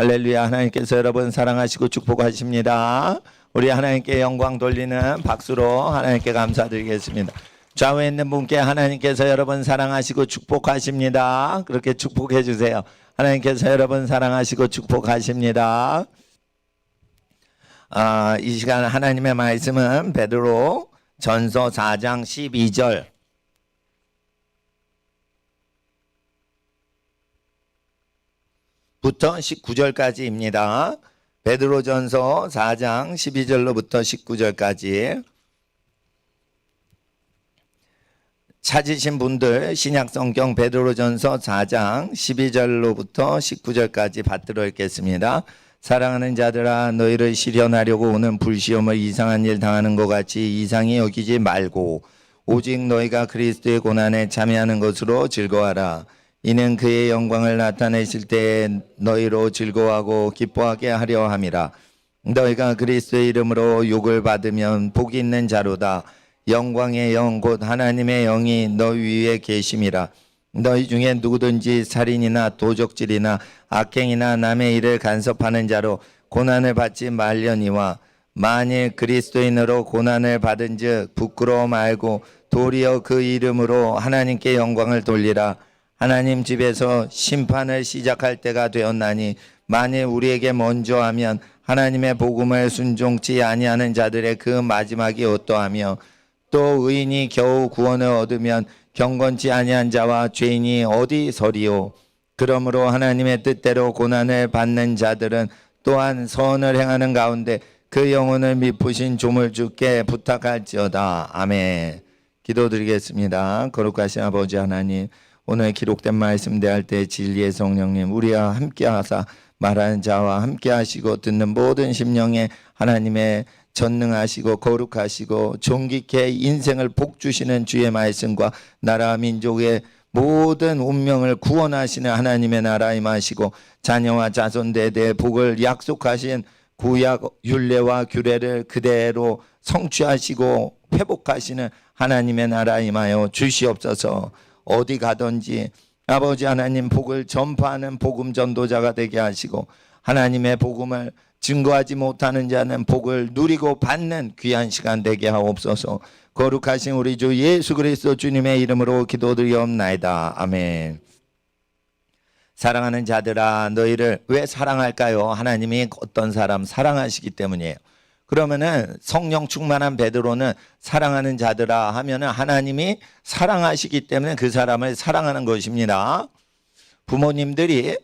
할렐루야. 하나님께서 여러분 사랑하시고 축복하십니다. 우리 하나님께 영광 돌리는 박수로 하나님께 감사드리겠습니다. 좌우에 있는 분께 하나님께서 여러분 사랑하시고 축복하십니다. 그렇게 축복해 주세요. 하나님께서 여러분 사랑하시고 축복하십니다. 이 시간 하나님의 말씀은 베드로 전서 4장 12절 부터 19절까지입니다. 베드로전서 4장 12절로부터 19절까지 찾으신 분들 신약성경 베드로전서 4장 12절로부터 19절까지 받들어 읽겠습니다. 사랑하는 자들아 너희를 시련하려고 오는 불시험을 이상한 일 당하는 것 같이 이상히 여기지 말고 오직 너희가 그리스도의 고난에 참여하는 것으로 즐거워하라. 이는 그의 영광을 나타내실 때에 너희로 즐거워하고 기뻐하게 하려 함이라. 너희가 그리스도의 이름으로 욕을 받으면 복이 있는 자로다. 영광의 영 곧 하나님의 영이 너희 위에 계심이라. 너희 중에 누구든지 살인이나 도적질이나 악행이나 남의 일을 간섭하는 자로 고난을 받지 말려니와 만일 그리스도인으로 고난을 받은즉 부끄러워 말고 도리어 그 이름으로 하나님께 영광을 돌리라. 하나님 집에서 심판을 시작할 때가 되었나니 만일 우리에게 먼저 하면 하나님의 복음을 순종치 아니하는 자들의 그 마지막이 어떠하며 또 의인이 겨우 구원을 얻으면 경건치 아니한 자와 죄인이 어디 서리요. 그러므로 하나님의 뜻대로 고난을 받는 자들은 또한 선을 행하는 가운데 그 영혼을 미쁘신 조물주께 부탁할지어다. 아멘. 기도드리겠습니다. 거룩하신 아버지 하나님, 오늘 기록된 말씀 대할 때 진리의 성령님 우리와 함께 하사 말하는 자와 함께 하시고 듣는 모든 심령에 하나님의 전능하시고 거룩하시고 존귀케 인생을 복주시는 주의 말씀과 나라 민족의 모든 운명을 구원하시는 하나님의 나라 임하시고 자녀와 자손 대대의 복을 약속하신 구약 율례와 규례를 그대로 성취하시고 회복하시는 하나님의 나라 임하여 주시옵소서. 어디 가든지 아버지 하나님 복을 전파하는 복음 전도자가 되게 하시고 하나님의 복음을 증거하지 못하는 자는 복을 누리고 받는 귀한 시간 되게 하옵소서. 거룩하신 우리 주 예수 그리스도 주님의 이름으로 기도드리옵나이다. 아멘. 사랑하는 자들아 너희를 왜 사랑할까요? 하나님이 어떤 사람 사랑하시기 때문이에요. 그러면은 성령 충만한 베드로는 사랑하는 자들아 하면은 하나님이 사랑하시기 때문에 그 사람을 사랑하는 것입니다. 부모님들이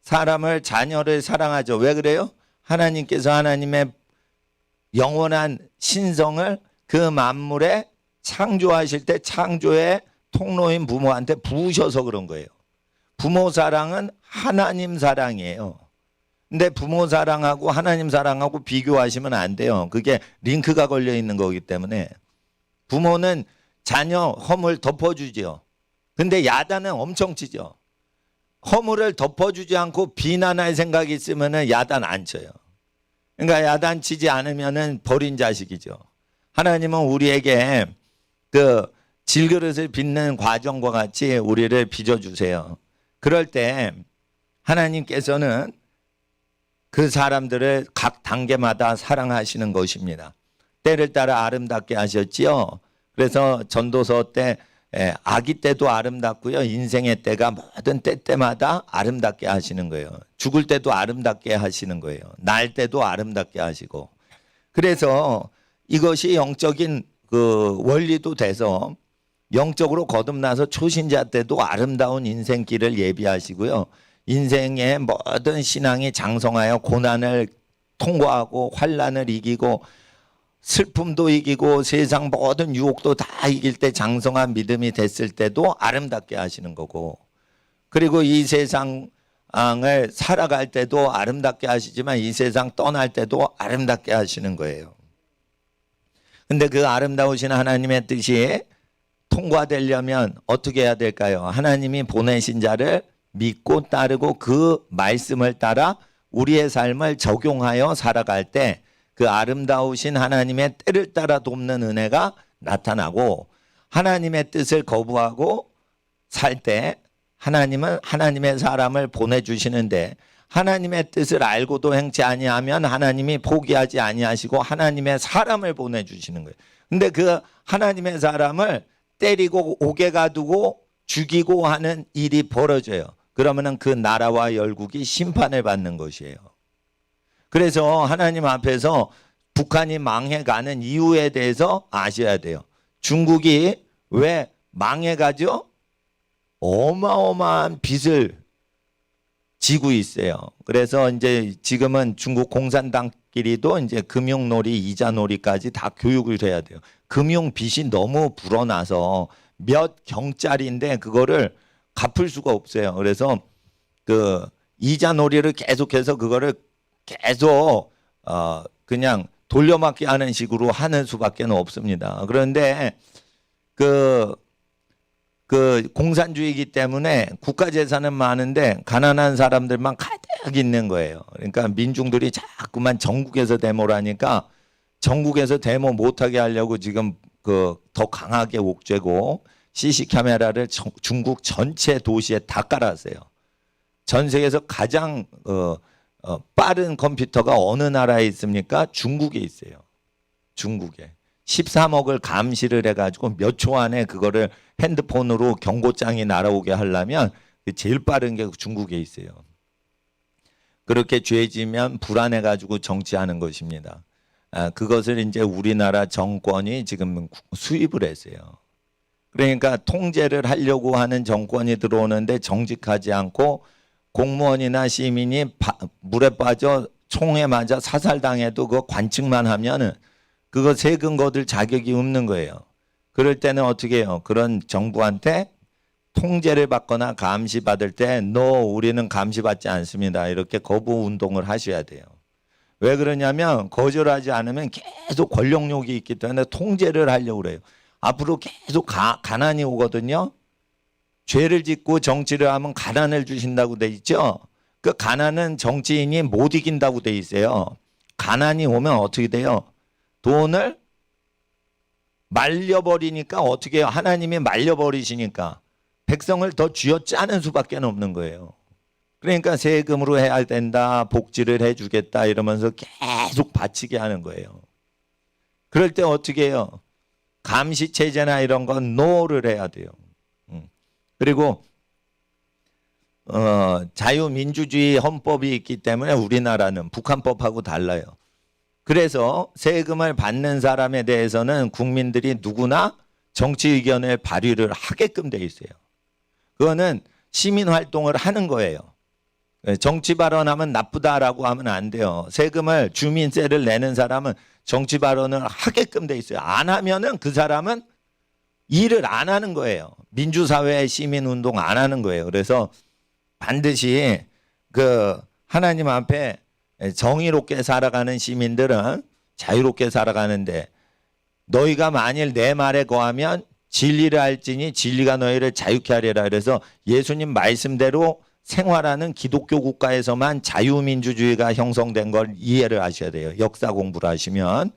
사람을 자녀를 사랑하죠. 왜 그래요? 하나님께서 하나님의 영원한 신성을 그 만물에 창조하실 때 창조의 통로인 부모한테 부으셔서 그런 거예요. 부모 사랑은 하나님 사랑이에요. 근데 부모 사랑하고 하나님 사랑하고 비교하시면 안 돼요. 그게 링크가 걸려 있는 거기 때문에. 부모는 자녀 허물 덮어주죠. 근데 야단은 엄청 치죠. 허물을 덮어주지 않고 비난할 생각이 있으면 야단 안 쳐요. 그러니까 야단 치지 않으면 버린 자식이죠. 하나님은 우리에게 그 질그릇을 빚는 과정과 같이 우리를 빚어주세요. 그럴 때 하나님께서는 그 사람들을 각 단계마다 사랑하시는 것입니다. 때를 따라 아름답게 하셨지요. 그래서 전도서 때 아기 때도 아름답고요. 인생의 때가 모든 때마다 아름답게 하시는 거예요. 죽을 때도 아름답게 하시는 거예요. 날 때도 아름답게 하시고. 그래서 이것이 영적인 그 원리도 돼서 영적으로 거듭나서 초신자 때도 아름다운 인생길을 예비하시고요. 인생의 모든 신앙이 장성하여 고난을 통과하고 환난을 이기고 슬픔도 이기고 세상 모든 유혹도 다 이길 때 장성한 믿음이 됐을 때도 아름답게 하시는 거고, 그리고 이 세상을 살아갈 때도 아름답게 하시지만 이 세상 떠날 때도 아름답게 하시는 거예요. 근데 그 아름다우신 하나님의 뜻이 통과되려면 어떻게 해야 될까요? 하나님이 보내신 자를 믿고 따르고 그 말씀을 따라 우리의 삶을 적용하여 살아갈 때 그 아름다우신 하나님의 때를 따라 돕는 은혜가 나타나고, 하나님의 뜻을 거부하고 살 때 하나님은 하나님의 사람을 보내주시는데 하나님의 뜻을 알고도 행치 아니하면 하나님이 포기하지 아니하시고 하나님의 사람을 보내주시는 거예요. 근데 그 하나님의 사람을 때리고 옥에 가두고 죽이고 하는 일이 벌어져요. 그러면은 그 나라와 열국이 심판을 받는 것이에요. 그래서 하나님 앞에서 북한이 망해가는 이유에 대해서 아셔야 돼요. 중국이 왜 망해가죠? 어마어마한 빚을 지고 있어요. 그래서 이제 지금은 중국 공산당끼리도 이제 금융놀이, 이자놀이까지 다 교육을 해야 돼요. 금융 빚이 너무 불어나서 몇 경짜리인데 그거를 갚을 수가 없어요. 그래서 그 이자놀이를 계속해서 그거를 계속 그냥 돌려막기 하는 식으로 하는 수밖에 없습니다. 그런데 그 공산주의이기 때문에 국가 재산은 많은데 가난한 사람들만 가득 있는 거예요. 그러니까 민중들이 자꾸만 전국에서 데모를 하니까 전국에서 데모 못하게 하려고 지금 그 더 강하게 옥죄고 CC 카메라를 중국 전체 도시에 다 깔았어요. 전 세계에서 가장 빠른 컴퓨터가 어느 나라에 있습니까? 중국에 있어요. 중국에. 13억을 감시를 해가지고 몇 초 안에 그거를 핸드폰으로 경고장이 날아오게 하려면 제일 빠른 게 중국에 있어요. 그렇게 죄지면 불안해가지고 정치하는 것입니다. 그것을 이제 우리나라 정권이 지금 수입을 했어요. 그러니까 통제를 하려고 하는 정권이 들어오는데 정직하지 않고 공무원이나 시민이 물에 빠져 총에 맞아 사살당해도 그거 관측만 하면은 그거 세금 거둘 자격이 없는 거예요. 그럴 때는 어떻게 해요? 그런 정부한테 통제를 받거나 감시받을 때 우리는 감시받지 않습니다. 이렇게 거부 운동을 하셔야 돼요. 왜 그러냐면 거절하지 않으면 계속 권력욕이 있기 때문에 통제를 하려고 그래요. 앞으로 계속 가난이 오거든요. 죄를 짓고 정치를 하면 가난을 주신다고 돼 있죠. 그 가난은 정치인이 못 이긴다고 돼 있어요. 가난이 오면 어떻게 돼요? 돈을 말려버리니까 어떻게 해요? 하나님이 말려버리시니까 백성을 더 쥐어짜는 수밖에 없는 거예요. 그러니까 세금으로 해야 된다, 복지를 해주겠다 이러면서 계속 바치게 하는 거예요. 그럴 때 어떻게 해요? 감시체제나 이런 건 노를 해야 돼요. 그리고 자유민주주의 헌법이 있기 때문에 우리나라는 북한법하고 달라요. 그래서 세금을 받는 사람에 대해서는 국민들이 누구나 정치 의견을 발휘를 하게끔 돼 있어요. 그거는 시민활동을 하는 거예요. 정치 발언하면 나쁘다라고 하면 안 돼요. 세금을 주민세를 내는 사람은 정치 발언을 하게끔 돼 있어요. 안 하면은 그 사람은 일을 안 하는 거예요. 민주사회의 시민운동 안 하는 거예요. 그래서 반드시 그 하나님 앞에 정의롭게 살아가는 시민들은 자유롭게 살아가는데 너희가 만일 내 말에 거하면 진리를 알지니 진리가 너희를 자유케 하리라. 그래서 예수님 말씀대로 생활하는 기독교 국가에서만 자유민주주의가 형성된 걸 이해를 하셔야 돼요. 역사 공부를 하시면.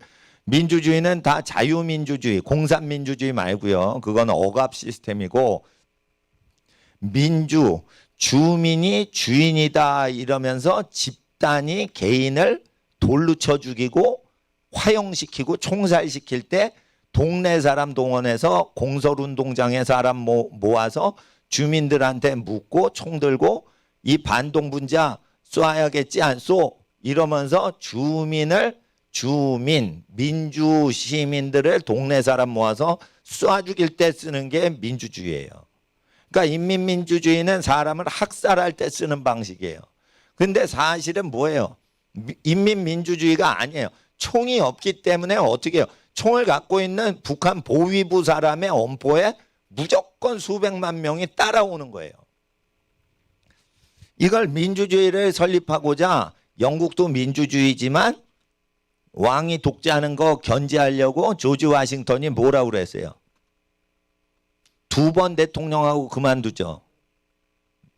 민주주의는 다 자유민주주의, 공산민주주의 말고요. 그건 억압 시스템이고 주민이 주인이다 이러면서 집단이 개인을 돌로 쳐 죽이고 화형시키고 총살시킬 때 동네 사람 동원해서 공설운동장에 사람 모아서 주민들한테 묻고 총 들고 이 반동분자 쏴야겠지 안 쏘 이러면서 민주 시민들을 동네 사람 모아서 쏴 죽일 때 쓰는 게 민주주의예요. 그러니까 인민민주주의는 사람을 학살할 때 쓰는 방식이에요. 근데 사실은 뭐예요? 인민민주주의가 아니에요. 총이 없기 때문에 어떻게 해요? 총을 갖고 있는 북한 보위부 사람의 엄포에 무조건 수백만 명이 따라오는 거예요. 이걸 민주주의를 설립하고자 영국도 민주주의지만 왕이 독재하는 거 견제하려고 조지 워싱턴이 뭐라고 그랬어요? 2번 대통령하고 그만두죠.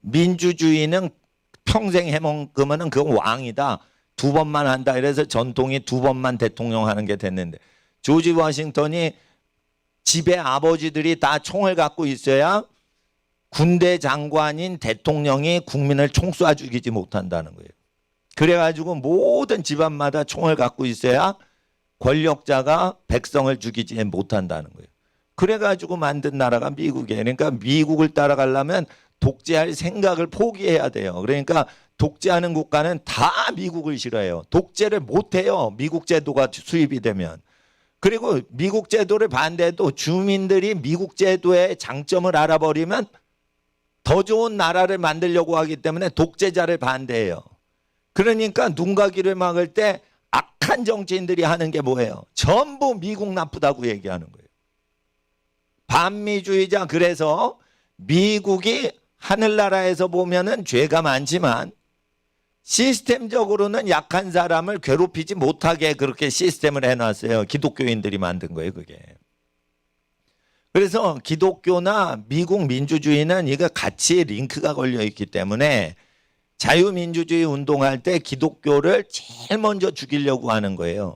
민주주의는 평생 해먹으면 그건 왕이다. 2번만 한다. 그래서 전통이 2번만 대통령 하는 게 됐는데 조지 워싱턴이 집에 아버지들이 다 총을 갖고 있어야 군대 장관인 대통령이 국민을 총 쏴 죽이지 못한다는 거예요. 그래가지고 모든 집안마다 총을 갖고 있어야 권력자가 백성을 죽이지 못한다는 거예요. 그래가지고 만든 나라가 미국이에요. 그러니까 미국을 따라가려면 독재할 생각을 포기해야 돼요. 그러니까 독재하는 국가는 다 미국을 싫어해요. 독재를 못해요. 미국 제도가 수입이 되면. 그리고 미국 제도를 반대해도 주민들이 미국 제도의 장점을 알아버리면 더 좋은 나라를 만들려고 하기 때문에 독재자를 반대해요. 그러니까 눈과 귀를 막을 때 악한 정치인들이 하는 게 뭐예요? 전부 미국 나쁘다고 얘기하는 거예요. 반미주의자. 그래서 미국이 하늘나라에서 보면은 죄가 많지만 시스템적으로는 약한 사람을 괴롭히지 못하게 그렇게 시스템을 해놨어요. 기독교인들이 만든 거예요, 그게. 그래서 기독교나 미국 민주주의는 이거 같이 링크가 걸려 있기 때문에 자유민주주의 운동할 때 기독교를 제일 먼저 죽이려고 하는 거예요.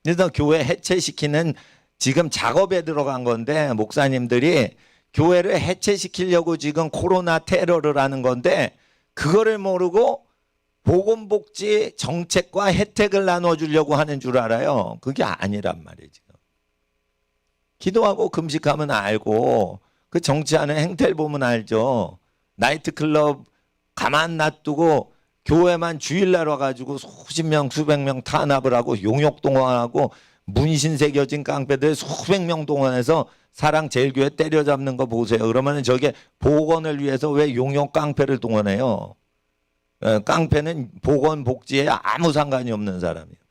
그래서 교회 해체시키는 지금 작업에 들어간 건데 목사님들이 교회를 해체시키려고 지금 코로나 테러를 하는 건데 그거를 모르고 보건복지 정책과 혜택을 나눠주려고 하는 줄 알아요. 그게 아니란 말이죠. 기도하고 금식하면 알고 그 정치하는 행태를 보면 알죠. 나이트클럽 가만 놔두고 교회만 주일날 와가지고 수십 명 수백 명 탄압을 하고 용역동원하고 문신 새겨진 깡패들 수백 명 동원해서 사랑제일교회 때려잡는 거 보세요. 그러면 저게 보건을 위해서 왜 용역 깡패를 동원해요? 깡패는 보건복지에 아무 상관이 없는 사람이에요.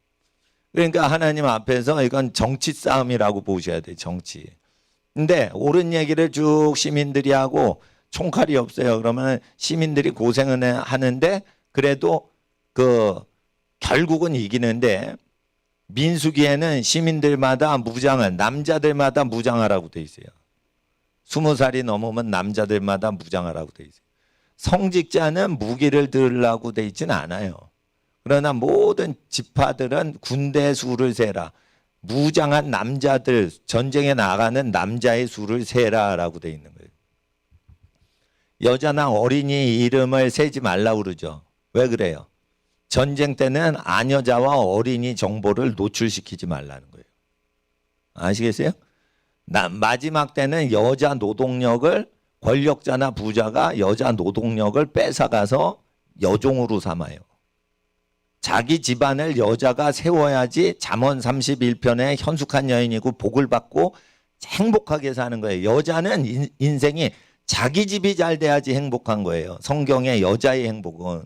그러니까 하나님 앞에서 이건 정치 싸움이라고 보셔야 돼요. 정치. 근데 옳은 얘기를 쭉 시민들이 하고 총칼이 없어요. 그러면 시민들이 고생은 하는데 그래도 결국은 이기는데 민수기에는 시민들마다 무장을 남자들마다 무장하라고 돼 있어요. 20살이 넘으면 남자들마다 무장하라고 돼 있어요. 성직자는 무기를 들으라고 돼 있지는 않아요. 그러나 모든 지파들은 군대 수를 세라. 무장한 남자들, 전쟁에 나가는 남자의 수를 세라라고 돼 있는 거예요. 여자나 어린이 이름을 세지 말라고 그러죠. 왜 그래요? 전쟁 때는 아녀자와 어린이 정보를 노출시키지 말라는 거예요. 아시겠어요? 마지막 때는 여자 노동력을 권력자나 부자가 여자 노동력을 뺏어가서 여종으로 삼아요. 자기 집안을 여자가 세워야지 잠언 31편에 현숙한 여인이고 복을 받고 행복하게 사는 거예요. 여자는 인생이 자기 집이 잘 돼야지 행복한 거예요. 성경의 여자의 행복은.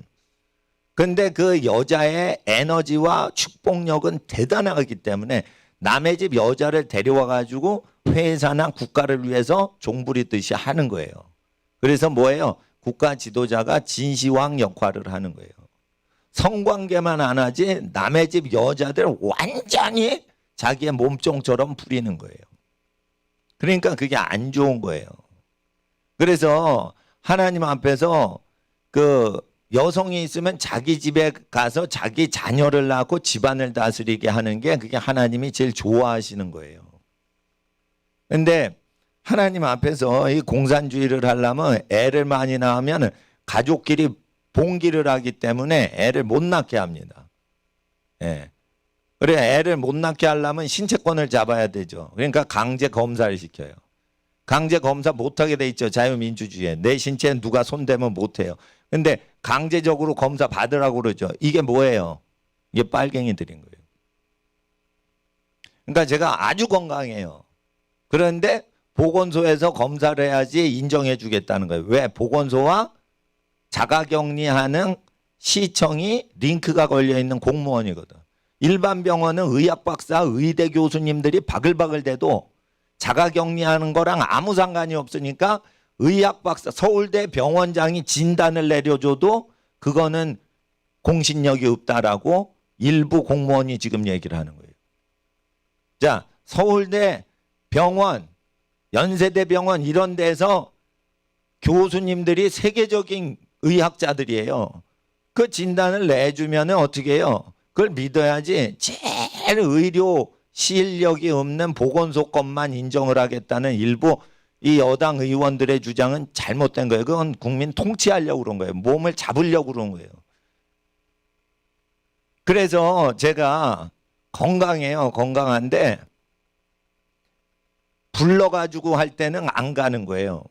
근데 그 여자의 에너지와 축복력은 대단하기 때문에 남의 집 여자를 데려와 가지고 회사나 국가를 위해서 종부리듯이 하는 거예요. 그래서 뭐예요? 국가 지도자가 진시황 역할을 하는 거예요. 성관계만 안 하지 남의 집 여자들 완전히 자기의 몸종처럼 부리는 거예요. 그러니까 그게 안 좋은 거예요. 그래서 하나님 앞에서 여성이 있으면 자기 집에 가서 자기 자녀를 낳고 집안을 다스리게 하는 게 그게 하나님이 제일 좋아하시는 거예요. 근데 하나님 앞에서 이 공산주의를 하려면 애를 많이 낳으면 가족끼리 봉기를 하기 때문에 애를 못 낳게 합니다. 예. 그래 애를 못 낳게 하려면 신체권을 잡아야 되죠. 그러니까 강제 검사를 시켜요. 강제 검사 못하게 돼 있죠. 자유민주주의에. 내 신체에 누가 손대면 못해요. 근데 강제적으로 검사 받으라고 그러죠. 이게 뭐예요? 이게 빨갱이들인 거예요. 그러니까 제가 아주 건강해요. 그런데 보건소에서 검사를 해야지 인정해 주겠다는 거예요. 왜? 보건소와 자가격리하는 시청이 링크가 걸려있는 공무원이거든. 일반 병원은 의학박사, 의대 교수님들이 바글바글 대도 자가격리하는 거랑 아무 상관이 없으니까 의학박사, 서울대 병원장이 진단을 내려줘도 그거는 공신력이 없다라고 일부 공무원이 지금 얘기를 하는 거예요. 자, 서울대 병원, 연세대 병원 이런 데서 교수님들이 세계적인 의학자들이에요. 그 진단을 내주면 어떻게 해요? 그걸 믿어야지. 제일 의료 실력이 없는 보건소 것만 인정을 하겠다는 일부 이 여당 의원들의 주장은 잘못된 거예요. 그건 국민 통치하려고 그런 거예요. 몸을 잡으려고 그런 거예요. 그래서 제가 건강해요. 건강한데 불러가지고 할 때는 안 가는 거예요.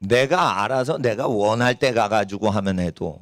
내가 알아서 내가 원할 때 가가지고 하면 해도.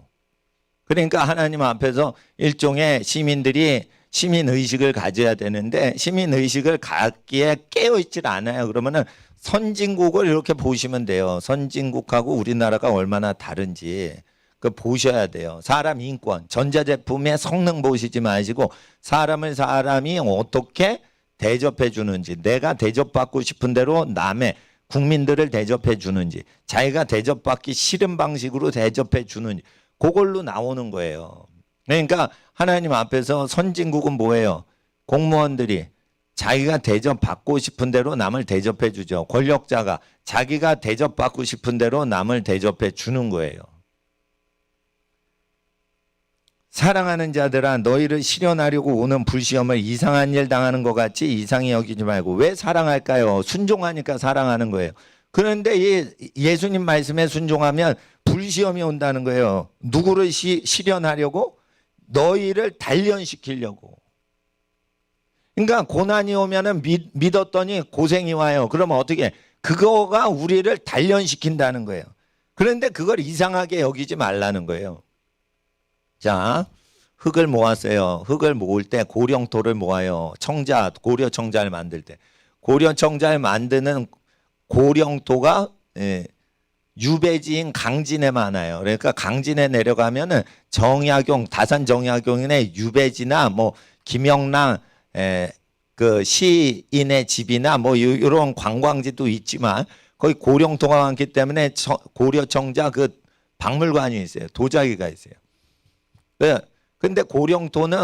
그러니까 하나님 앞에서 일종의 시민들이 시민의식을 가져야 되는데 시민의식을 갖기에 깨어있질 않아요. 그러면은 선진국을 이렇게 보시면 돼요. 선진국하고 우리나라가 얼마나 다른지 그 보셔야 돼요. 사람 인권, 전자제품의 성능 보시지 마시고 사람이 어떻게 대접해 주는지, 내가 대접받고 싶은 대로 남의 국민들을 대접해 주는지, 자기가 대접받기 싫은 방식으로 대접해 주는지 그걸로 나오는 거예요. 그러니까 하나님 앞에서 선진국은 뭐예요? 공무원들이 자기가 대접받고 싶은 대로 남을 대접해 주죠. 권력자가 자기가 대접받고 싶은 대로 남을 대접해 주는 거예요. 사랑하는 자들아 너희를 실현하려고 오는 불시험을 이상한 일 당하는 것 같이 이상히 여기지 말고. 왜 사랑할까요? 순종하니까 사랑하는 거예요. 그런데 예수님 말씀에 순종하면 불시험이 온다는 거예요. 누구를 실현하려고? 너희를 단련시키려고. 그러니까 고난이 오면은 믿었더니 고생이 와요. 그러면 어떻게? 그거가 우리를 단련시킨다는 거예요. 그런데 그걸 이상하게 여기지 말라는 거예요. 자, 흙을 모았어요. 흙을 모을 때 고령토를 모아요. 고려 청자를 만들 때. 고려 청자를 만드는 고령토가 유배지인 강진에 많아요. 그러니까 강진에 내려가면은 다산 정약용인의 유배지나 뭐 김영랑 그 시인의 집이나 뭐 이런 관광지도 있지만 거기 고령토가 많기 때문에 고려 청자 그 박물관이 있어요. 도자기가 있어요. 근데 고령토는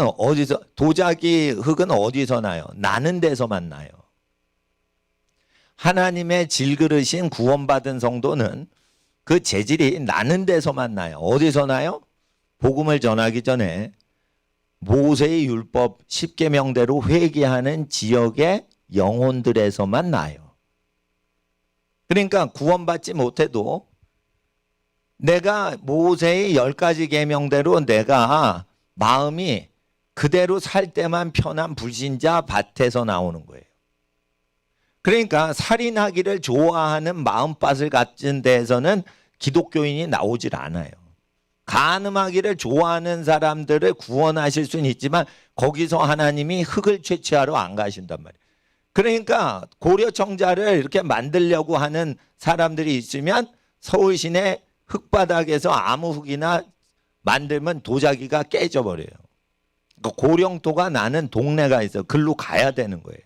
도자기 흙은 어디서 나요? 나는 데서만 나요. 하나님의 질그릇인 구원받은 성도는 그 재질이 나는 데서만 나요. 어디서 나요? 복음을 전하기 전에 모세의 율법 10계명대로 회개하는 지역의 영혼들에서만 나요. 그러니까 구원받지 못해도 내가 모세의 10가지 계명대로 내가 마음이 그대로 살 때만 편한 불신자 밭에서 나오는 거예요. 그러니까 살인하기를 좋아하는 마음밭을 갖춘 데에서는 기독교인이 나오질 않아요. 간음하기를 좋아하는 사람들을 구원하실 수는 있지만 거기서 하나님이 흙을 채취하러 안 가신단 말이에요. 그러니까 고려청자를 이렇게 만들려고 하는 사람들이 있으면 서울시내 흙바닥에서 아무 흙이나 만들면 도자기가 깨져버려요. 그러니까 고령토가 나는 동네가 있어요. 글로 가야 되는 거예요.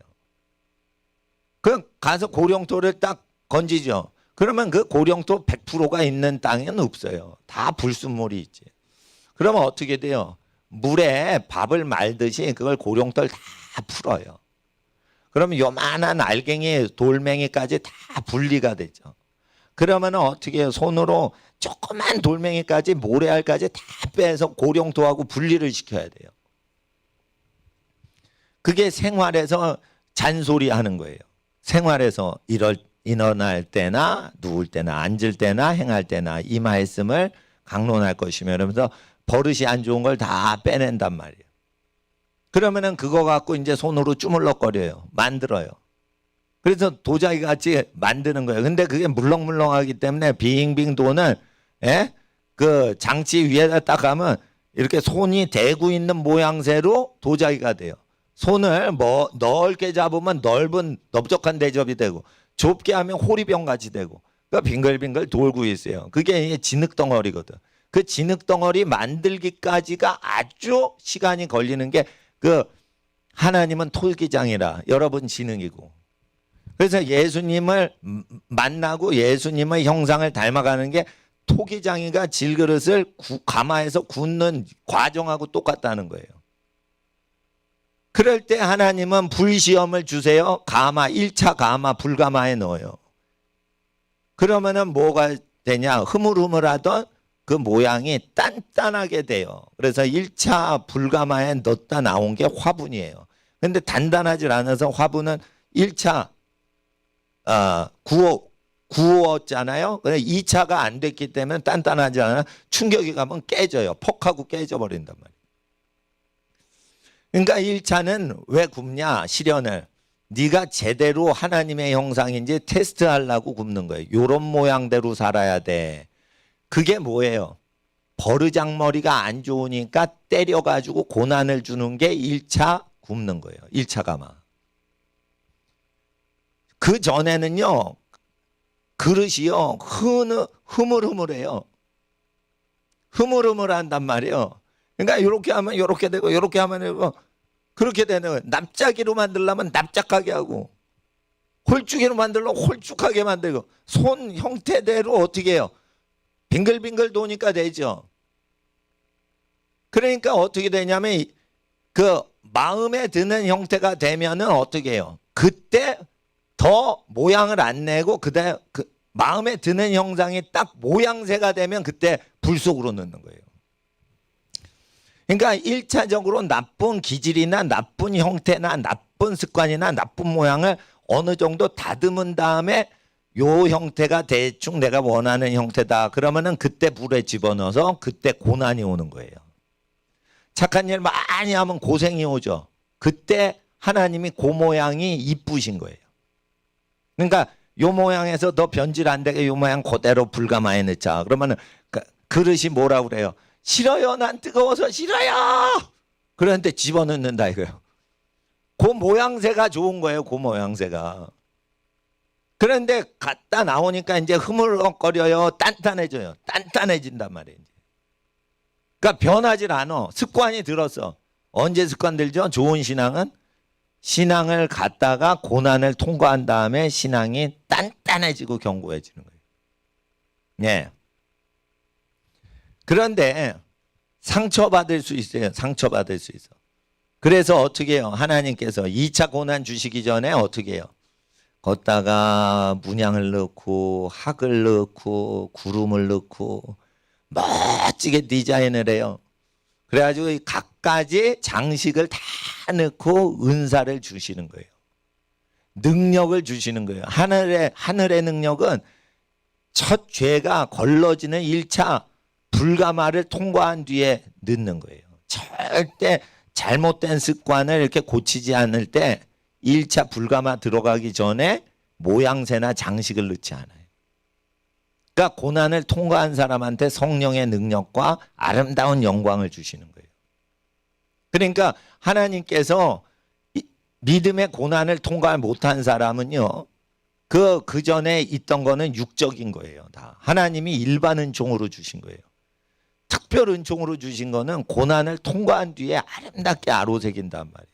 그럼 가서 고령토를 딱 건지죠. 그러면 그 고령토 100%가 있는 땅에는 없어요. 다 불순물이 있지. 그러면 어떻게 돼요? 물에 밥을 말듯이 그걸 고령토를 다 풀어요. 그러면 요만한 알갱이 돌멩이까지 다 분리가 되죠. 그러면 어떻게 해요? 손으로 조그만 돌멩이까지 모래알까지 다 빼서 고령토하고 분리를 시켜야 돼요. 그게 생활에서 잔소리 하는 거예요. 생활에서 일어날 때나 누울 때나 앉을 때나 행할 때나 이 말씀을 강론할 것이며 이러면서 버릇이 안 좋은 걸 다 빼낸단 말이에요. 그러면은 그거 갖고 이제 손으로 주물럭거려요. 만들어요. 그래서 도자기 같이 만드는 거예요. 근데 그게 물렁물렁하기 때문에 빙빙 도는 그 장치 위에다 딱 하면 이렇게 손이 대고 있는 모양새로 도자기가 돼요. 손을 뭐 넓게 잡으면 넓적한 대접이 되고 좁게 하면 호리병 같이 되고 그러니까 빙글빙글 돌고 있어요. 그게 진흙덩어리거든. 그 진흙덩어리 만들기까지가 아주 시간이 걸리는 게 그 하나님은 토기장이라 여러분 진흙이고. 그래서 예수님을 만나고 예수님의 형상을 닮아가는 게 토기장이가 질그릇을 가마에서 굽는 과정하고 똑같다는 거예요. 그럴 때 하나님은 불시험을 주세요. 1차 가마 불가마에 넣어요. 그러면은 뭐가 되냐? 흐물흐물하던 그 모양이 단단하게 돼요. 그래서 1차 불가마에 넣었다 나온 게 화분이에요. 근데 단단하지 않아서 화분은 1차 구웠잖아요. 2차가 안 됐기 때문에 단단하지 않아요. 충격이 가면 깨져요. 퍽하고 깨져버린단 말이에요. 그러니까 1차는 왜 굽냐? 시련을. 네가 제대로 하나님의 형상인지 테스트하려고 굽는 거예요. 요런 모양대로 살아야 돼. 그게 뭐예요? 버르장머리가 안 좋으니까 때려가지고 고난을 주는 게 1차 굽는 거예요. 1차 가마. 그 전에는요. 그릇이요. 흐물흐물해요. 흐물흐물한단 말이에요. 그러니까 이렇게 하면 이렇게 되고 이렇게 하면 되고 그렇게 되는 거예요. 납작이로 만들려면 납작하게 하고 홀쭉이로 만들려면 홀쭉하게 만들고 손 형태대로 어떻게 해요? 빙글빙글 도니까 되죠. 그러니까 어떻게 되냐면 그 마음에 드는 형태가 되면은 어떻게 해요? 그때 더 모양을 안 내고 그때 그 마음에 드는 형상이 딱 모양새가 되면 그때 불 속으로 넣는 거예요. 그러니까 1차적으로 나쁜 기질이나 나쁜 형태나 나쁜 습관이나 나쁜 모양을 어느 정도 다듬은 다음에 요 형태가 대충 내가 원하는 형태다. 그러면은 그때 불에 집어넣어서 그때 고난이 오는 거예요. 착한 일 많이 하면 고생이 오죠. 그때 하나님이 그 모양이 이쁘신 거예요. 그러니까 요 모양에서 더 변질 안 되게 요 모양 그대로 불가마에 넣자. 그러면은 그릇이 뭐라고 그래요? 싫어요. 난 뜨거워서 싫어요. 그런데 집어넣는다 이거예요. 그 모양새가 좋은 거예요. 그 모양새가. 그런데 갖다 나오니까 이제 흐물거려요. 단단해져요. 단단해진단 말이에요. 그러니까 변하질 않아. 습관이 들었어. 언제 습관 들죠? 좋은 신앙은 신앙을 갖다가 고난을 통과한 다음에 신앙이 단단해지고 견고해지는 거예요. 예. 그런데 상처받을 수 있어요. 상처받을 수 있어. 그래서 어떻게 해요? 하나님께서 2차 고난 주시기 전에 어떻게 해요? 걷다가 문양을 넣고 학을 넣고 구름을 넣고 멋지게 디자인을 해요. 그래가지고 각가지 장식을 다 넣고 은사를 주시는 거예요. 능력을 주시는 거예요. 하늘의 능력은 첫 죄가 걸러지는 1차 불가마를 통과한 뒤에 넣는 거예요. 절대 잘못된 습관을 이렇게 고치지 않을 때 1차 불가마 들어가기 전에 모양새나 장식을 넣지 않아요. 그러니까 고난을 통과한 사람한테 성령의 능력과 아름다운 영광을 주시는 거예요. 그러니까 하나님께서 믿음의 고난을 통과 못한 사람은요. 그 전에 있던 거는 육적인 거예요. 다 하나님이 일반 은총으로 주신 거예요. 특별 은총으로 주신 거는 고난을 통과한 뒤에 아름답게 아로새긴단 말이에요.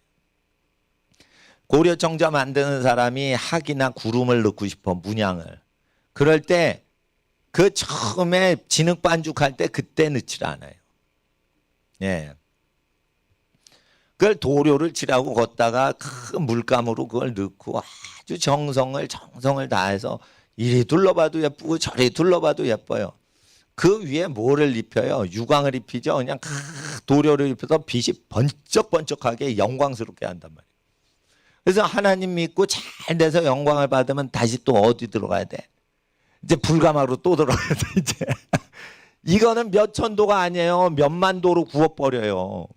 고려청자 만드는 사람이 학이나 구름을 넣고 싶어 문양을. 그럴 때 그 처음에 진흙 반죽할 때 그때 넣지 않아요. 예. 그걸 도료를 칠하고 걷다가 큰 물감으로 그걸 넣고 아주 정성을 다해서 이리 둘러봐도 예쁘고 저리 둘러봐도 예뻐요. 그 위에 뭐를 입혀요? 유광을 입히죠. 그냥 도료를 입혀서 빛이 번쩍번쩍하게 영광스럽게 한단 말이에요. 그래서 하나님 믿고 잘 돼서 영광을 받으면 다시 또 어디 들어가야 돼? 이제 불가마로 또 들어가야 돼. 이제 이거는 몇 천도가 아니에요. 몇만 도로 구워버려요.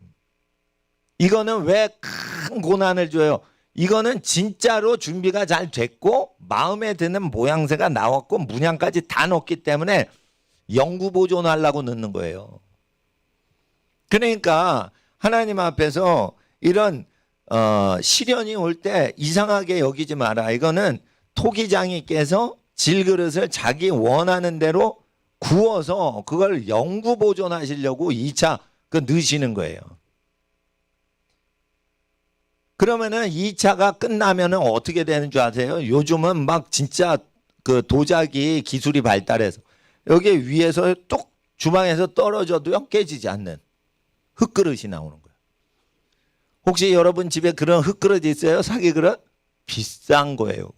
이거는 왜 큰 고난을 줘요? 이거는 진짜로 준비가 잘 됐고 마음에 드는 모양새가 나왔고 문양까지 다 넣었기 때문에 영구 보존하려고 넣는 거예요. 그러니까 하나님 앞에서 이런 시련이 올 때 이상하게 여기지 마라. 이거는 토기장이께서 질그릇을 자기 원하는 대로 구워서 그걸 영구 보존하시려고 2차 그 넣으시는 거예요. 그러면은 2차가 끝나면은 어떻게 되는 줄 아세요? 요즘은 막 진짜 그 도자기 기술이 발달해서 여기 위에서 뚝 주방에서 떨어져도요 깨지지 않는 흙그릇이 나오는 거예요. 혹시 여러분 집에 그런 흙그릇 있어요? 사기 그릇? 비싼 거예요.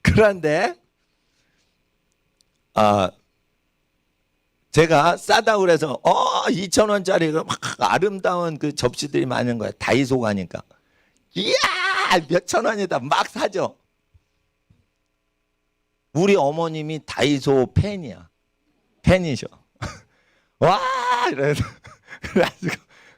그런데 제가 싸다고 그래서 2,000원짜리 막 아름다운 그 접시들이 많은 거예요. 다이소 가니까. 이야 몇천 원이다 막 사죠. 우리 어머님이 다이소 팬이야. 팬이셔. 와! 이래서 그래가지고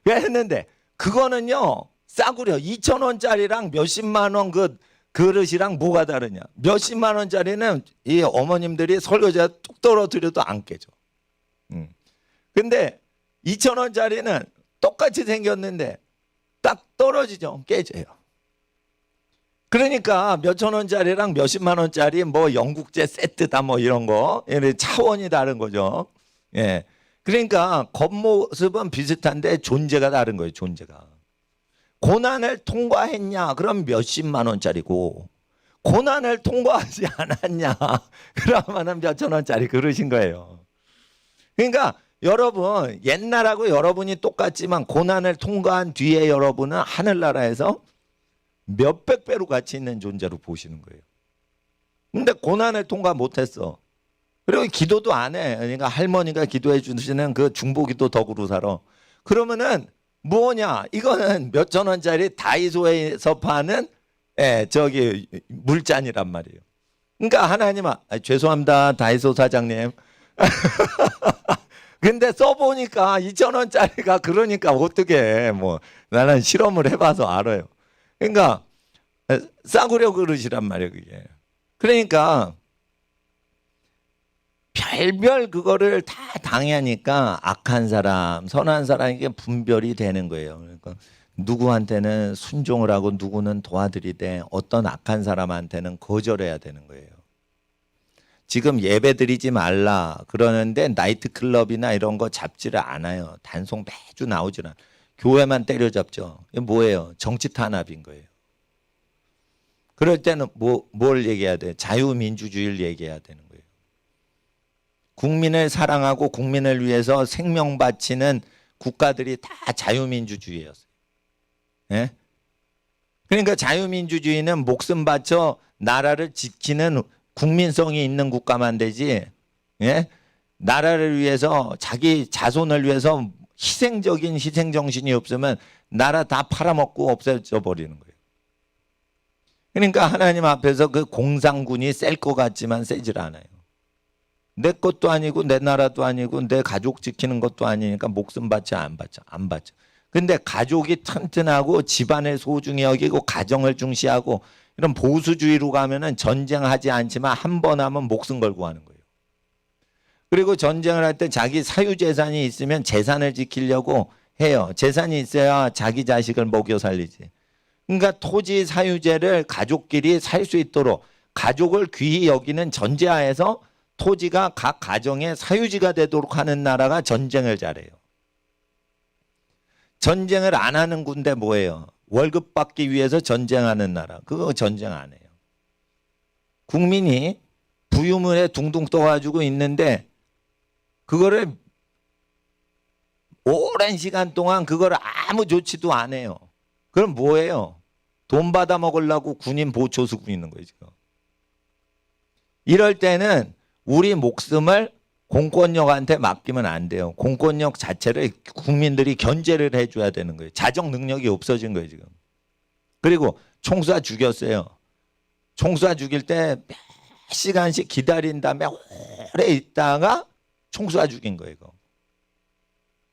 했는데 그거는요 싸구려 2,000원짜리랑 몇십만 원 그 그릇이랑 뭐가 다르냐. 몇십만 원짜리는 이 어머님들이 설거지가 뚝 떨어뜨려도 안 깨져. 근데 2,000원짜리는 똑같이 생겼는데 딱 떨어지죠. 깨져요. 그러니까 몇천 원짜리랑 몇십만 원짜리 뭐 영국제 세트다 뭐 이런 거 차원이 다른 거죠. 예. 그러니까 겉모습은 비슷한데 존재가 다른 거예요. 존재가. 고난을 통과했냐? 그럼 몇십만 원짜리고 고난을 통과하지 않았냐? 그러면은 몇천 원짜리 그러신 거예요. 그러니까 여러분 옛날하고 여러분이 똑같지만 고난을 통과한 뒤에 여러분은 하늘나라에서 몇백 배로 가치 있는 존재로 보시는 거예요. 근데 고난을 통과 못했어. 그리고 기도도 안 해. 그러니까 할머니가 기도해 주시는 그 중보기도 덕으로 살아. 그러면은 뭐냐? 이거는 몇천 원짜리 다이소에서 파는 저기 물잔이란 말이에요. 그러니까 하나님 죄송합니다 다이소 사장님. 근데 써보니까 2,000원짜리가 그러니까 어떻게 뭐 나는 실험을 해봐서 알아요. 그러니까 싸구려 그릇이란 말이에요 그게. 그러니까 별별 그거를 다 당하니까 악한 사람 선한 사람에게 분별이 되는 거예요. 그러니까 누구한테는 순종을 하고 누구는 도와드리되 어떤 악한 사람한테는 거절해야 되는 거예요. 지금 예배 드리지 말라 그러는데 나이트클럽이나 이런 거 잡지를 않아요. 단속 매주 나오질 않아요. 교회만 때려잡죠. 이게 뭐예요? 정치 탄압인 거예요. 그럴 때는 뭘 얘기해야 돼요? 자유민주주의를 얘기해야 되는 거예요. 국민을 사랑하고 국민을 위해서 생명 바치는 국가들이 다 자유민주주의였어요. 예? 그러니까 자유민주주의는 목숨 바쳐 나라를 지키는 국민성이 있는 국가만 되지, 예? 나라를 위해서 자기 자손을 위해서 희생적인 희생정신이 없으면 나라 다 팔아먹고 없어져 버리는 거예요. 그러니까 하나님 앞에서 그 공산군이 셀 것 같지만 세질 않아요. 내 것도 아니고 내 나라도 아니고 내 가족 지키는 것도 아니니까 목숨 바쳐 안 바쳐. 근데 가족이 튼튼하고 집안을 소중히 여기고 가정을 중시하고 이런 보수주의로 가면은 전쟁하지 않지만 한 번 하면 목숨 걸고 하는 거예요. 그리고 전쟁을 할 때 자기 사유재산이 있으면 재산을 지키려고 해요. 재산이 있어야 자기 자식을 먹여 살리지. 그러니까 토지 사유재를 가족끼리 살 수 있도록 가족을 귀히 여기는 전제하에서 토지가 각 가정의 사유지가 되도록 하는 나라가 전쟁을 잘해요. 전쟁을 안 하는 군대 뭐예요? 월급 받기 위해서 전쟁하는 나라. 그거 전쟁 안 해요. 국민이 부유물에 둥둥 떠가지고 있는데 그거를 오랜 시간 동안 그걸 아무 조치도 안 해요. 그럼 뭐예요? 돈 받아 먹으려고 군인 보초 쓰고 있는 거예요 지금. 이럴 때는 우리 목숨을 공권력한테 맡기면 안 돼요. 공권력 자체를 국민들이 견제를 해줘야 되는 거예요. 자정 능력이 없어진 거예요 지금. 그리고 총쏴 죽였어요. 총쏴 죽일 때 몇 시간씩 기다린 다음에 오래 있다가 총쏴 죽인 거예요. 이거.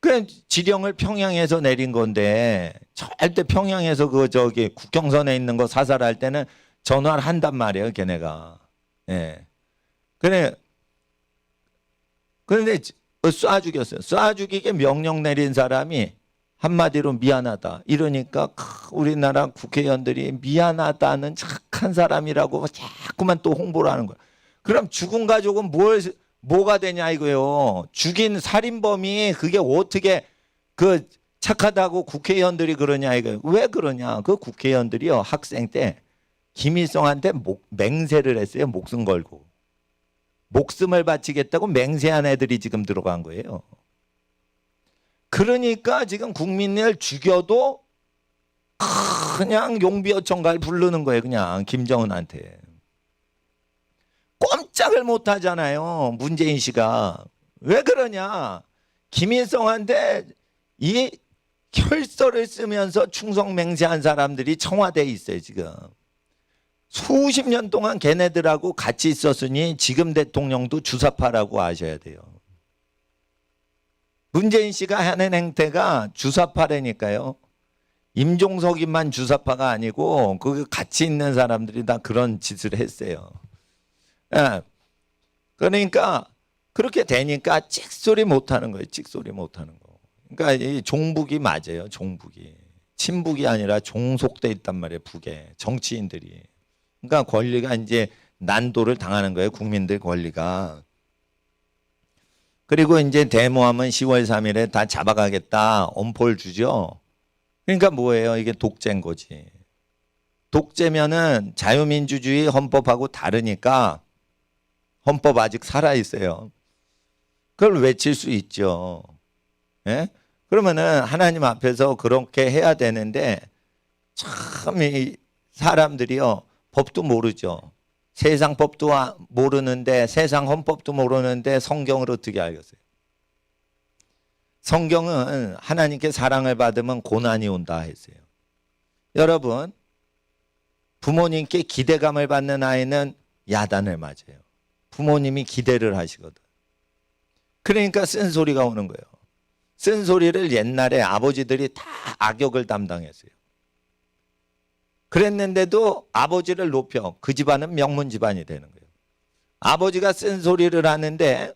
그 지령을 평양에서 내린 건데 절대 평양에서 그 저기 국경선에 있는 거 사살할 때는 전화를 한단 말이에요. 걔네가. 예. 그런데 쏴 죽였어요. 쏴 죽이게 명령 내린 사람이 한마디로 미안하다. 이러니까 우리나라 국회의원들이 미안하다는 착한 사람이라고 자꾸만 또 홍보를 하는 거야. 그럼 죽은 가족은 뭐가 되냐 이거요. 죽인 살인범이 그게 어떻게 그 착하다고 국회의원들이 그러냐 이거요. 왜 그러냐. 그 국회의원들이요. 학생 때 김일성한테 맹세를 했어요. 목숨 걸고. 목숨을 바치겠다고 맹세한 애들이 지금 들어간 거예요. 그러니까 지금 국민을 죽여도 그냥 용비어천가를 부르는 거예요. 그냥 김정은한테. 꼼짝을 못 하잖아요. 문재인 씨가. 왜 그러냐. 김일성한테 이 혈서를 쓰면서 충성 맹세한 사람들이 청와대에 있어요. 지금. 수십 년 동안 걔네들하고 같이 있었으니 지금 대통령도 주사파라고 아셔야 돼요. 문재인 씨가 하는 행태가 주사파라니까요. 임종석이만 주사파가 아니고 그 같이 있는 사람들이 다 그런 짓을 했어요. 예. 그러니까 그렇게 되니까 찍소리 못하는 거예요. 찍소리 못하는 거. 그러니까 이 종북이 맞아요. 종북이. 친북이 아니라 종속돼 있단 말이에요. 북에 정치인들이. 그러니까 권리가 이제 난도를 당하는 거예요. 국민들 권리가. 그리고 이제 데모하면 10월 3일에 다 잡아가겠다. 엄포를 주죠. 그러니까 뭐예요? 이게 독재인 거지. 독재면은 자유민주주의 헌법하고 다르니까 헌법 아직 살아있어요. 그걸 외칠 수 있죠. 예? 그러면은 하나님 앞에서 그렇게 해야 되는데 참 이 사람들이요. 법도 모르죠. 세상 법도 모르는데 세상 헌법도 모르는데 성경을 어떻게 알겠어요? 성경은 하나님께 사랑을 받으면 고난이 온다 했어요. 여러분, 부모님께 기대감을 받는 아이는 야단을 맞아요. 부모님이 기대를 하시거든. 그러니까 쓴소리가 오는 거예요. 쓴소리를 옛날에 아버지들이 다 악역을 담당했어요. 그랬는데도 아버지를 높여 그 집안은 명문 집안이 되는 거예요. 아버지가 쓴소리를 하는데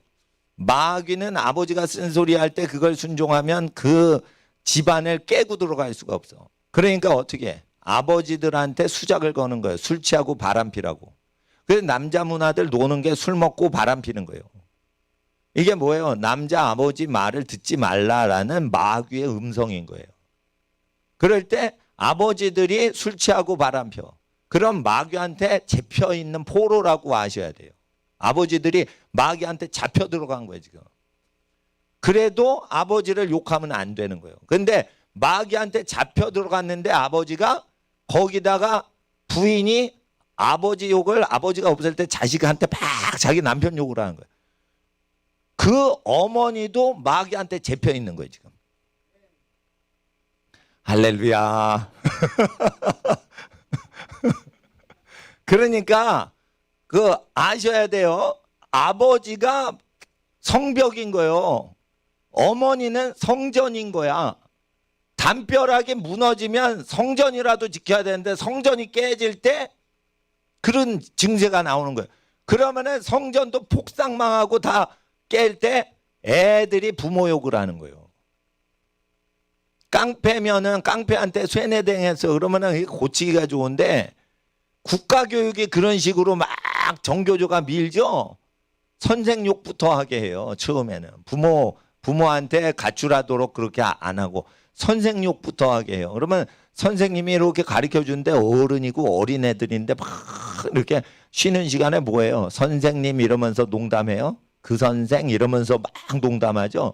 마귀는 아버지가 쓴소리 할 때 그걸 순종하면 그 집안을 깨고 들어갈 수가 없어. 그러니까 어떻게 해? 아버지들한테 수작을 거는 거예요. 술 취하고 바람 피라고. 그래서 남자 문화들 노는 게 술 먹고 바람 피는 거예요. 이게 뭐예요? 남자 아버지 말을 듣지 말라라는 마귀의 음성인 거예요. 그럴 때 아버지들이 술 취하고 바람 펴. 그럼 마귀한테 잡혀 있는 포로라고 아셔야 돼요. 아버지들이 마귀한테 잡혀 들어간 거예요, 지금. 그래도 아버지를 욕하면 안 되는 거예요. 근데 마귀한테 잡혀 들어갔는데 아버지가 거기다가 부인이 아버지 욕을 아버지가 없을 때 자식한테 막 자기 남편 욕을 하는 거예요. 그 어머니도 마귀한테 잡혀 있는 거예요, 지금. 할렐루야. 그러니까 그 아셔야 돼요. 아버지가 성벽인 거예요. 어머니는 성전인 거야. 담벼락이 무너지면 성전이라도 지켜야 되는데 성전이 깨질 때 그런 증세가 나오는 거예요. 그러면은 성전도 폭삭망하고 다 깰 때 애들이 부모 욕을 하는 거예요. 깡패면은 깡패한테 쇠뇌당해서 그러면은 고치기가 좋은데 국가교육이 그런 식으로 막 정교조가 밀죠. 선생 욕부터 하게 해요. 처음에는 부모한테 가출하도록 그렇게 안 하고 선생 욕부터 하게 해요. 그러면 선생님이 이렇게 가르쳐 주는데 어른이고 어린애들인데 막 이렇게 쉬는 시간에 뭐예요? 선생님 이러면서 농담해요. 그 선생 이러면서 막 농담하죠.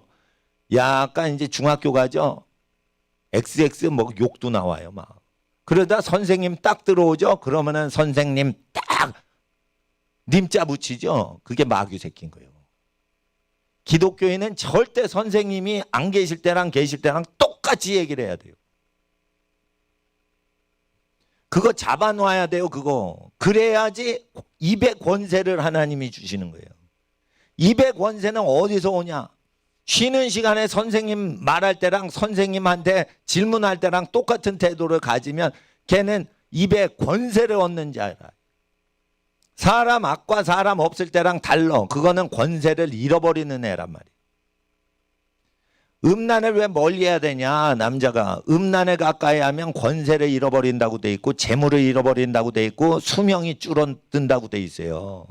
약간 이제 중학교 가죠. XX 뭐 욕도 나와요, 막. 그러다 선생님 딱 들어오죠. 그러면은 선생님 딱 님자 붙이죠. 그게 마귀 새끼인 거예요. 기독교인은 절대 선생님이 안 계실 때랑 계실 때랑 똑같이 얘기를 해야 돼요. 그거 잡아놔야 돼요, 그거. 그래야지 입의 권세를 하나님이 주시는 거예요. 입의 권세는 어디서 오냐? 쉬는 시간에 선생님 말할 때랑 선생님한테 질문할 때랑 똑같은 태도를 가지면 걔는 입에 권세를 얻는 자라. 사람 앞과 사람 없을 때랑 달라. 그거는 권세를 잃어버리는 애란 말이에요. 음란을 왜 멀리해야 되냐? 남자가 음란에 가까이 하면 권세를 잃어버린다고 돼 있고 재물을 잃어버린다고 돼 있고 수명이 줄어든다고 돼 있어요.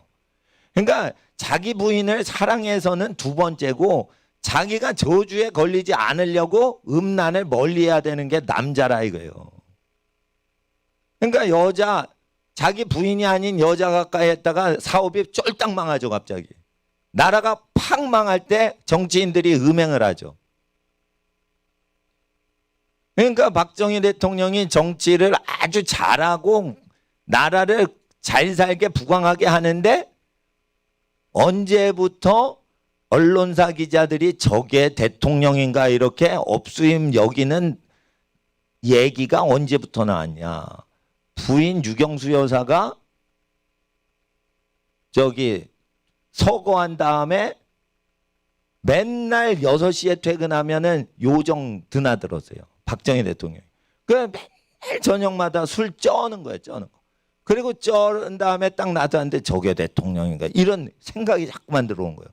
그러니까 자기 부인을 사랑해서는 두 번째고 자기가 저주에 걸리지 않으려고 음란을 멀리해야 되는 게 남자라 이거예요. 그러니까 자기 부인이 아닌 여자 가까이 했다가 사업이 쫄딱 망하죠, 갑자기. 나라가 팍 망할 때 정치인들이 음행을 하죠. 그러니까 박정희 대통령이 정치를 아주 잘하고 나라를 잘 살게 부강하게 하는데 언제부터 언론사 기자들이 저게 대통령인가 이렇게 업수임 여기는 얘기가 언제부터 나왔냐. 부인 유경수 여사가 서거한 다음에 맨날 6시에 퇴근하면은 요정 드나들었어요. 박정희 대통령이. 그 매일 저녁마다 술 쩌는 거예요. 쩌는 거. 그리고 쩌는 다음에 딱 나타났는데 저게 대통령인가 이런 생각이 자꾸만 들어온 거예요.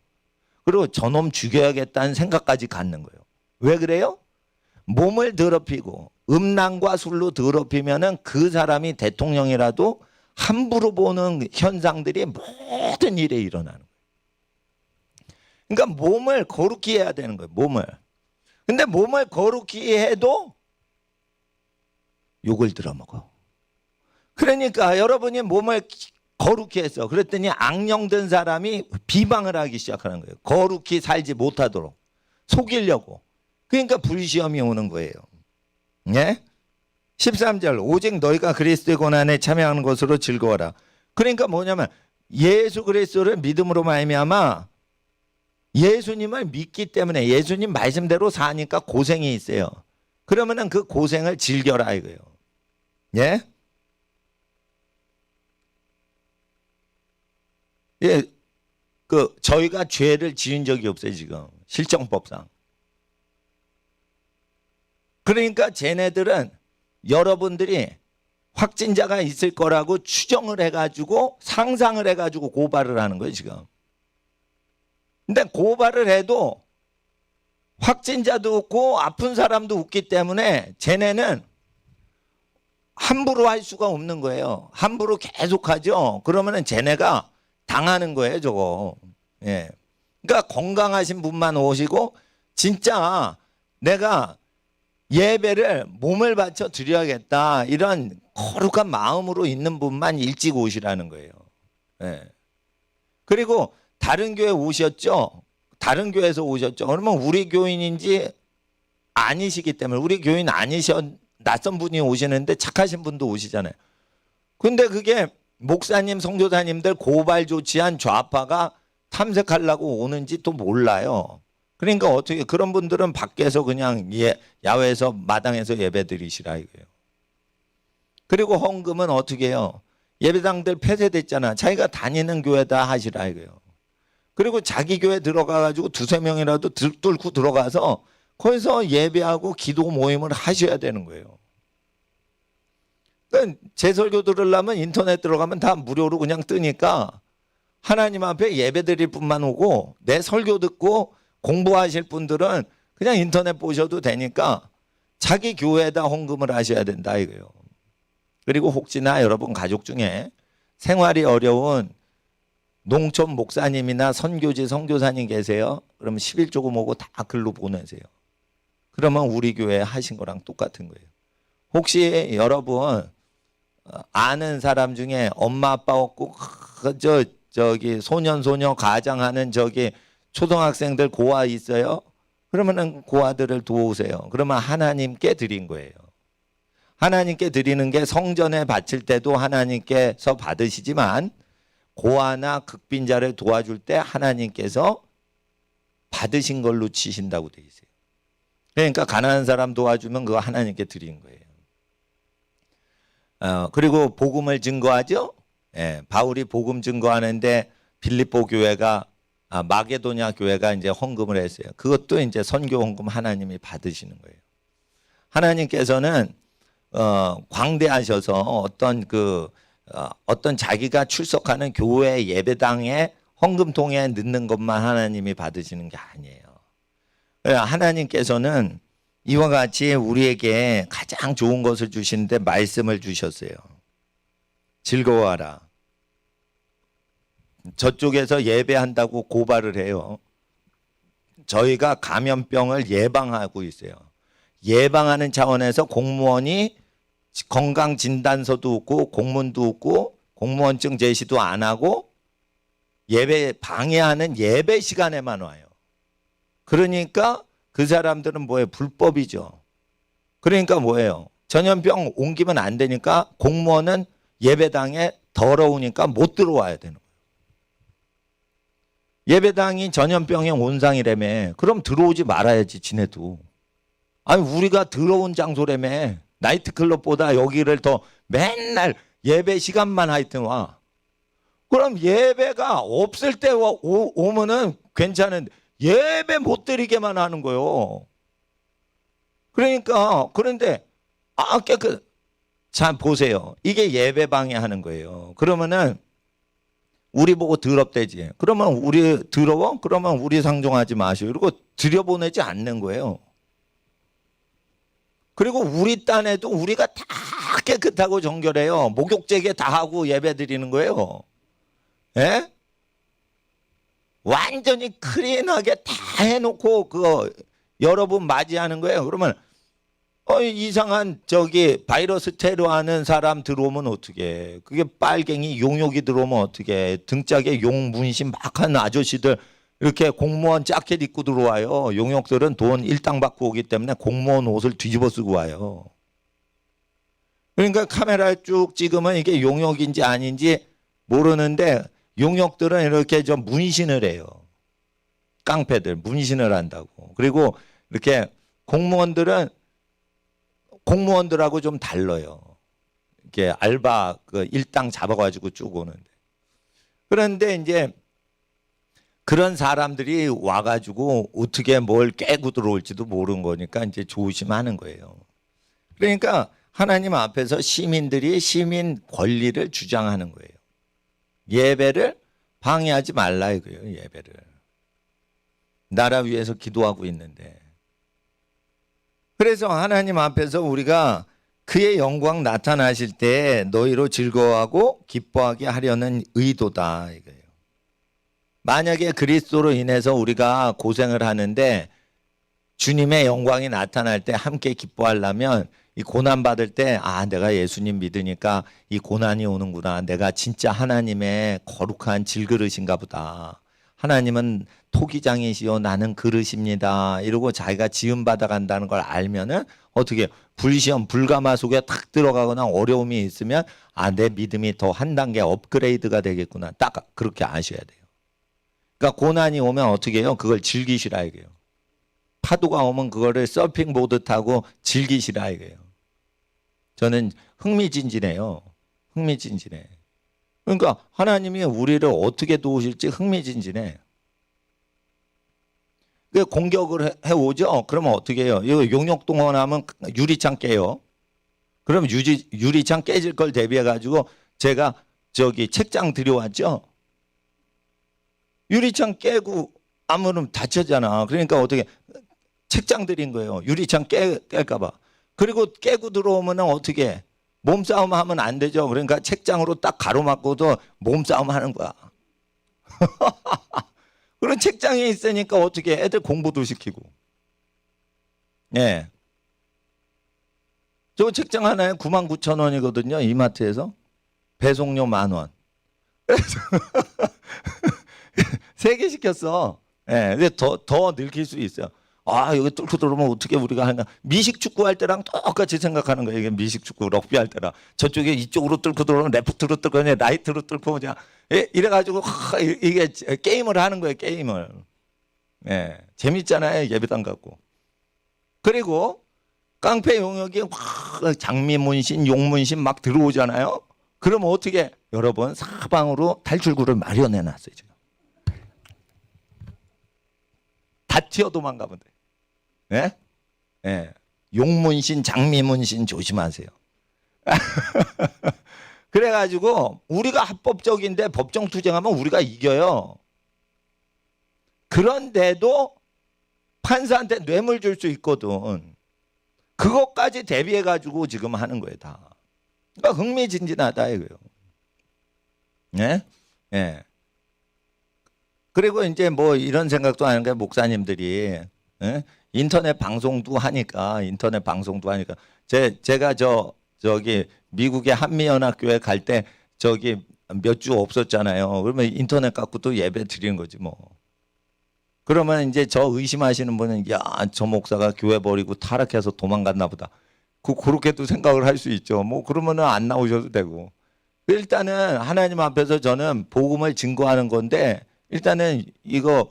그리고 저놈 죽여야겠다는 생각까지 갖는 거예요. 왜 그래요? 몸을 더럽히고 음란과 술로 더럽히면은 그 사람이 대통령이라도 함부로 보는 현상들이 모든 일에 일어나는 거예요. 그러니까 몸을 거룩히 해야 되는 거예요. 몸을. 근데 몸을 거룩히 해도 욕을 들어먹어. 그러니까 여러분이 몸을 거룩히 했어. 그랬더니 악령된 사람이 비방을 하기 시작하는 거예요. 거룩히 살지 못하도록 속이려고. 그러니까 불시험이 오는 거예요. 예? 13절 오직 너희가 그리스도의 고난에 참여하는 것으로 즐거워라. 그러니까 뭐냐면 예수 그리스도를 믿음으로 말미암아 예수님을 믿기 때문에 예수님 말씀대로 사니까 고생이 있어요. 그러면은 그 고생을 즐겨라 이거예요. 예? 예, 저희가 죄를 지은 적이 없어요 지금 실정법상. 그러니까 쟤네들은 여러분들이 확진자가 있을 거라고 추정을 해가지고 상상을 해가지고 고발을 하는 거예요 지금. 근데 고발을 해도 확진자도 없고 아픈 사람도 없기 때문에 쟤네는 함부로 할 수가 없는 거예요. 함부로 계속하죠. 그러면은 쟤네가 당하는 거예요 저거. 예. 그러니까 건강하신 분만 오시고 진짜 내가 예배를 몸을 바쳐 드려야겠다 이런 거룩한 마음으로 있는 분만 일찍 오시라는 거예요. 예. 그리고 다른 교회 오셨죠? 다른 교회에서 오셨죠? 그러면 우리 교인인지 아니시기 때문에 우리 교인 아니셔 낯선 분이 오시는데 착하신 분도 오시잖아요. 근데 그게 목사님, 선교사님들 고발 조치한 좌파가 탐색하려고 오는지 또 몰라요. 그러니까 어떻게 그런 분들은 밖에서 그냥 야외에서 마당에서 예배 드리시라 이거예요. 그리고 헌금은 어떻게 해요? 예배당들 폐쇄됐잖아. 자기가 다니는 교회다 하시라 이거예요. 그리고 자기 교회 들어가가지고 두세 명이라도 뚫고 들어가서 거기서 예배하고 기도 모임을 하셔야 되는 거예요. 그러니까 제 설교 들으려면 인터넷 들어가면 다 무료로 그냥 뜨니까 하나님 앞에 예배 드릴 분만 오고 내 설교 듣고 공부하실 분들은 그냥 인터넷 보셔도 되니까 자기 교회에다 헌금을 하셔야 된다 이거예요. 그리고 혹시나 여러분 가족 중에 생활이 어려운 농촌 목사님이나 선교지 선교사님 계세요? 그러면 11조금 오고 다 글로 보내세요. 그러면 우리 교회 하신 거랑 똑같은 거예요. 혹시 여러분 아는 사람 중에 엄마 아빠 없고 저기 소년 소녀 가장하는 저기 초등학생들 고아 있어요? 그러면은 고아들을 도우세요. 그러면 하나님께 드린 거예요. 하나님께 드리는 게 성전에 바칠 때도 하나님께서 받으시지만 고아나 극빈자를 도와줄 때 하나님께서 받으신 걸로 치신다고 되어 있어요. 그러니까 가난한 사람 도와주면 그거 하나님께 드린 거예요. 그리고 복음을 증거하죠. 예, 바울이 복음 증거하는데 빌립보 교회가 마게도냐 교회가 이제 헌금을 했어요. 그것도 이제 선교 헌금 하나님이 받으시는 거예요. 하나님께서는 광대하셔서 어떤 자기가 출석하는 교회 예배당에 헌금통에 넣는 것만 하나님이 받으시는 게 아니에요. 하나님께서는 이와 같이 우리에게 가장 좋은 것을 주시는데 말씀을 주셨어요. 즐거워하라. 저쪽에서 예배한다고 고발을 해요. 저희가 감염병을 예방하고 있어요. 예방하는 차원에서 공무원이 건강진단서도 없고 공문도 없고 공무원증 제시도 안 하고 예배 방해하는 예배 시간에만 와요. 그러니까 그 사람들은 뭐예요? 불법이죠. 그러니까 뭐예요? 전염병 옮기면 안 되니까 공무원은 예배당에 더러우니까 못 들어와야 되는 거예요. 예배당이 전염병의 온상이라며. 그럼 들어오지 말아야지 지네도. 아니 우리가 더러운 장소라며. 나이트클럽보다 여기를 더 맨날 예배 시간만 하여튼 와. 그럼 예배가 없을 때 오면은 괜찮은데 예배 못 드리게만 하는 거예요. 그러니까 그런데 깨끗. 자 보세요. 이게 예배 방해하는 거예요. 그러면은 우리 보고 더럽대지. 그러면 우리 더러워? 그러면 우리 상종하지 마시오. 이러고 들여보내지 않는 거예요. 그리고 우리 딴에도 우리가 다 깨끗하고 정결해요. 목욕제계 다 하고 예배 드리는 거예요. 예? 완전히 클린하게 다 해놓고 여러분 맞이하는 거예요. 그러면 이상한 바이러스 테러하는 사람 들어오면 어떻게? 그게 빨갱이 용욕이 들어오면 어떻게? 등짝에 용 문신 막 하는 아저씨들 이렇게 공무원 자켓 입고 들어와요. 용욕들은 돈 일당 받고 오기 때문에 공무원 옷을 뒤집어 쓰고 와요. 그러니까 카메라에 쭉 찍으면 이게 용욕인지 아닌지 모르는데 용욕들은 이렇게 좀 문신을 해요. 깡패들 문신을 한다고. 그리고 이렇게 공무원들하고 좀 달라요. 이렇게 알바 일당 잡아가지고 쭉 오는데. 그런데 이제 그런 사람들이 와가지고 어떻게 뭘 깨고 들어올지도 모르는 거니까 이제 조심하는 거예요. 그러니까 하나님 앞에서 시민들이 시민 권리를 주장하는 거예요. 예배를 방해하지 말라 이거예요. 예배를. 나라 위해서 기도하고 있는데. 그래서 하나님 앞에서 우리가 그의 영광 나타나실 때 너희로 즐거워하고 기뻐하게 하려는 의도다 이거예요. 만약에 그리스도로 인해서 우리가 고생을 하는데 주님의 영광이 나타날 때 함께 기뻐하려면 이 고난 받을 때 내가 예수님 믿으니까 이 고난이 오는구나. 내가 진짜 하나님의 거룩한 질그릇인가 보다. 하나님은 토기장이시요 나는 그릇입니다. 이러고 자기가 지음받아 간다는 걸 알면은 어떻게 불시험 불가마 속에 탁 들어가거나 어려움이 있으면 내 믿음이 더 한 단계 업그레이드가 되겠구나. 딱 그렇게 아셔야 돼요. 그러니까 고난이 오면 어떻게 해요? 그걸 즐기시라 이거예요. 파도가 오면 그거를 서핑보드 타고 즐기시라 이거예요. 저는 흥미진진해요. 흥미진진해. 그러니까 하나님이 우리를 어떻게 도우실지 흥미진진해. 공격을 해오죠. 그러면 어떻게 해요? 이거 용역동원하면 유리창 깨요. 그럼 유리창 깨질 걸 대비해가지고 제가 책장 들여왔죠. 유리창 깨고 아무런 다쳤잖아. 그러니까 어떻게 책장 들인 거예요. 유리창 깰까봐. 그리고 깨고 들어오면 어떻게 몸싸움 하면 안 되죠. 그러니까 책장으로 딱 가로막고도 몸싸움 하는 거야. 그런 책장이 있으니까 어떻게 애들 공부도 시키고. 예. 저 책장 하나에 99,000원이거든요. 이마트에서. 배송료 10,000원. 그래서 3개 시켰어. 예. 근데 더 늙힐 수 있어요. 여기 뚫고 들어오면 어떻게 우리가 하나. 미식 축구 할 때랑 똑같이 생각하는 거예요. 이게 미식 축구, 럭비 할 때랑. 저쪽에 이쪽으로 뚫고 들어오면 레프트로 뚫고 그냥 라이트로 뚫고 그냥. 이래가지고 이게 게임을 하는 거예요. 게임을. 예. 재밌잖아요. 예배당 갖고. 그리고 깡패 용역이 장미문신, 용문신 막 들어오잖아요. 그러면 어떻게? 여러분 사방으로 탈출구를 마련해 놨어요. 지금. 다 튀어 도망가면 돼. 예? 예. 용문신, 장미문신 조심하세요. 그래가지고 우리가 합법적인데 법정 투쟁하면 우리가 이겨요. 그런데도 판사한테 뇌물 줄 수 있거든. 그것까지 대비해가지고 지금 하는 거예요, 다. 그러니까 흥미진진하다 이거예요. 예? 예. 그리고 이제 뭐 이런 생각도 하는 게 목사님들이 인터넷 방송도 하니까 제가 저기 미국의 한미연합교회 갈 때 몇 주 없었잖아요. 그러면 인터넷 갖고도 예배 드리는 거지 뭐. 그러면 이제 저 의심하시는 분은 저 목사가 교회 버리고 타락해서 도망갔나 보다. 그렇게도 생각을 할 수 있죠. 뭐 그러면은 안 나오셔도 되고. 일단은 하나님 앞에서 저는 복음을 증거하는 건데 일단은 이거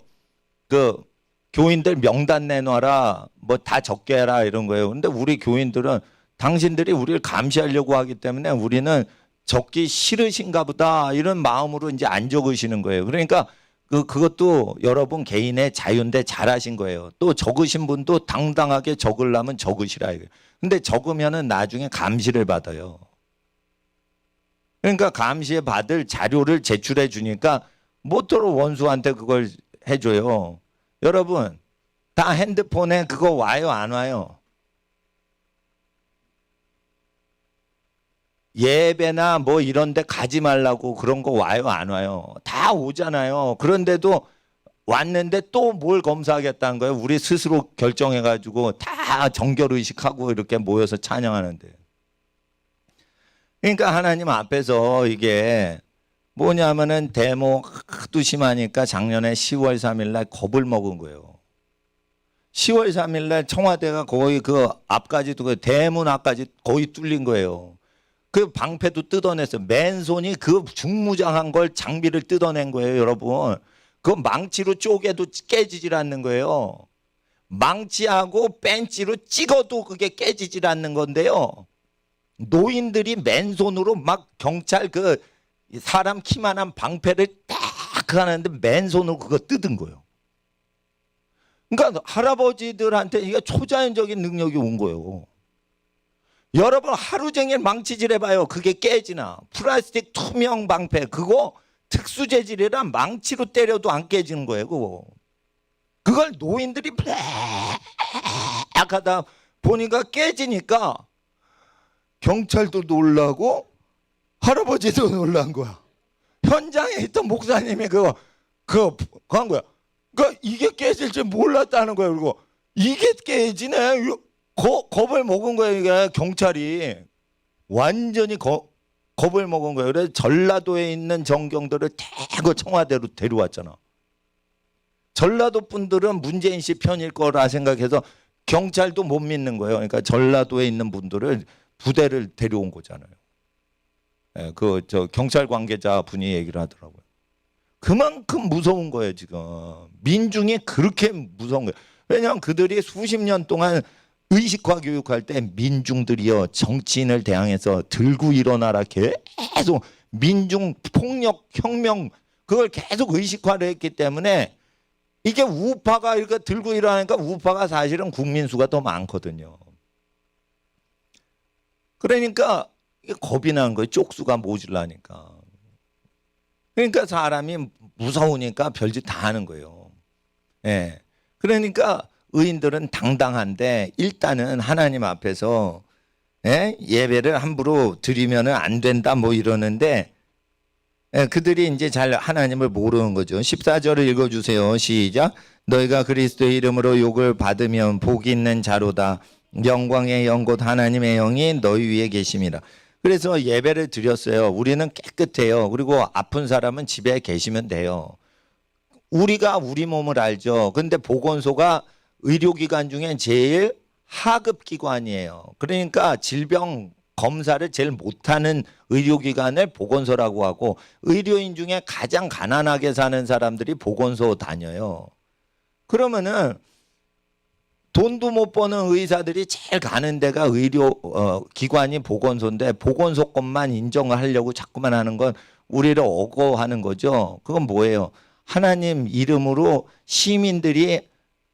교인들 명단 내놔라 뭐 다 적게 해라 이런 거예요. 근데 우리 교인들은 당신들이 우리를 감시하려고 하기 때문에 우리는 적기 싫으신가 보다 이런 마음으로 이제 안 적으시는 거예요. 그러니까 그것도 여러분 개인의 자유인데 잘하신 거예요. 또 적으신 분도 당당하게 적으려면 적으시라 이거예요. 근데 적으면은 나중에 감시를 받아요. 그러니까 감시에 받을 자료를 제출해 주니까 모토로 원수한테 그걸 해줘요. 여러분 다 핸드폰에 그거 와요 안 와요? 예배나 뭐 이런 데 가지 말라고 그런 거 와요 안 와요? 다 오잖아요. 그런데도 왔는데 또 뭘 검사하겠다는 거예요? 우리 스스로 결정해가지고 다 정결의식하고 이렇게 모여서 찬양하는데. 그러니까 하나님 앞에서 이게 뭐냐면은 데모 하도 심하니까 작년에 10월 3일 날 겁을 먹은 거예요. 10월 3일 날 청와대가 거의 그 앞까지도 그 대문 앞까지 거의 뚫린 거예요. 그 방패도 뜯어냈어요. 맨손이 그 중무장한 걸 장비를 뜯어낸 거예요, 여러분. 그 망치로 쪼개도 깨지질 않는 거예요. 망치하고 벤치로 찍어도 그게 깨지질 않는 건데요. 노인들이 맨손으로 막 경찰 그 사람 키만한 방패를 딱 하는데 맨손으로 그거 뜯은 거예요. 그러니까 할아버지들한테 이게 초자연적인 능력이 온 거예요. 여러분 하루 종일 망치질 해봐요. 그게 깨지나. 플라스틱 투명 방패 그거 특수 재질이라 망치로 때려도 안 깨지는 거예요. 그걸 노인들이 막 하다 보니까 깨지니까 경찰도 놀라고 할아버지도 놀란 거야. 현장에 있던 목사님이 그거 한 거야. 그러니까 이게 깨질 줄 몰랐다는 거예요. 그리고 이게 깨지네. 겁을 먹은 거예요. 이게 경찰이 완전히 겁을 먹은 거예요. 그래서 전라도에 있는 정경들을 대거 청와대로 데려왔잖아. 전라도 분들은 문재인 씨 편일 거라 생각해서 경찰도 못 믿는 거예요. 그러니까 전라도에 있는 분들을 부대를 데려온 거잖아요. 네, 저 경찰 관계자 분이 얘기를 하더라고요. 그만큼 무서운 거예요, 지금. 민중이 그렇게 무서운 거예요. 왜냐하면 그들이 수십 년 동안 의식화 교육할 때 민중들이요 정치인을 대항해서 들고 일어나라 계속 민중 폭력 혁명 그걸 계속 의식화를 했기 때문에 이게 우파가 이렇게 들고 일어나니까 우파가 사실은 국민 수가 더 많거든요. 그러니까 이게 겁이 나는 거예요. 쪽수가 모질라니까. 그러니까 사람이 무서우니까 별짓 다 하는 거예요. 예. 그러니까 의인들은 당당한데 일단은 하나님 앞에서 예배를 함부로 드리면은 안 된다 뭐 이러는데 그들이 이제 잘 하나님을 모르는 거죠. 14절을 읽어주세요. 시작. 너희가 그리스도의 이름으로 욕을 받으면 복이 있는 자로다. 영광의 영 곧 하나님의 영이 너희 위에 계심이라. 그래서 예배를 드렸어요. 우리는 깨끗해요. 그리고 아픈 사람은 집에 계시면 돼요. 우리가 우리 몸을 알죠. 근데 보건소가 의료기관 중에 제일 하급 기관이에요. 그러니까 질병 검사를 제일 못하는 의료기관을 보건소라고 하고 의료인 중에 가장 가난하게 사는 사람들이 보건소 다녀요. 그러면은 돈도 못 버는 의사들이 제일 가는 데가 의료 기관이 보건소인데 보건소 것만 인정을 하려고 자꾸만 하는 건 우리를 억어하는 거죠. 그건 뭐예요? 하나님 이름으로 시민들이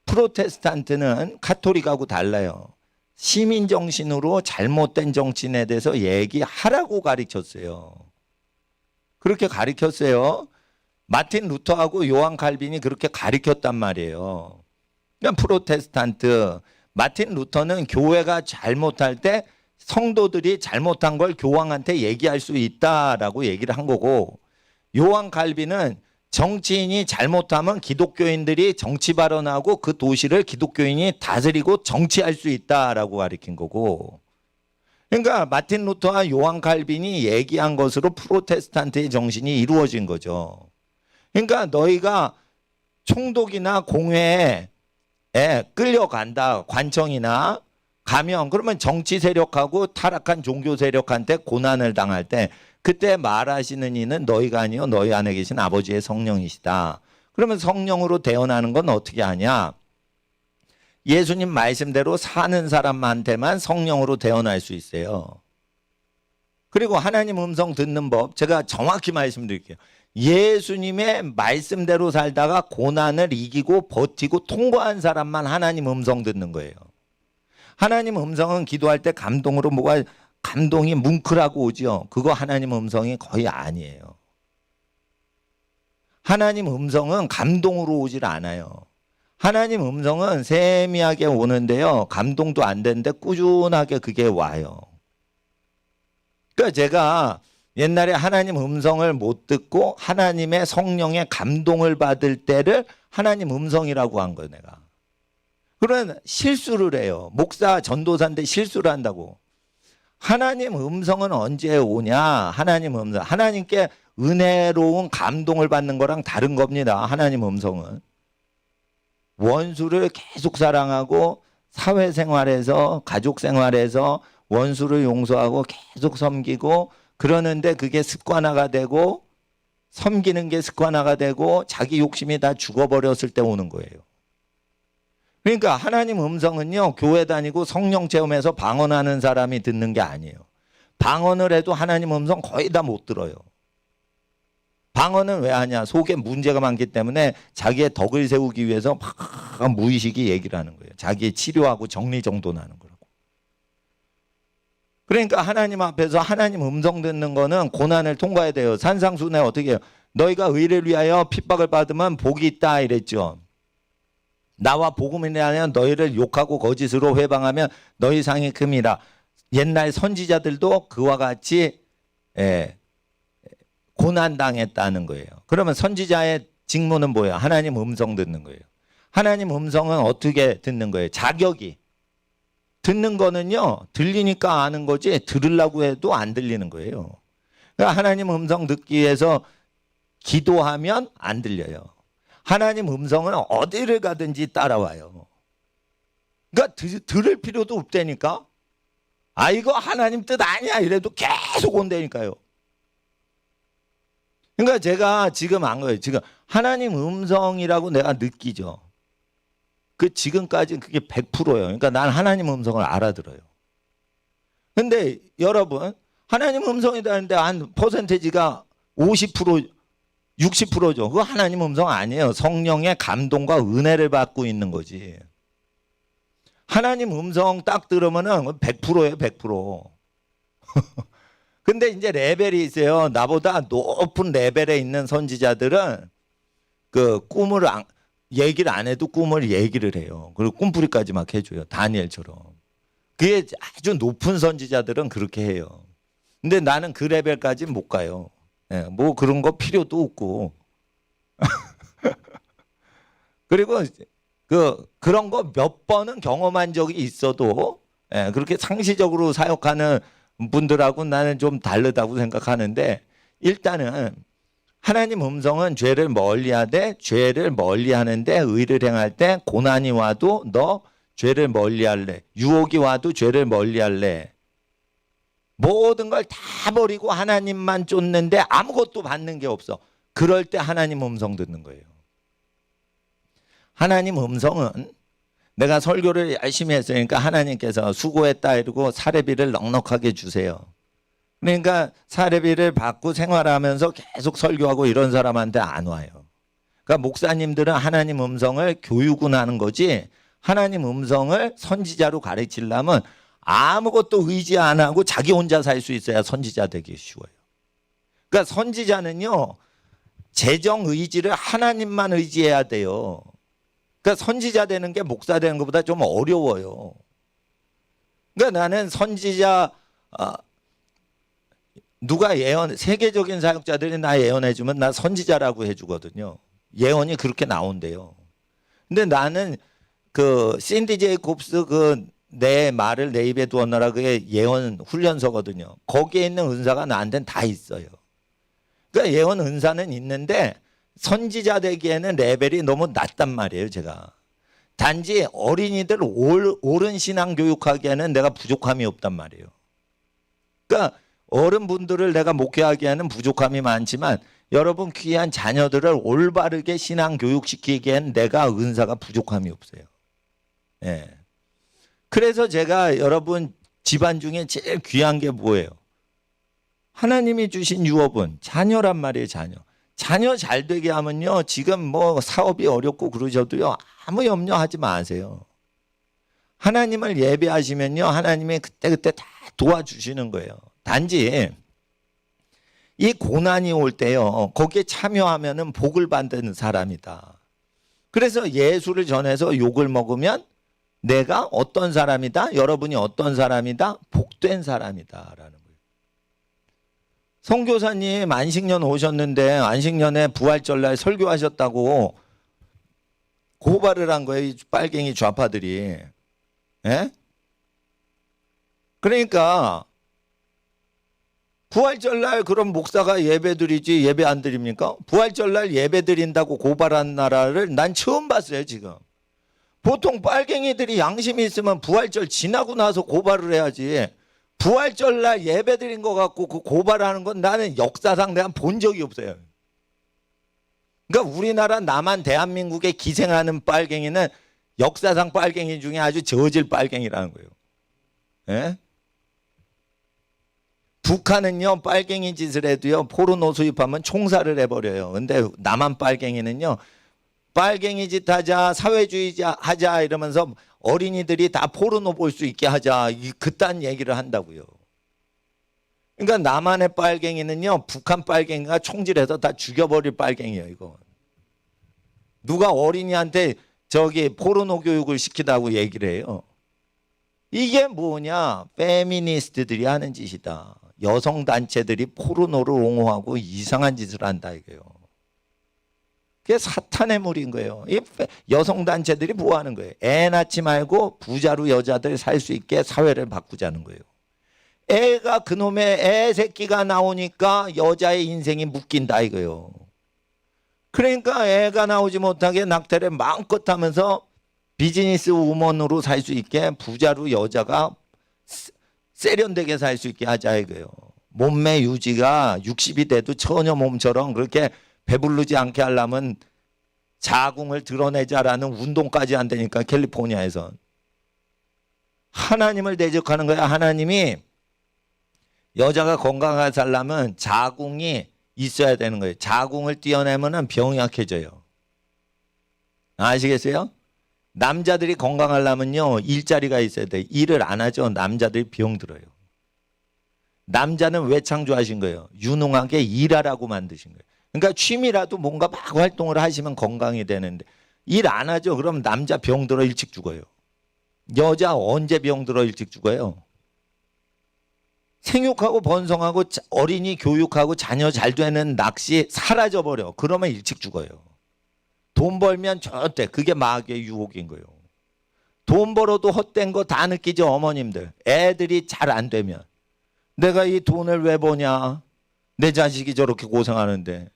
프로테스탄트는 카톨릭하고 달라요. 시민 정신으로 잘못된 정치인에 대해서 얘기하라고 가르쳤어요. 그렇게 가르쳤어요. 마틴 루터하고 요한 칼빈이 그렇게 가르쳤단 말이에요. 그러니까 프로테스탄트 마틴 루터는 교회가 잘못할 때 성도들이 잘못한 걸 교황한테 얘기할 수 있다라고 얘기를 한 거고 요한 칼빈은 정치인이 잘못하면 기독교인들이 정치 발언하고 그 도시를 기독교인이 다스리고 정치할 수 있다라고 가르친 거고 그러니까 마틴 루터와 요한 칼빈이 얘기한 것으로 프로테스탄트의 정신이 이루어진 거죠. 그러니까 너희가 총독이나 공회에 끌려간다 관청이나 가면 그러면 정치 세력하고 타락한 종교 세력한테 고난을 당할 때 그때 말하시는 이는 너희가 아니요 너희 안에 계신 아버지의 성령이시다. 그러면 성령으로 태어나는 건 어떻게 하냐? 예수님 말씀대로 사는 사람한테만 성령으로 태어날 수 있어요. 그리고 하나님 음성 듣는 법 제가 정확히 말씀드릴게요. 예수님의 말씀대로 살다가 고난을 이기고 버티고 통과한 사람만 하나님 음성 듣는 거예요. 하나님 음성은 기도할 때 감동으로 뭐가 감동이 뭉클하고 오죠. 그거 하나님 음성이 거의 아니에요. 하나님 음성은 감동으로 오질 않아요. 하나님 음성은 세미하게 오는데요. 감동도 안 되는데 꾸준하게 그게 와요. 그러니까 제가 옛날에 하나님 음성을 못 듣고 하나님의 성령의 감동을 받을 때를 하나님 음성이라고 한 거예요, 내가. 그런 실수를 해요. 목사, 전도사인데 실수를 한다고. 하나님 음성은 언제 오냐? 하나님 음성. 하나님께 은혜로운 감동을 받는 거랑 다른 겁니다. 하나님 음성은. 원수를 계속 사랑하고 사회생활에서 가족생활에서 원수를 용서하고 계속 섬기고 그러는데 그게 습관화가 되고 섬기는 게 습관화가 되고 자기 욕심이 다 죽어버렸을 때 오는 거예요. 그러니까 하나님 음성은요, 교회 다니고 성령 체험해서 방언하는 사람이 듣는 게 아니에요. 방언을 해도 하나님 음성 거의 다 못 들어요. 방언은 왜 하냐? 속에 문제가 많기 때문에 자기의 덕을 세우기 위해서 막 무의식이 얘기를 하는 거예요. 자기의 치료하고 정리정돈하는 거라고. 그러니까 하나님 앞에서 하나님 음성 듣는 거는 고난을 통과해야 돼요. 산상수훈에 어떻게 해요? 너희가 의를 위하여 핍박을 받으면 복이 있다 이랬죠. 나와 복음을 하면 너희를 욕하고 거짓으로 회방하면 너희 상이 큼이라. 옛날 선지자들도 그와 같이 고난당했다는 거예요. 그러면 선지자의 직무는 뭐예요? 하나님 음성 듣는 거예요. 하나님 음성은 어떻게 듣는 거예요? 자격이. 듣는 거는요, 들리니까 아는 거지 들으려고 해도 안 들리는 거예요. 그러니까 하나님 음성 듣기 위해서 기도하면 안 들려요. 하나님 음성은 어디를 가든지 따라와요. 그러니까 들을 필요도 없다니까. 아, 이거 하나님 뜻 아니야 이래도 계속 온다니까요. 그러니까 제가 지금 안 거예요. 지금 하나님 음성이라고 내가 느끼죠. 그 지금까지는 그게 100%예요. 그러니까 난 하나님 음성을 알아들어요. 근데 여러분, 하나님 음성이라는데 한 퍼센테지가 50%, 60%죠. 그거 하나님 음성 아니에요. 성령의 감동과 은혜를 받고 있는 거지. 하나님 음성 딱 들으면은 100%예요, 100%. 근데 이제 레벨이 있어요. 나보다 높은 레벨에 있는 선지자들은 그 꿈을 얘기를 안 해도 꿈을 얘기를 해요. 그리고 꿈풀이까지 막 해줘요. 다니엘처럼. 그게 아주 높은 선지자들은 그렇게 해요. 근데 나는 그 레벨까지는 못 가요. 뭐 그런 거 필요도 없고. 그리고 그런 거 몇 번은 경험한 적이 있어도 그렇게 상시적으로 사역하는 분들하고 나는 좀 다르다고 생각하는데, 일단은 하나님 음성은 죄를 멀리하되 죄를 멀리하는데 의를 행할 때 고난이 와도 너 죄를 멀리할래, 유혹이 와도 죄를 멀리할래, 모든 걸 다 버리고 하나님만 쫓는데 아무것도 받는 게 없어. 그럴 때 하나님 음성 듣는 거예요. 하나님 음성은 내가 설교를 열심히 했으니까 하나님께서 수고했다 이러고 사례비를 넉넉하게 주세요. 그러니까 사례비를 받고 생활하면서 계속 설교하고 이런 사람한테 안 와요. 그러니까 목사님들은 하나님 음성을 교육은 하는 거지, 하나님 음성을 선지자로 가르치려면 아무것도 의지 안 하고 자기 혼자 살 수 있어야 선지자 되기 쉬워요. 그러니까 선지자는요, 재정 의지를 하나님만 의지해야 돼요. 그러니까 선지자 되는 게 목사 되는 것보다 좀 어려워요. 그러니까 나는 선지자, 누가 예언, 세계적인 사역자들이 나 예언해주면 나 선지자라고 해주거든요. 예언이 그렇게 나온대요. 근데 나는 그 신디 제이콥스 내 말을 내 입에 두었노라, 그게 예언 훈련소거든요. 거기에 있는 은사가 나한테는 다 있어요. 그러니까 예언 은사는 있는데 선지자 되기에는 레벨이 너무 낮단 말이에요, 제가. 단지 어린이들 옳은 신앙 교육하기에는 내가 부족함이 없단 말이에요. 그러니까 어른분들을 내가 목회하기에는 부족함이 많지만 여러분 귀한 자녀들을 올바르게 신앙 교육시키기엔 내가 은사가 부족함이 없어요. 예. 그래서 제가 여러분 집안 중에 제일 귀한 게 뭐예요? 하나님이 주신 유업은 자녀란 말이에요. 자녀. 자녀 잘 되게 하면요. 지금 뭐 사업이 어렵고 그러셔도요. 아무 염려하지 마세요. 하나님을 예배하시면요. 하나님이 그때그때 다 도와주시는 거예요. 단지 이 고난이 올 때요. 거기에 참여하면은 복을 받는 사람이다. 그래서 예수를 전해서 욕을 먹으면 내가 어떤 사람이다? 여러분이 어떤 사람이다? 복된 사람이다라는 거예요. 선교사님 안식년 오셨는데 안식년에 부활절날 설교하셨다고 고발을 한 거예요. 이 빨갱이 좌파들이. 예? 그러니까 부활절날 그럼 목사가 예배드리지 예배 안 드립니까? 부활절날 예배 드린다고 고발한 나라를 난 처음 봤어요. 지금. 보통 빨갱이들이 양심이 있으면 부활절 지나고 나서 고발을 해야지. 부활절날 예배 드린 것 같고 그 고발하는 건 나는 역사상 내가 본 적이 없어요. 그러니까 우리나라 남한 대한민국에 기생하는 빨갱이는 역사상 빨갱이 중에 아주 저질 빨갱이라는 거예요. 예? 북한은요 빨갱이 짓을 해도요 포르노 수입하면 총살을 해버려요. 근데 남한 빨갱이는요 빨갱이 짓 하자 사회주의자 하자 이러면서 어린이들이 다 포르노 볼 수 있게 하자 그딴 얘기를 한다고요. 그러니까 남한의 빨갱이는요 북한 빨갱이가 총질해서 다 죽여버릴 빨갱이에요. 이거 누가 어린이한테 저기 포르노 교육을 시키다고 얘기를 해요. 이게 뭐냐? 페미니스트들이 하는 짓이다. 여성단체들이 포르노를 옹호하고 이상한 짓을 한다 이거예요. 그게 사탄의 물인 거예요. 이 여성단체들이 뭐 하는 거예요? 애 낳지 말고 부자로 여자들 살 수 있게 사회를 바꾸자는 거예요. 애가 그놈의 애 새끼가 나오니까 여자의 인생이 묶인다 이거예요. 그러니까 애가 나오지 못하게 낙태를 마음껏 하면서 비즈니스 우먼으로 살 수 있게 부자로 여자가 세련되게 살 수 있게 하자 이거예요. 몸매 유지가 60이 돼도 처녀 몸처럼 그렇게 배부르지 않게 하려면 자궁을 드러내자라는 운동까지 한다니까 캘리포니아에선. 하나님을 대적하는 거야. 하나님이 여자가 건강하게 살려면 자궁이 있어야 되는 거예요. 자궁을 떼어내면 병이 약해져요. 아시겠어요? 남자들이 건강하려면요 일자리가 있어야 돼. 일을 안 하죠. 남자들이 병 들어요. 남자는 왜 창조하신 거예요? 유능하게 일하라고 만드신 거예요. 그러니까 취미라도 뭔가 막 활동을 하시면 건강이 되는데 일 안 하죠. 그럼 남자 병 들어 일찍 죽어요. 여자 언제 병 들어 일찍 죽어요? 생육하고 번성하고 어린이 교육하고 자녀 잘 되는 낚시 사라져버려. 그러면 일찍 죽어요. 돈 벌면 저때 그게 마귀의 유혹인 거예요. 돈 벌어도 헛된 거 다 느끼죠. 어머님들. 애들이 잘 안 되면 내가 이 돈을 왜 버냐. 내 자식이 저렇게 고생하는데.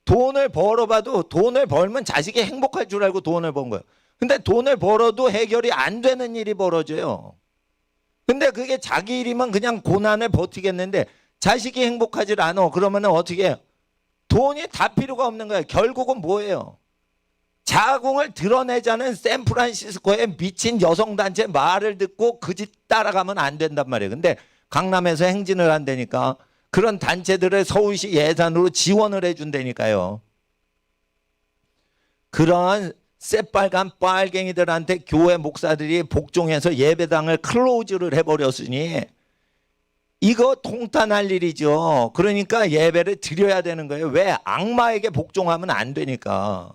돈을 벌어봐도 돈을 벌면 자식이 행복할 줄 알고 돈을 번 거예요. 근데 돈을 벌어도 해결이 안 되는 일이 벌어져요. 근데 그게 자기 일이면 그냥 고난을 버티겠는데 자식이 행복하지 않아. 그러면 어떻게 해요? 돈이 다 필요가 없는 거예요. 결국은 뭐예요? 자궁을 드러내자는 샌프란시스코의 미친 여성단체 말을 듣고 그 집 따라가면 안 된단 말이에요. 근데 강남에서 행진을 한다니까 그런 단체들을 서울시 예산으로 지원을 해준다니까요. 그러한 새빨간 빨갱이들한테 교회 목사들이 복종해서 예배당을 클로즈를 해버렸으니 이거 통탄할 일이죠. 그러니까 예배를 드려야 되는 거예요. 왜? 악마에게 복종하면 안 되니까.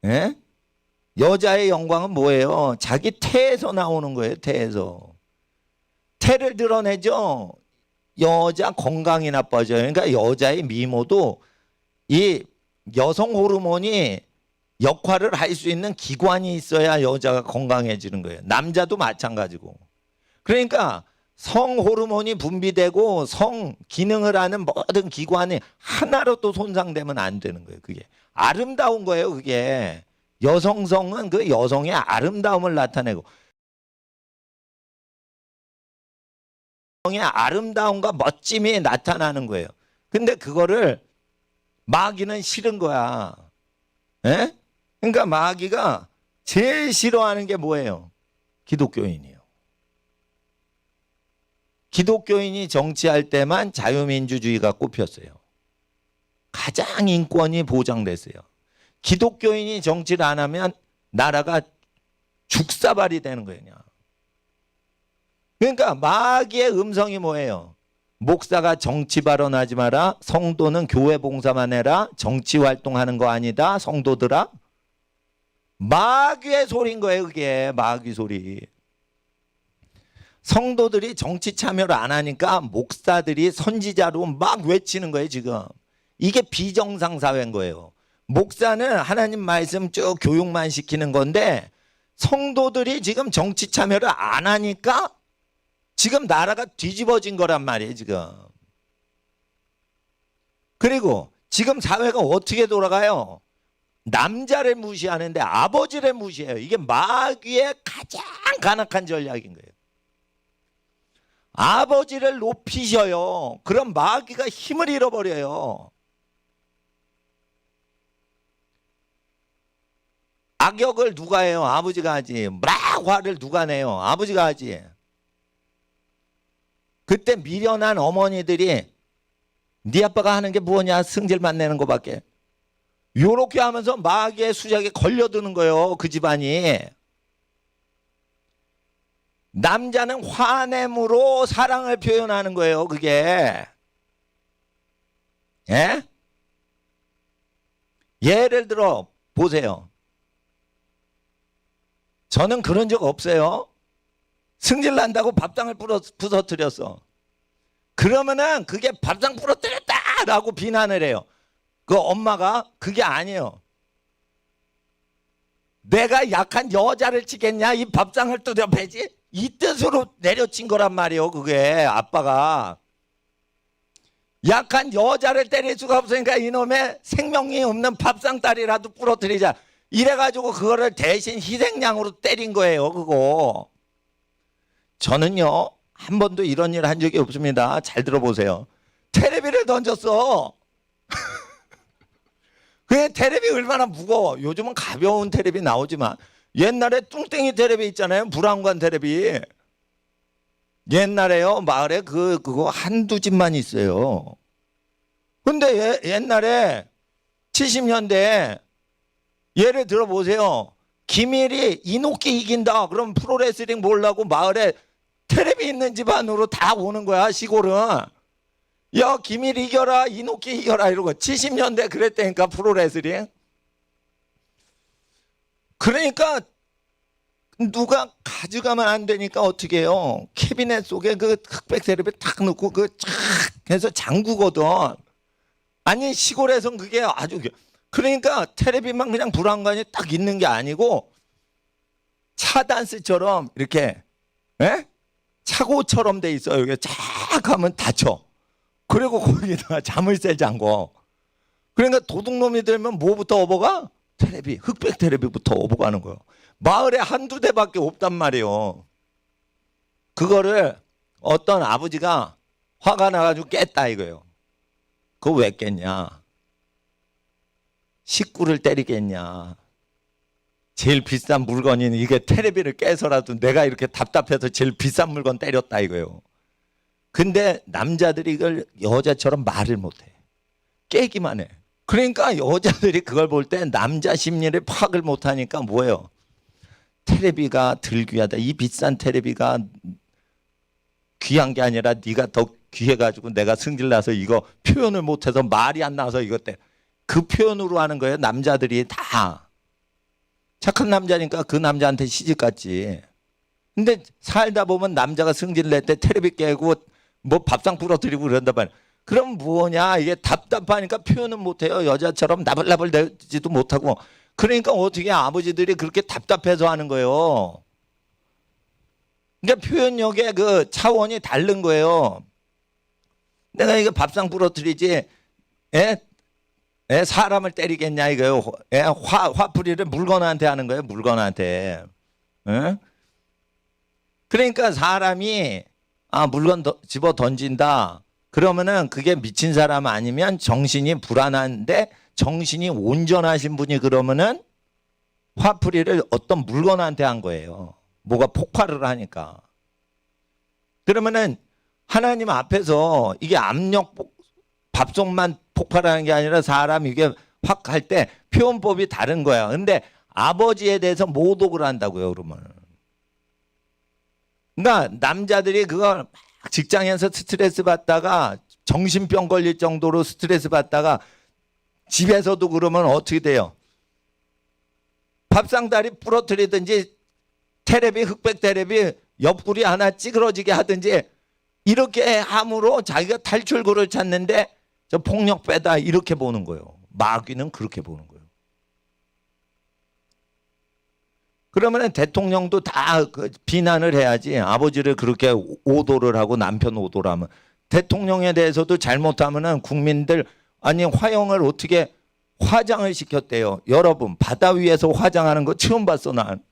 예? 여자의 영광은 뭐예요? 자기 태에서 나오는 거예요. 태에서. 태를 드러내죠. 여자 건강이 나빠져요. 그러니까 여자의 미모도 이 여성 호르몬이 역할을 할 수 있는 기관이 있어야 여자가 건강해지는 거예요. 남자도 마찬가지고. 그러니까 성 호르몬이 분비되고 성 기능을 하는 모든 기관이 하나로도 손상되면 안 되는 거예요. 그게 아름다운 거예요. 그게 여성성은 그 여성의 아름다움을 나타내고 여성의 아름다움과 멋짐이 나타나는 거예요. 근데 그거를 마귀는 싫은 거야. 예? 그러니까 마귀가 제일 싫어하는 게 뭐예요? 기독교인이에요. 기독교인이 정치할 때만 자유민주주의가 꼽혔어요. 가장 인권이 보장됐어요. 기독교인이 정치를 안 하면 나라가 죽사발이 되는 거예요. 그러니까 마귀의 음성이 뭐예요? 목사가 정치 발언하지 마라. 성도는 교회 봉사만 해라. 정치 활동하는 거 아니다. 성도들아. 마귀의 소리인 거예요. 그게 마귀 소리. 성도들이 정치 참여를 안 하니까 목사들이 선지자로 막 외치는 거예요. 지금. 이게 비정상 사회인 거예요. 목사는 하나님 말씀 쭉 교육만 시키는 건데 성도들이 지금 정치 참여를 안 하니까 지금 나라가 뒤집어진 거란 말이에요. 지금. 그리고 지금 사회가 어떻게 돌아가요? 남자를 무시하는데 아버지를 무시해요. 이게 마귀의 가장 간악한 전략인 거예요. 아버지를 높이셔요. 그럼 마귀가 힘을 잃어버려요. 악역을 누가 해요? 아버지가 하지. 막 화를 누가 내요? 아버지가 하지. 그때 미련한 어머니들이 네 아빠가 하는 게 뭐냐? 승질만 내는 거밖에. 요렇게 하면서 마귀의 수작에 걸려드는 거예요. 그 집안이. 남자는 화냄으로 사랑을 표현하는 거예요. 그게. 예? 예를 들어 보세요. 저는 그런 적 없어요. 승질 난다고 밥상을 부서뜨렸어. 그러면은 그게 밥상 부러뜨렸다라고 비난을 해요. 그 엄마가 그게 아니에요. 내가 약한 여자를 치겠냐? 이 밥상을 뜯어 패지? 이 뜻으로 내려친 거란 말이에요. 그게 아빠가. 약한 여자를 때릴 수가 없으니까 이놈의 생명이 없는 밥상다리라도 부러뜨리자. 이래가지고 그거를 대신 희생양으로 때린 거예요. 그거. 저는요 한 번도 이런 일 한 적이 없습니다. 잘 들어보세요. 테레비를 던졌어. 그 테레비 얼마나 무거워. 요즘은 가벼운 테레비 나오지만 옛날에 뚱땡이 테레비 있잖아요. 불안관 테레비. 옛날에요 마을에 그거 한두 집만 있어요. 근데 옛날에 70년대에 예를 들어보세요. 김일이 이노끼 이긴다. 그럼 프로레슬링 보려고 마을에 테레비 있는 집안으로 다 오는 거야. 시골은. 야 김일 이겨라. 이노끼 이겨라. 이러고 70년대 그랬다니까 프로레슬링. 그러니까 누가 가져가면 안 되니까 어떻게 해요. 캐비넷 속에 그 흑백 테레비 탁 넣고 그 쫙 해서 잠그거든. 아니 시골에선 그게 아주 그러니까 테레비만 그냥 불안관이 딱 있는 게 아니고 차단스처럼 이렇게 에? 차고처럼 돼 있어요. 이게 쫙 하면 닫혀. 그리고 거기다가 자물쇠 잠궈. 그러니까 도둑놈이 들면 뭐부터 업어가? 테레비, 흑백 테레비부터 업어가는 거예요. 마을에 한두 대밖에 없단 말이에요. 그거를 어떤 아버지가 화가 나가지고 깼다 이거예요. 그거 왜 깼냐? 식구를 때리겠냐? 제일 비싼 물건인 이게 테레비를 깨서라도 내가 이렇게 답답해서 제일 비싼 물건 때렸다 이거예요. 근데 남자들이 이걸 여자처럼 말을 못해. 깨기만 해. 그러니까 여자들이 그걸 볼 때 남자 심리를 파악을 못하니까 뭐예요? 테레비가 덜 귀하다. 이 비싼 테레비가 귀한 게 아니라 네가 더 귀해가지고 내가 승질나서 이거 표현을 못해서 말이 안 나와서 이것 때 그 표현으로 하는 거예요. 남자들이 다. 착한 남자니까 그 남자한테 시집갔지. 근데 살다 보면 남자가 승질 낼 때 테레비 깨고 뭐 밥상 부러뜨리고 그런단 말이야. 그럼 뭐냐? 이게 답답하니까 표현은 못해요. 여자처럼 나불나불 내지도 못하고. 그러니까 어떻게 아버지들이 그렇게 답답해서 하는 거예요. 그러니까 표현력의 그 차원이 다른 거예요. 내가 이거 밥상 부러뜨리지, 사람을 때리겠냐 이거요. 화풀이를 물건한테 하는 거예요. 물건한테. 그러니까 사람이 물건 집어 던진다. 그러면은 그게 미친 사람 아니면 정신이 불안한데 정신이 온전하신 분이 그러면은 화풀이를 어떤 물건한테 한 거예요. 뭐가 폭발을 하니까. 그러면은 하나님 앞에서 이게 밥속만 폭발하는 게 아니라 사람 이게 확 할 때 표현법이 다른 거야. 근데 아버지에 대해서 모독을 한다고요, 그러면. 그러니까 남자들이 그걸 직장에서 스트레스 받다가 정신병 걸릴 정도로 스트레스 받다가 집에서도 그러면 어떻게 돼요? 밥상다리 부러뜨리든지 테레비 흑백 테레비 옆구리 하나 찌그러지게 하든지 이렇게 함으로 자기가 탈출구를 찾는데 저 폭력 빼다 이렇게 보는 거예요. 마귀는 그렇게 보는 거예요. 그러면 대통령도 다 비난을 해야지. 아버지를 그렇게 오도를 하고 남편 오도를 하면 대통령에 대해서도 잘못하면은 국민들 아니 화형을 어떻게 화장을 시켰대요. 여러분 바다 위에서 화장하는 거 처음 봤어 난.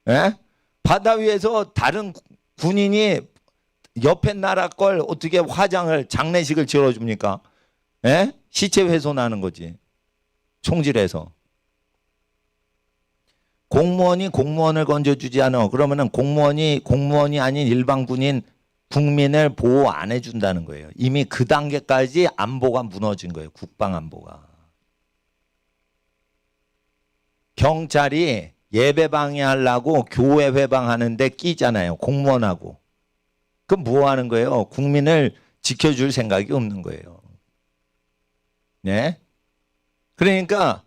예? 바다 위에서 다른 군인이 옆에 나라 걸 어떻게 화장을 장례식을 치러줍니까? 예? 시체 훼손하는 거지. 총질해서. 공무원이 공무원을 건져주지 않아. 그러면은 공무원이 아닌 일반 군인 국민을 보호 안 해준다는 거예요. 이미 그 단계까지 안보가 무너진 거예요. 국방 안보가. 경찰이 예배 방해하려고 교회 회방하는데 끼잖아요. 공무원하고. 그럼 뭐 하는 거예요? 국민을 지켜줄 생각이 없는 거예요. 네? 그러니까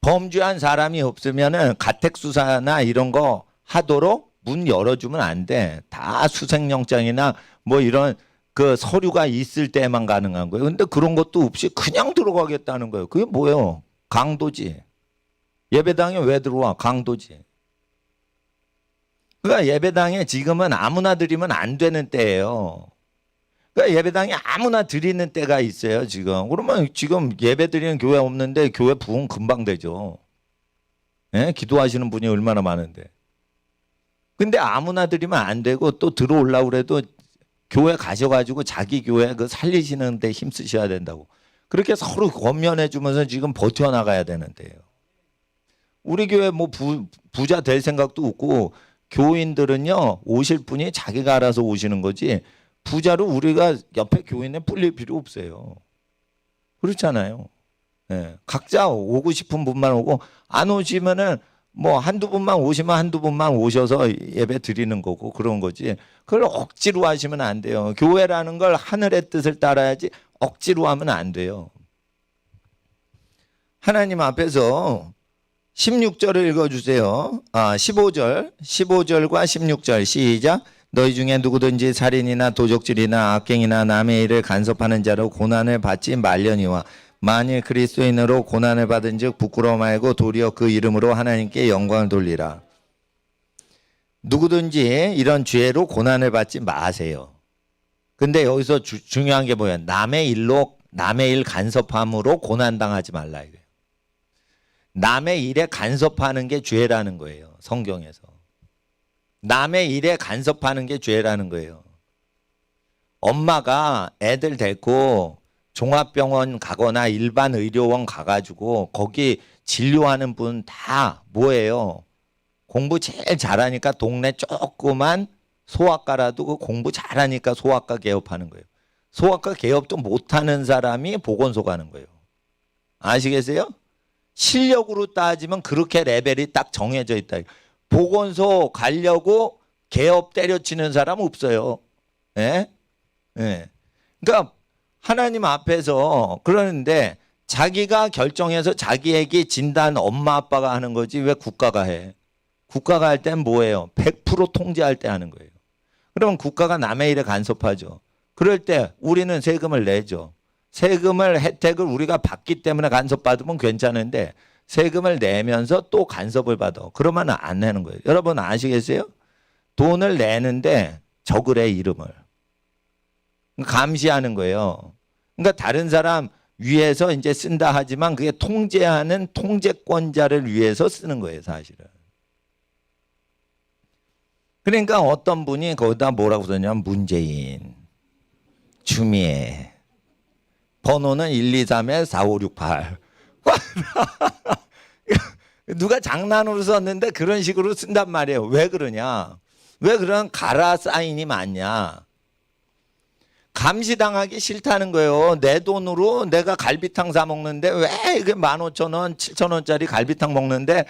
범죄한 사람이 없으면은 가택수사나 이런 거 하도록 문 열어주면 안 돼. 다 수색영장이나 뭐 이런 그 서류가 있을 때만 가능한 거예요. 근데 그런 것도 없이 그냥 들어가겠다는 거예요. 그게 뭐예요? 강도지. 예배당에 왜 들어와? 강도지. 그러니까 예배당에 지금은 아무나 드리면 안 되는 때예요. 그러니까 예배당에 아무나 드리는 때가 있어요, 지금. 그러면 지금 예배 드리는 교회 없는데 교회 부흥 금방 되죠. 예? 기도하시는 분이 얼마나 많은데. 근데 아무나 드리면 안 되고 또 들어오려고 그래도 교회 가셔가지고 자기 교회 그 살리시는 데 힘쓰셔야 된다고. 그렇게 서로 권면해 주면서 지금 버텨나가야 되는데요. 우리 교회 뭐 부자 될 생각도 없고 교인들은요 오실 분이 자기가 알아서 오시는 거지 부자로 우리가 옆에 교인에 뿔릴 필요 없어요. 그렇잖아요. 네. 각자 오고 싶은 분만 오고 안 오시면은 뭐 한두 분만 오시면 한두 분만 오셔서 예배 드리는 거고 그런 거지. 그걸 억지로 하시면 안 돼요. 교회라는 걸 하늘의 뜻을 따라야지 억지로 하면 안 돼요. 하나님 앞에서 16절을 읽어주세요. 15절과 16절 시작. 너희 중에 누구든지 살인이나 도적질이나 악행이나 남의 일을 간섭하는 자로 고난을 받지 말려니와 만일 그리스도인으로 고난을 받은 즉 부끄러워 말고 도리어 그 이름으로 하나님께 영광을 돌리라. 누구든지 이런 죄로 고난을 받지 마세요. 근데 여기서 중요한 게 뭐예요? 남의 일 간섭함으로 고난당하지 말라 이거예요. 남의 일에 간섭하는 게 죄라는 거예요. 성경에서. 남의 일에 간섭하는 게 죄라는 거예요. 엄마가 애들 데리고 종합병원 가거나 일반 의료원 가가지고 거기 진료하는 분 다 뭐예요? 공부 제일 잘하니까 동네 조그만 소아과라도 그 공부 잘하니까 소아과 개업하는 거예요. 소아과 개업도 못하는 사람이 보건소 가는 거예요. 아시겠어요? 실력으로 따지면 그렇게 레벨이 딱 정해져 있다. 보건소 가려고 개업 때려치는 사람 없어요. 예? 예. 그러니까 하나님 앞에서 그러는데 자기가 결정해서 자기에게 진단 엄마 아빠가 하는 거지 왜 국가가 해? 국가가 할 땐 뭐예요? 100% 통제할 때 하는 거예요. 그러면 국가가 남의 일에 간섭하죠. 그럴 때 우리는 세금을 내죠. 세금을 혜택을 우리가 받기 때문에 간섭받으면 괜찮은데 세금을 내면서 또 간섭을 받아. 그러면 안 내는 거예요. 여러분 아시겠어요? 돈을 내는데 적으래 이름을. 감시하는 거예요. 그러니까 다른 사람 위해서 이제 쓴다 하지만 그게 통제하는 통제권자를 위해서 쓰는 거예요, 사실은. 그러니까 어떤 분이 거기다 뭐라고 썼냐면 문재인, 추미애, 번호는 123-4568. 누가 장난으로 썼는데 그런 식으로 쓴단 말이에요. 왜 그러냐? 왜 그런 가라 사인이 많냐? 감시당하기 싫다는 거예요. 내 돈으로 내가 갈비탕 사 먹는데 왜 이게 15,000원, 7,000원짜리 갈비탕 먹는데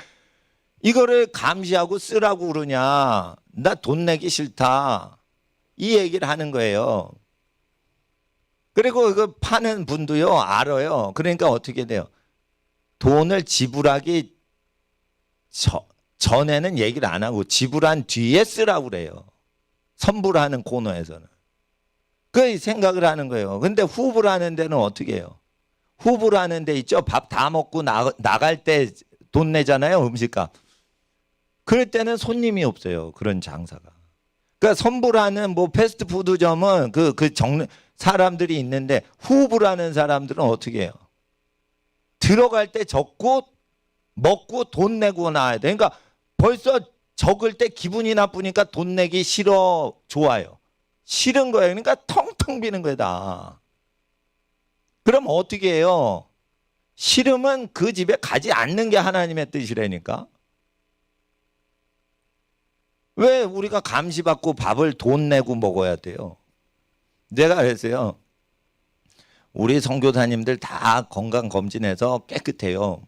이거를 감시하고 쓰라고 그러냐. 나 돈 내기 싫다. 이 얘기를 하는 거예요. 그리고 그 파는 분도요, 알아요. 그러니까 어떻게 돼요? 돈을 지불하기 전에는 얘기를 안 하고 지불한 뒤에 쓰라고 그래요. 선불하는 코너에서는. 그 생각을 하는 거예요. 근데 후불 하는 데는 어떻게 해요? 후불 하는 데 있죠. 밥 다 먹고 나갈 때 돈 내잖아요. 음식값. 그럴 때는 손님이 없어요. 그런 장사가. 그러니까 선불하는 뭐 패스트푸드점은 사람들이 있는데 후불하는 사람들은 어떻게 해요? 들어갈 때 적고 먹고 돈 내고 나와야 돼. 그러니까 벌써 적을 때 기분이 나쁘니까 돈 내기 싫어, 좋아요. 싫은 거예요. 그러니까 텅텅 비는 거다. 그럼 어떻게 해요? 싫으면 그 집에 가지 않는 게 하나님의 뜻이라니까. 왜 우리가 감시받고 밥을 돈 내고 먹어야 돼요? 내가 그랬어요. 우리 선교사님들 다 건강검진해서 깨끗해요.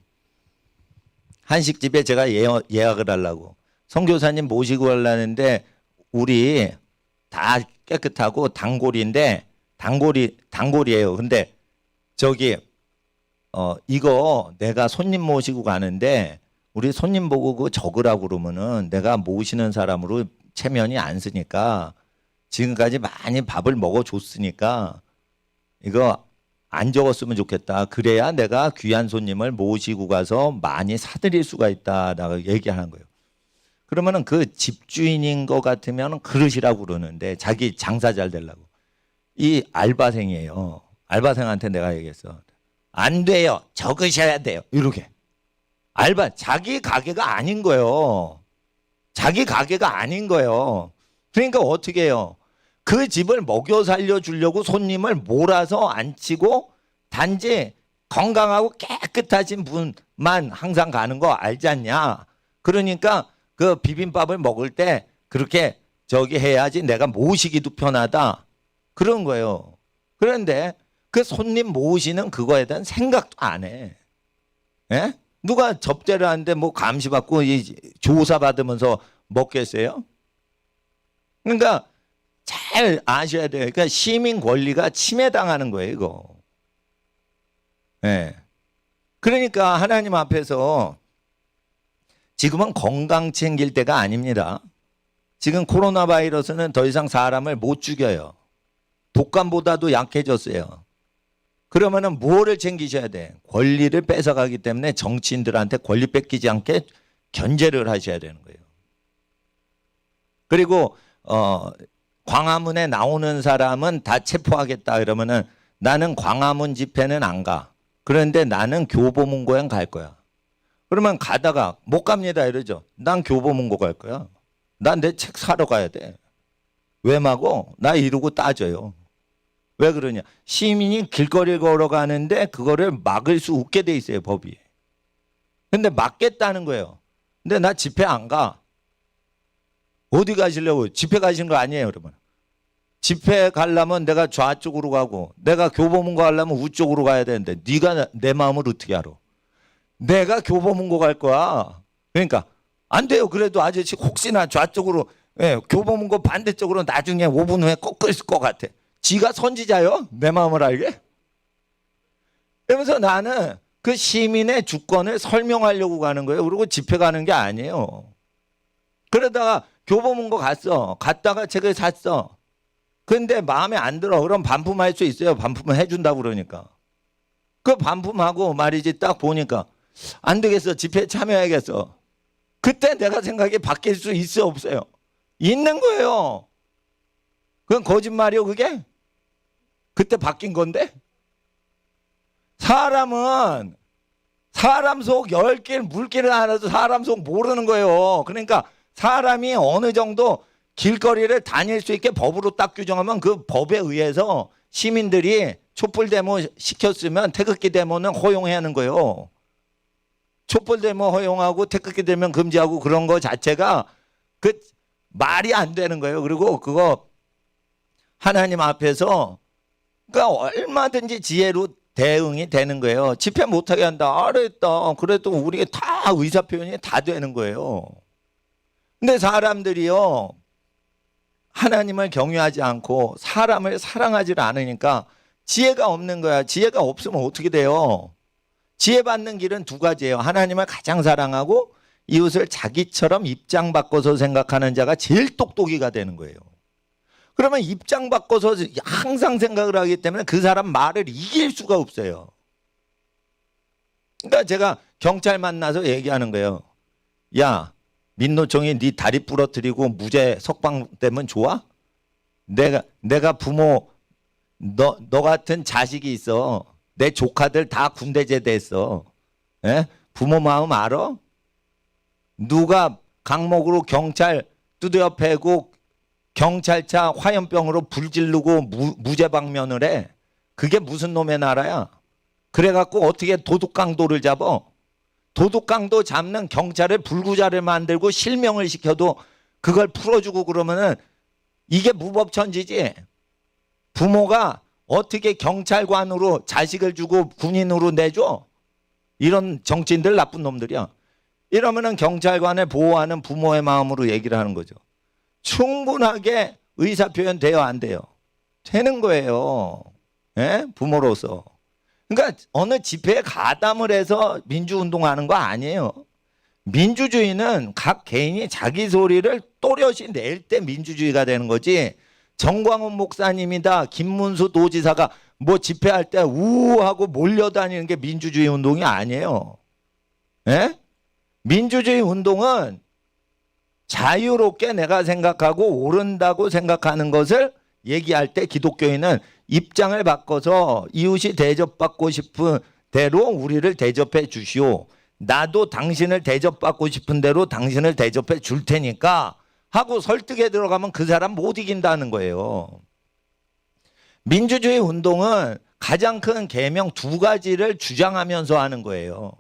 한식집에 제가 예약을 하려고. 선교사님 모시고 가려는데 우리 다 깨끗하고 단골인데 단골이에요. 근데 저기 이거 내가 손님 모시고 가는데 우리 손님 보고 그거 적으라고 그러면은 내가 모시는 사람으로 체면이 안 쓰니까 지금까지 많이 밥을 먹어줬으니까 이거 안 적었으면 좋겠다. 그래야 내가 귀한 손님을 모시고 가서 많이 사드릴 수가 있다라고 얘기하는 거예요. 그러면은 그 집주인인 것 같으면 그러시라고 그러는데 자기 장사 잘 되려고. 이 알바생이에요. 알바생한테 내가 얘기했어. 안 돼요. 적으셔야 돼요. 이렇게. 자기 가게가 아닌 거예요. 자기 가게가 아닌 거예요. 그러니까 어떻게 해요? 그 집을 먹여 살려주려고 손님을 몰아서 앉히고 단지 건강하고 깨끗하신 분만 항상 가는 거 알지 않냐? 그러니까 그 비빔밥을 먹을 때 그렇게 해야지 내가 모시기도 편하다. 그런 거예요. 그런데 그 손님 모시는 그거에 대한 생각도 안 해. 예? 누가 접대를 하는데 뭐 감시받고 조사받으면서 먹겠어요? 그러니까 잘 아셔야 돼요. 그러니까 시민 권리가 침해당하는 거예요, 이거. 예. 그러니까 하나님 앞에서 지금은 건강 챙길 때가 아닙니다. 지금 코로나 바이러스는 더 이상 사람을 못 죽여요. 독감보다도 약해졌어요. 그러면은 뭐를 챙기셔야 돼? 권리를 뺏어가기 때문에 정치인들한테 권리 뺏기지 않게 견제를 하셔야 되는 거예요. 그리고 광화문에 나오는 사람은 다 체포하겠다 그러면은 나는 광화문 집회는 안 가. 그런데 나는 교보문고에 갈 거야. 그러면 가다가 못 갑니다 이러죠. 난 교보문고 갈 거야. 난 내 책 사러 가야 돼. 왜 마고? 나 이러고 따져요. 왜 그러냐? 시민이 길거리를 걸어가는데 그거를 막을 수 없게 돼 있어요, 법이. 근데 막겠다는 거예요. 근데 나 집회 안 가. 어디 가시려고? 집회 가시는 거 아니에요, 여러분. 집회 가려면 내가 좌쪽으로 가고 내가 교보문고 가려면 우쪽으로 가야 되는데 네가 내 마음을 어떻게 알아? 내가 교보문고 갈 거야. 그러니까 안 돼요. 그래도 아저씨 혹시나 좌쪽으로 교보문고 반대쪽으로 나중에 5분 후에 꼭 끌 것 같아. 지가 선지자요? 내 마음을 알게? 그러면서 나는 그 시민의 주권을 설명하려고 가는 거예요. 그리고 집회 가는 게 아니에요. 그러다가 교보문고 갔다가 책을 샀어. 근데 마음에 안 들어. 그럼 반품할 수 있어요. 반품을 해준다고 그러니까. 그 반품하고 말이지 딱 보니까 안 되겠어. 집회에 참여해야겠어. 그때 내가 생각이 바뀔 수 있어 없어요? 있는 거예요. 그건 거짓말이요 그게? 그때 바뀐 건데? 사람은 사람 속 10길 물길을 알아도 사람 속 모르는 거예요. 그러니까 사람이 어느 정도 길거리를 다닐 수 있게 법으로 딱 규정하면 그 법에 의해서 시민들이 촛불 데모 시켰으면 태극기 데모는 허용해야 하는 거예요. 촛불 데모 허용하고 태극기 데모 금지하고 그런 거 자체가 그 말이 안 되는 거예요. 그리고 그거 하나님 앞에서 그러니까 얼마든지 지혜로 대응이 되는 거예요. 집회 못하게 한다. 알았다. 그래도 우리가 다 의사 표현이 다 되는 거예요. 근데 사람들이요, 하나님을 경외하지 않고 사람을 사랑하지 않으니까 지혜가 없는 거야. 지혜가 없으면 어떻게 돼요? 지혜 받는 길은 두 가지예요. 하나님을 가장 사랑하고 이웃을 자기처럼 입장 바꿔서 생각하는 자가 제일 똑똑이가 되는 거예요. 그러면 입장 바꿔서 항상 생각을 하기 때문에 그 사람 말을 이길 수가 없어요. 그러니까 제가 경찰 만나서 얘기하는 거예요. 야, 민노총이 네 다리 부러뜨리고 무죄 석방되면 좋아? 내가 부모 너 같은 자식이 있어. 내 조카들 다 군대 제대했어. 에? 부모 마음 알아? 누가 강목으로 경찰 두드려 패고 경찰차 화염병으로 불 지르고 무죄 방면을 해. 그게 무슨 놈의 나라야? 그래갖고 어떻게 도둑강도를 잡아? 도둑강도 잡는 경찰을 불구자를 만들고 실명을 시켜도 그걸 풀어주고 그러면은 이게 무법천지지. 부모가 어떻게 경찰관으로 자식을 주고 군인으로 내줘? 이런 정치인들 나쁜 놈들이야. 이러면은 경찰관을 보호하는 부모의 마음으로 얘기를 하는 거죠. 충분하게 의사표현 돼요, 안 돼요? 되는 거예요. 예? 부모로서. 그러니까 어느 집회에 가담을 해서 민주운동하는 거 아니에요. 민주주의는 각 개인이 자기 소리를 또렷이 낼 때 민주주의가 되는 거지. 정광훈 목사님이다, 김문수 도지사가 뭐 집회할 때 우하고 몰려다니는 게 민주주의 운동이 아니에요. 예? 민주주의 운동은 자유롭게 내가 생각하고 옳은다고 생각하는 것을 얘기할 때 기독교인은 입장을 바꿔서 이웃이 대접받고 싶은 대로 우리를 대접해 주시오. 나도 당신을 대접받고 싶은 대로 당신을 대접해 줄 테니까 하고 설득에 들어가면 그 사람 못 이긴다는 거예요. 민주주의 운동은 가장 큰 계명 두 가지를 주장하면서 하는 거예요.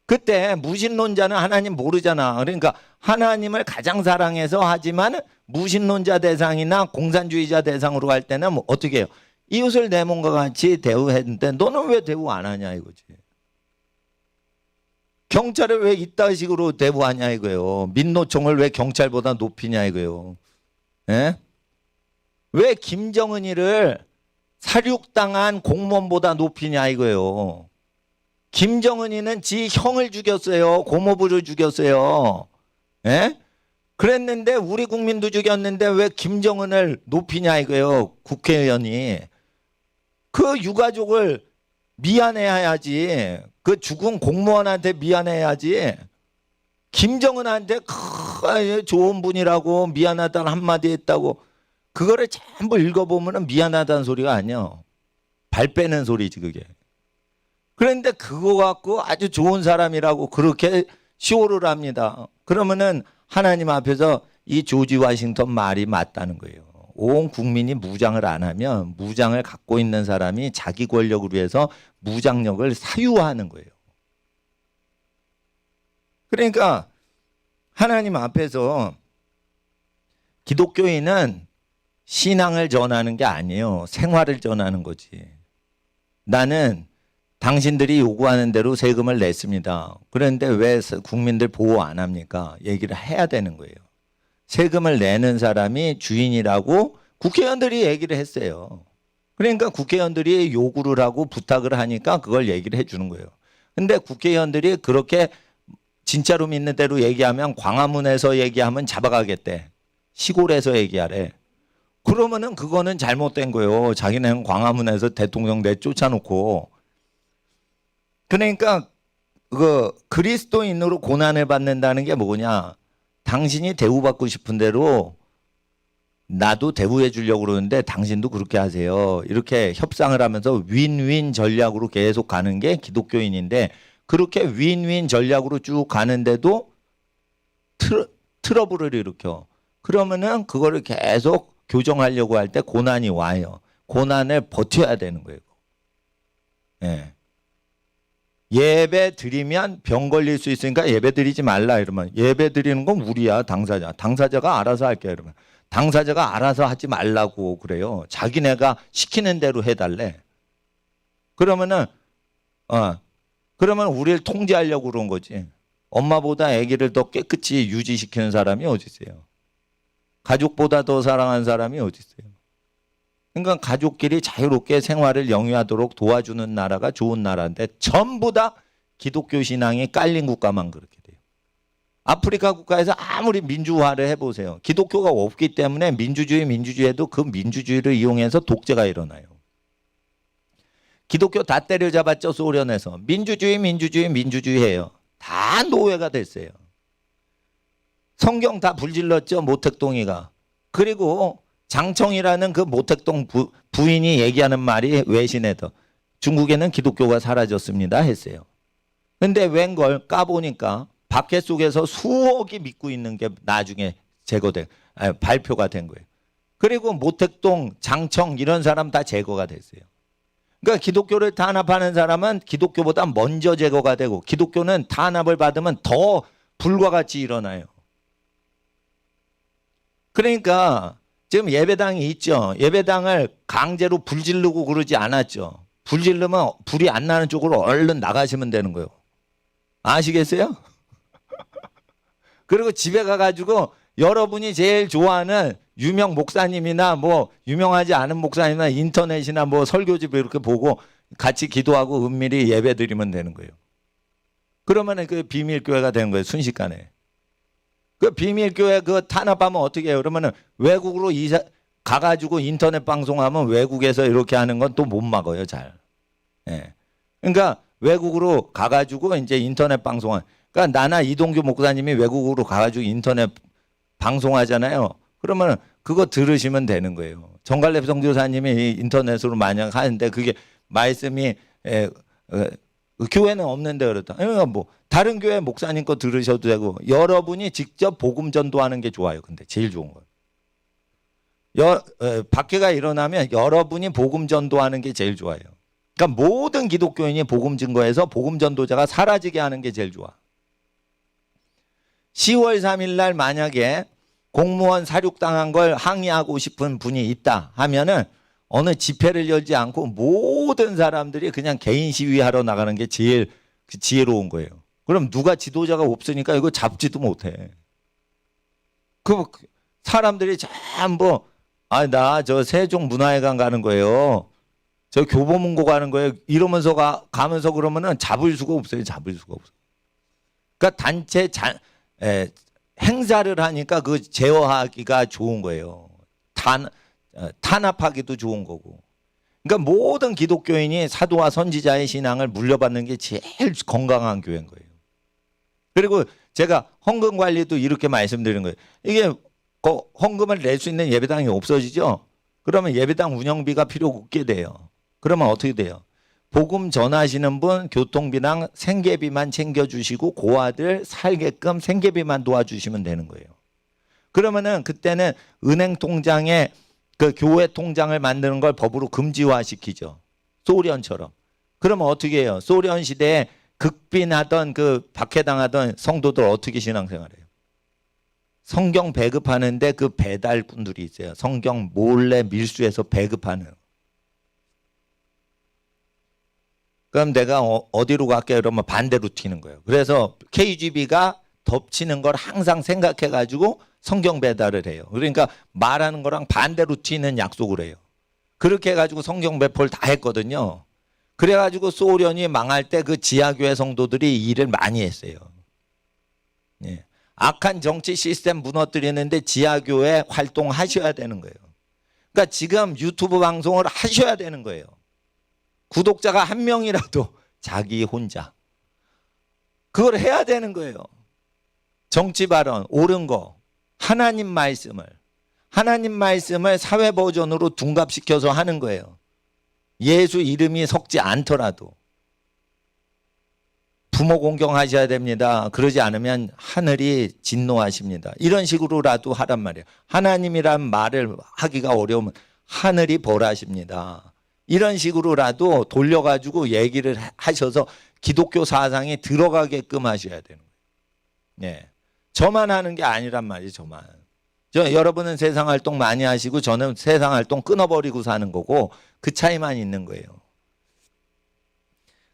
그때 무신론자는 하나님 모르잖아. 그러니까 하나님을 가장 사랑해서 하지만 무신론자 대상이나 공산주의자 대상으로 할 때는 뭐 어떻게 해요? 이웃을 내 몸과 같이 대우했는데 너는 왜 대우 안 하냐 이거지. 경찰을 왜 이딴 식으로 대우하냐 이거예요. 민노총을 왜 경찰보다 높이냐 이거예요. 예? 왜 김정은이를 살육당한 공무원보다 높이냐 이거예요. 김정은이는 지 형을 죽였어요. 고모부를 죽였어요. 예? 그랬는데 우리 국민도 죽였는데 왜 김정은을 높이냐 이거예요. 국회의원이. 그 유가족을 미안해야지. 그 죽은 공무원한테 미안해야지. 김정은한테 좋은 분이라고 미안하다는 한마디 했다고 그거를 전부 읽어보면 미안하다는 소리가 아니야. 발 빼는 소리지 그게. 그런데 그거 갖고 아주 좋은 사람이라고 그렇게 쇼를 합니다. 그러면은 하나님 앞에서 이 조지 워싱턴 말이 맞다는 거예요. 온 국민이 무장을 안 하면 무장을 갖고 있는 사람이 자기 권력을 위해서 무장력을 사유하는 거예요. 그러니까 하나님 앞에서 기독교인은 신앙을 전하는 게 아니에요. 생활을 전하는 거지. 나는 당신들이 요구하는 대로 세금을 냈습니다. 그런데 왜 국민들 보호 안 합니까? 얘기를 해야 되는 거예요. 세금을 내는 사람이 주인이라고 국회의원들이 얘기를 했어요. 그러니까 국회의원들이 요구를 하고 부탁을 하니까 그걸 얘기를 해주는 거예요. 근데 국회의원들이 그렇게 진짜로 믿는 대로 얘기하면 광화문에서 얘기하면 잡아가겠대. 시골에서 얘기하래. 그러면은 그거는 잘못된 거예요. 자기네는 광화문에서 대통령 내쫓아놓고. 그러니까 그 그리스도인으로 고난을 받는다는 게 뭐냐? 당신이 대우받고 싶은 대로 나도 대우해 주려고 그러는데 당신도 그렇게 하세요. 이렇게 협상을 하면서 윈윈 전략으로 계속 가는 게 기독교인인데 그렇게 윈윈 전략으로 쭉 가는데도 트러블을 일으켜. 그러면은 그거를 계속 교정하려고 할 때 고난이 와요. 고난을 버텨야 되는 거예요. 예. 예배 드리면 병 걸릴 수 있으니까 예배 드리지 말라 이러면 예배 드리는 건 우리야 당사자. 당사자가 알아서 할게 이러면 당사자가 알아서 하지 말라고 그래요. 자기네가 시키는 대로 해달래. 그러면 우리를 통제하려고 그런 거지. 엄마보다 아기를 더 깨끗이 유지시키는 사람이 어디 있어요? 가족보다 더 사랑하는 사람이 어디 있어요? 그러니까 가족끼리 자유롭게 생활을 영위하도록 도와주는 나라가 좋은 나라인데 전부 다 기독교 신앙이 깔린 국가만 그렇게 돼요. 아프리카 국가에서 아무리 민주화를 해보세요. 기독교가 없기 때문에 민주주의에도 그 민주주의를 이용해서 독재가 일어나요. 기독교 다 때려잡았죠. 소련에서. 민주주의해요. 다 노예가 됐어요. 성경 다 불질렀죠. 모택동이가. 그리고 장청이라는 그 모택동 부인이 얘기하는 말이 외신에도 중국에는 기독교가 사라졌습니다 했어요. 근데 웬걸 까보니까 박해 속에서 수억이 믿고 있는 게 나중에 발표가 된 거예요. 그리고 모택동, 장청 이런 사람 다 제거가 됐어요. 그러니까 기독교를 탄압하는 사람은 기독교보다 먼저 제거가 되고 기독교는 탄압을 받으면 더 불과 같이 일어나요. 그러니까 지금 예배당이 있죠. 예배당을 강제로 불 지르고 그러지 않았죠. 불 지르면 불이 안 나는 쪽으로 얼른 나가시면 되는 거예요. 아시겠어요? 그리고 집에 가가지고 여러분이 제일 좋아하는 유명 목사님이나 뭐 유명하지 않은 목사님이나 인터넷이나 뭐 설교집 이렇게 보고 같이 기도하고 은밀히 예배 드리면 되는 거예요. 그러면 그 비밀교회가 되는 거예요. 순식간에. 그 비밀교회 그 탄압하면 어떻게 해요? 그러면은 외국으로 가가지고 인터넷 방송하면 외국에서 이렇게 하는 건 또 못 막아요, 잘. 예. 그러니까 외국으로 가가지고 이제 인터넷 방송을. 그러니까 나나 이동규 목사님이 외국으로 가가지고 인터넷 방송하잖아요. 그러면 그거 들으시면 되는 거예요. 정갈렙 선교사님이 인터넷으로 만약 하는데 그게 말씀이 교회는 없는데 그렇다. 그러니까 뭐 다른 교회 목사님 거 들으셔도 되고 여러분이 직접 복음 전도하는 게 좋아요. 근데 제일 좋은 거예요. 박해가 일어나면 여러분이 복음 전도하는 게 제일 좋아요. 그러니까 모든 기독교인이 복음 증거해서 복음 전도자가 사라지게 하는 게 제일 좋아. 10월 3일 날 만약에 공무원 사륙당한 걸 항의하고 싶은 분이 있다 하면은 어느 집회를 열지 않고 모든 사람들이 그냥 개인 시위하러 나가는 게 제일 지혜로운 거예요. 그럼 누가 지도자가 없으니까 이거 잡지도 못해. 그 사람들이 전부 나 저 세종문화회관 가는 거예요. 저 교보문고 가는 거예요. 이러면서 가면서 그러면은 잡을 수가 없어요. 잡을 수가 없어. 그러니까 단체 행사를 하니까 그 제어하기가 좋은 거예요. 탄압하기도 좋은 거고. 그러니까 모든 기독교인이 사도와 선지자의 신앙을 물려받는 게 제일 건강한 교회인 거예요. 그리고 제가 헌금 관리도 이렇게 말씀드리는 거예요. 이게 헌금을 낼 수 있는 예배당이 없어지죠. 그러면 예배당 운영비가 필요 없게 돼요. 그러면 어떻게 돼요? 복음 전하시는 분 교통비랑 생계비만 챙겨주시고 고아들 살게끔 생계비만 도와주시면 되는 거예요. 그러면은 그때는 은행 통장에 그 교회 통장을 만드는 걸 법으로 금지화시키죠. 소련처럼. 그러면 어떻게 해요? 소련 시대에 극빈하던 그 박해당하던 성도들 어떻게 신앙생활해요? 성경 배급하는데 그 배달꾼들이 있어요. 성경 몰래 밀수해서 배급하는. 그럼 내가 어디로 갈게? 그러면 반대로 튀는 거예요. 그래서 KGB가 덮치는 걸 항상 생각해가지고 성경 배달을 해요. 그러니까 말하는 거랑 반대로 튀는 약속을 해요. 그렇게 해가지고 성경 배포를 다 했거든요. 그래가지고 소련이 망할 때 그 지하교회 성도들이 이 일을 많이 했어요. 예. 악한 정치 시스템 무너뜨리는데 지하교회 활동하셔야 되는 거예요. 그러니까 지금 유튜브 방송을 하셔야 되는 거예요. 구독자가 한 명이라도 자기 혼자. 그걸 해야 되는 거예요. 정치 발언, 옳은 거. 하나님 말씀을 사회 버전으로 둔갑시켜서 하는 거예요. 예수 이름이 섞지 않더라도. 부모 공경하셔야 됩니다. 그러지 않으면 하늘이 진노하십니다. 이런 식으로라도 하란 말이에요. 하나님이란 말을 하기가 어려우면 하늘이 벌하십니다. 이런 식으로라도 돌려가지고 얘기를 하셔서 기독교 사상에 들어가게끔 하셔야 되는 거예요. 네. 저만 하는 게 아니란 말이에요. 저만. 여러분은 세상 활동 많이 하시고 저는 세상 활동 끊어버리고 사는 거고 그 차이만 있는 거예요.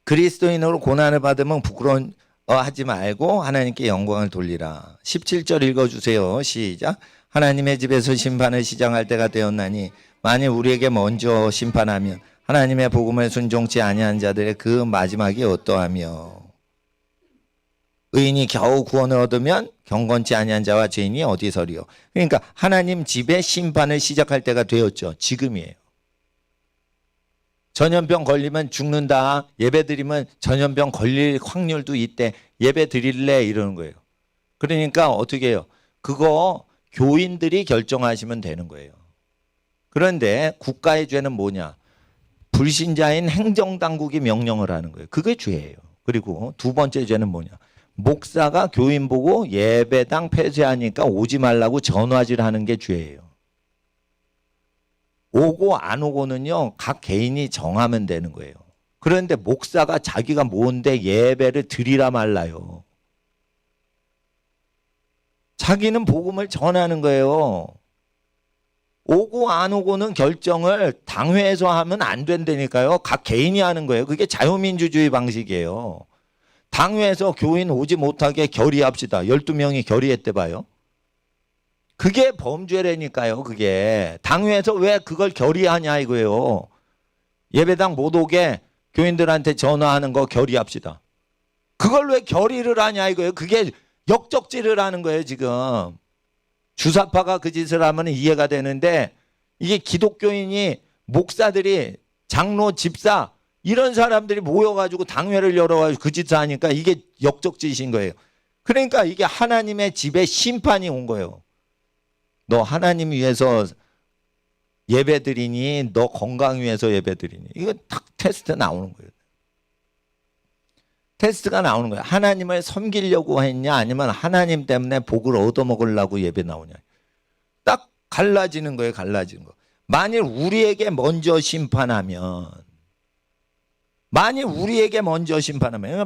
그리스도인으로 고난을 받으면 부끄러워하지 말고 하나님께 영광을 돌리라. 17절 읽어주세요. 시작. 하나님의 집에서 심판을 시작할 때가 되었나니 만일 우리에게 먼저 심판하면 하나님의 복음을 순종치 아니한 자들의 그 마지막이 어떠하며 의인이 겨우 구원을 얻으면 경건치 아니한 자와 죄인이 어디서리요. 그러니까 하나님 집에 심판을 시작할 때가 되었죠. 지금이에요. 전염병 걸리면 죽는다. 예배 드리면 전염병 걸릴 확률도 있대. 예배 드릴래? 이러는 거예요. 그러니까 어떻게 해요? 그거 교인들이 결정하시면 되는 거예요. 그런데 국가의 죄는 뭐냐? 불신자인 행정당국이 명령을 하는 거예요. 그게 죄예요. 그리고 두 번째 죄는 뭐냐? 목사가 교인 보고 예배당 폐쇄하니까 오지 말라고 전화질하는 게 죄예요. 오고 안 오고는요 각 개인이 정하면 되는 거예요. 그런데 목사가 자기가 뭔데 예배를 드리라 말라요. 자기는 복음을 전하는 거예요. 오고 안 오고는 결정을 당회에서 하면 안 된다니까요. 각 개인이 하는 거예요. 그게 자유민주주의 방식이에요. 당회에서 교인 오지 못하게 결의합시다. 12명이 결의했대 봐요. 그게 범죄라니까요. 그게 당회에서 왜 그걸 결의하냐 이거예요. 예배당 못 오게 교인들한테 전화하는 거 결의합시다. 그걸 왜 결의를 하냐 이거예요. 그게 역적질을 하는 거예요. 지금 주사파가 그 짓을 하면 이해가 되는데 이게 기독교인이 목사들이 장로 집사 이런 사람들이 모여가지고 당회를 열어가지고 그 짓을 하니까 이게 역적짓인 거예요. 그러니까 이게 하나님의 집에 심판이 온 거예요. 너 하나님 위해서 예배드리니 너 건강 위해서 예배드리니 이거 딱 테스트 나오는 거예요. 테스트가 나오는 거예요. 하나님을 섬기려고 했냐 아니면 하나님 때문에 복을 얻어먹으려고 예배 나오냐. 딱 갈라지는 거예요. 갈라지는 거. 만일 우리에게 먼저 심판하면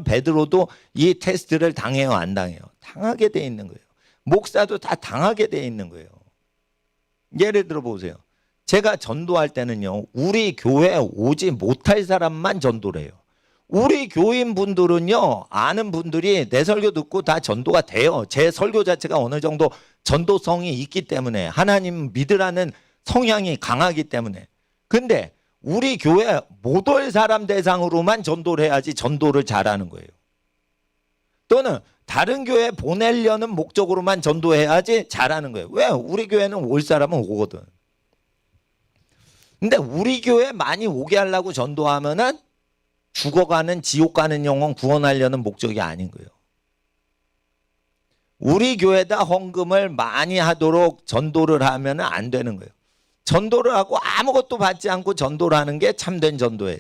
베드로도 이 테스트를 당해요 안 당해요? 당하게 돼 있는 거예요. 목사도 다 당하게 돼 있는 거예요. 예를 들어 보세요. 제가 전도할 때는요. 우리 교회 오지 못할 사람만 전도를 해요. 우리 교인분들은요. 아는 분들이 내 설교 듣고 다 전도가 돼요. 제 설교 자체가 어느 정도 전도성이 있기 때문에 하나님 믿으라는 성향이 강하기 때문에. 근데 우리 교회 못 올 사람 대상으로만 전도를 해야지 전도를 잘하는 거예요. 또는 다른 교회 보내려는 목적으로만 전도해야지 잘하는 거예요. 왜? 우리 교회는 올 사람은 오거든. 근데 우리 교회 많이 오게 하려고 전도하면은 죽어가는 지옥 가는 영혼 구원하려는 목적이 아닌 거예요. 우리 교회다 헌금을 많이 하도록 전도를 하면은 안 되는 거예요. 전도를 하고 아무것도 받지 않고 전도를 하는 게 참된 전도예요.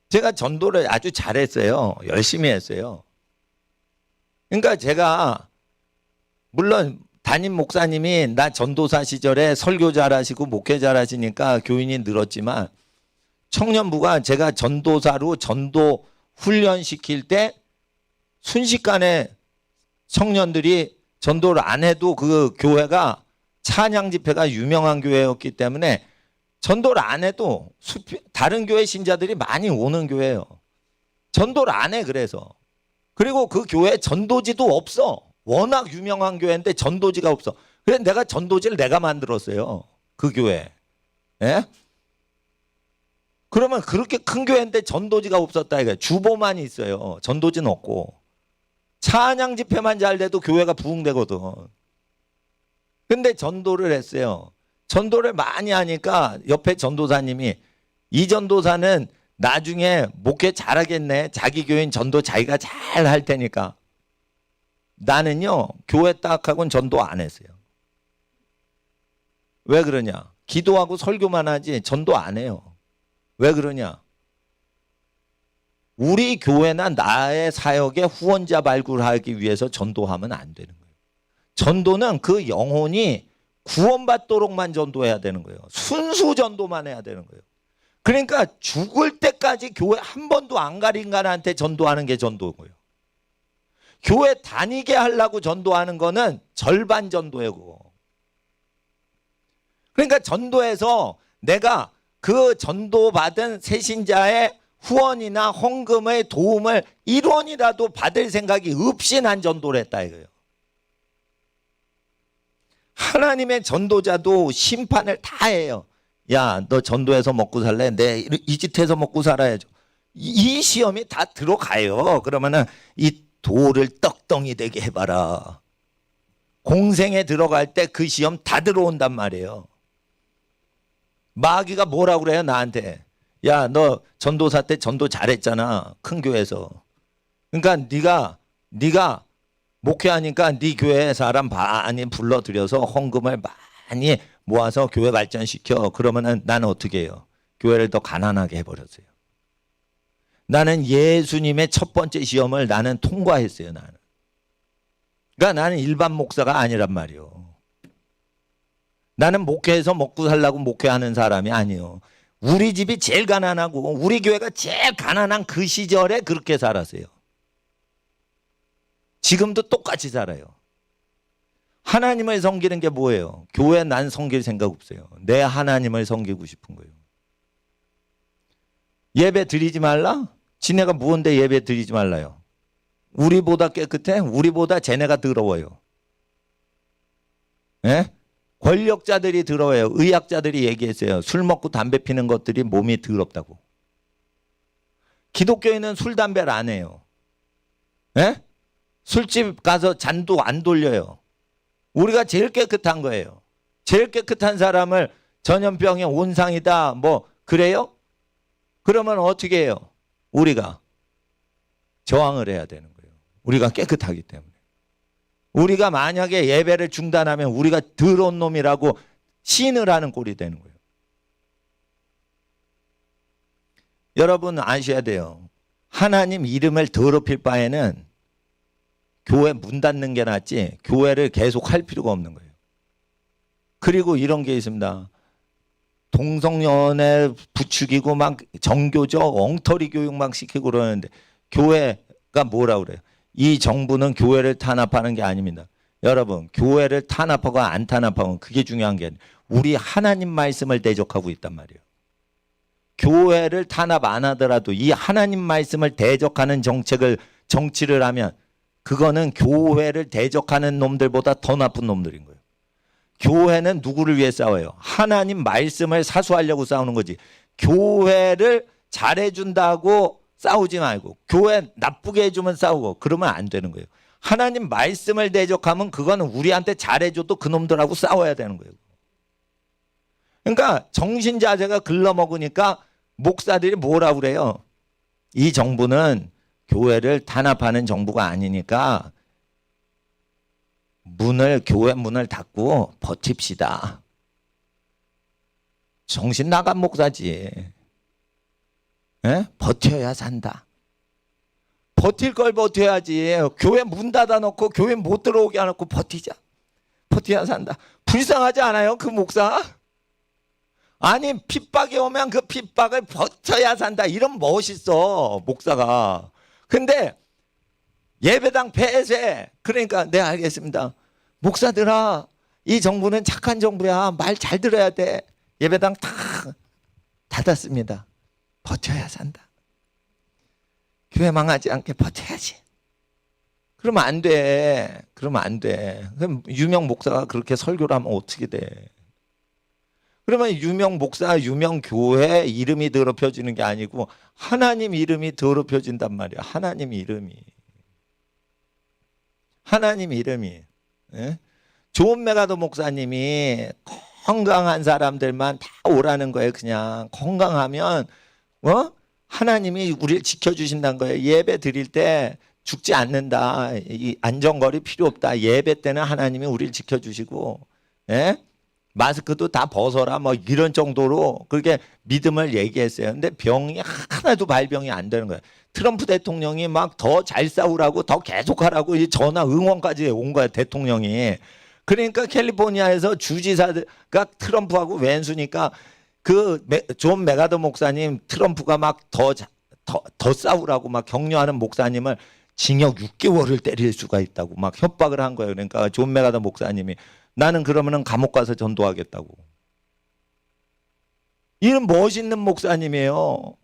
제가 전도를 아주 잘했어요. 열심히 했어요. 그러니까 제가 물론 담임 목사님이 나 전도사 시절에 설교 잘하시고 목회 잘하시니까 교인이 늘었지만 청년부가 제가 전도사로 전도 훈련시킬 때 순식간에 청년들이 전도를 안 해도 그 교회가 찬양 집회가 유명한 교회였기 때문에 전도를 안 해도 다른 교회 신자들이 많이 오는 교회예요. 전도를 안 해 그래서. 그리고 그 교회에 전도지도 없어. 워낙 유명한 교회인데 전도지가 없어. 그래서 내가 전도지를 내가 만들었어요. 그 교회. 예? 그러면 그렇게 큰 교회인데 전도지가 없었다 이거예요. 주보만 있어요. 전도지는 없고. 찬양 집회만 잘 돼도 교회가 부흥되거든. 근데 전도를 했어요. 전도를 많이 하니까 옆에 전도사님이 이 전도사는 나중에 목회 잘하겠네. 자기 교인 전도 자기가 잘 할 테니까. 나는요. 교회 딱 하고는 전도 안 했어요. 왜 그러냐. 기도하고 설교만 하지 전도 안 해요. 왜 그러냐. 우리 교회나 나의 사역에 후원자 발굴하기 위해서 전도하면 안 되는 거예요. 전도는 그 영혼이 구원받도록만 전도해야 되는 거예요. 순수 전도만 해야 되는 거예요. 그러니까 죽을 때까지 교회 한 번도 안 갈 인간한테 전도하는 게 전도고요. 교회 다니게 하려고 전도하는 거는 절반 전도예요, 그거. 그러니까 전도해서 내가 그 전도받은 새신자의 후원이나 헌금의 도움을 1원이라도 받을 생각이 없이 난 전도를 했다 이거예요. 하나님의 전도자도 심판을 다 해요. 야, 너 전도해서 먹고 살래? 내 이 짓 해서 먹고 살아야죠. 이 시험이 다 들어가요. 그러면은 이 돌을 떡덩이 되게 해봐라. 공생에 들어갈 때 그 시험 다 들어온단 말이에요. 마귀가 뭐라고 그래요 나한테? 야, 너 전도사 때 전도 잘했잖아, 큰 교회에서. 그러니까 네가 목회하니까 네 교회 사람 많이 불러들여서 헌금을 많이 모아서 교회 발전시켜. 그러면은 나는 어떻게 해요? 교회를 더 가난하게 해버렸어요. 나는 예수님의 첫 번째 시험을 나는 통과했어요. 그러니까 나는 일반 목사가 아니란 말이에요. 나는 목회해서 먹고 살라고 목회하는 사람이 아니에요. 우리 집이 제일 가난하고 우리 교회가 제일 가난한 그 시절에 그렇게 살았어요. 지금도 똑같이 살아요. 하나님을 섬기는 게 뭐예요? 교회 난 섬길 생각 없어요. 내 하나님을 섬기고 싶은 거예요. 예배 드리지 말라? 지네가 무언데 예배 드리지 말라요? 우리보다 깨끗해? 우리보다 쟤네가 더러워요. 예? 권력자들이 더러워요. 의학자들이 얘기했어요. 술 먹고 담배 피는 것들이 몸이 더럽다고. 기독교인은 술 담배를 안 해요. 예? 술집 가서 잔도 안 돌려요. 우리가 제일 깨끗한 거예요. 제일 깨끗한 사람을 전염병의 온상이다 뭐 그래요? 그러면 어떻게 해요? 우리가 저항을 해야 되는 거예요. 우리가 깨끗하기 때문에. 우리가 만약에 예배를 중단하면 우리가 더러운 놈이라고 시인을 하는 꼴이 되는 거예요. 여러분 아셔야 돼요. 하나님 이름을 더럽힐 바에는 교회 문 닫는 게 낫지 교회를 계속 할 필요가 없는 거예요. 그리고 이런 게 있습니다. 동성연애 부추기고 막 정교적 엉터리 교육 막 시키고 그러는데 교회가 뭐라 그래요? 이 정부는 교회를 탄압하는 게 아닙니다. 여러분 교회를 탄압하고 안 탄압하고 그게 중요한 게 아니에요. 우리 하나님 말씀을 대적하고 있단 말이에요. 교회를 탄압 안 하더라도 이 하나님 말씀을 대적하는 정치를 하면 그거는 교회를 대적하는 놈들보다 더 나쁜 놈들인 거예요. 교회는 누구를 위해 싸워요? 하나님 말씀을 사수하려고 싸우는 거지. 교회를 잘해준다고 싸우지 말고 교회 나쁘게 해주면 싸우고 그러면 안 되는 거예요. 하나님 말씀을 대적하면 그거는 우리한테 잘해줘도 그놈들하고 싸워야 되는 거예요. 그러니까 정신자세가 글러먹으니까 목사들이 뭐라고 그래요? 이 정부는 교회를 탄압하는 정부가 아니니까 교회 문을 닫고 버팁시다. 정신 나간 목사지. 에? 버텨야 산다. 버틸 걸 버텨야지. 교회 문 닫아놓고 교회 못 들어오게 해놓고 버텨야 산다. 불쌍하지 않아요? 그 목사? 아니 핍박이 오면 그 핍박을 버텨야 산다. 이런 멋있어 목사가. 근데 예배당 폐쇄. 그러니까 네 알겠습니다. 목사들아 이 정부는 착한 정부야. 말 잘 들어야 돼. 예배당 다 닫았습니다. 버텨야 산다. 교회 망하지 않게 버텨야지. 그러면 안 돼. 그러면 안 돼. 그럼 유명 목사가 그렇게 설교를 하면 어떻게 돼? 그러면 유명 목사, 유명 교회 이름이 더럽혀지는 게 아니고 하나님 이름이 더럽혀진단 말이야. 하나님 이름이. 예? 존 메가더 목사님이 건강한 사람들만 다 오라는 거예요. 그냥 건강하면 하나님이 우리를 지켜주신다는 거예요. 예배 드릴 때 죽지 않는다. 이 안전거리 필요 없다. 예배 때는 하나님이 우리를 지켜주시고, 예? 마스크도 다 벗어라. 뭐 이런 정도로 그렇게 믿음을 얘기했어요. 근데 병이 하나도 발병이 안 되는 거예요. 트럼프 대통령이 막 더 잘 싸우라고 더 계속하라고 전화 응원까지 온 거예요. 대통령이. 그러니까 캘리포니아에서 주지사가 트럼프하고 왼수니까 그 존 메가더 목사님 트럼프가 막 더 싸우라고 막 격려하는 목사님을 징역 6개월을 때릴 수가 있다고 막 협박을 한 거예요. 그러니까 존 메가더 목사님이 나는 그러면은 감옥 가서 전도하겠다고. 이는 멋있는 목사님이에요.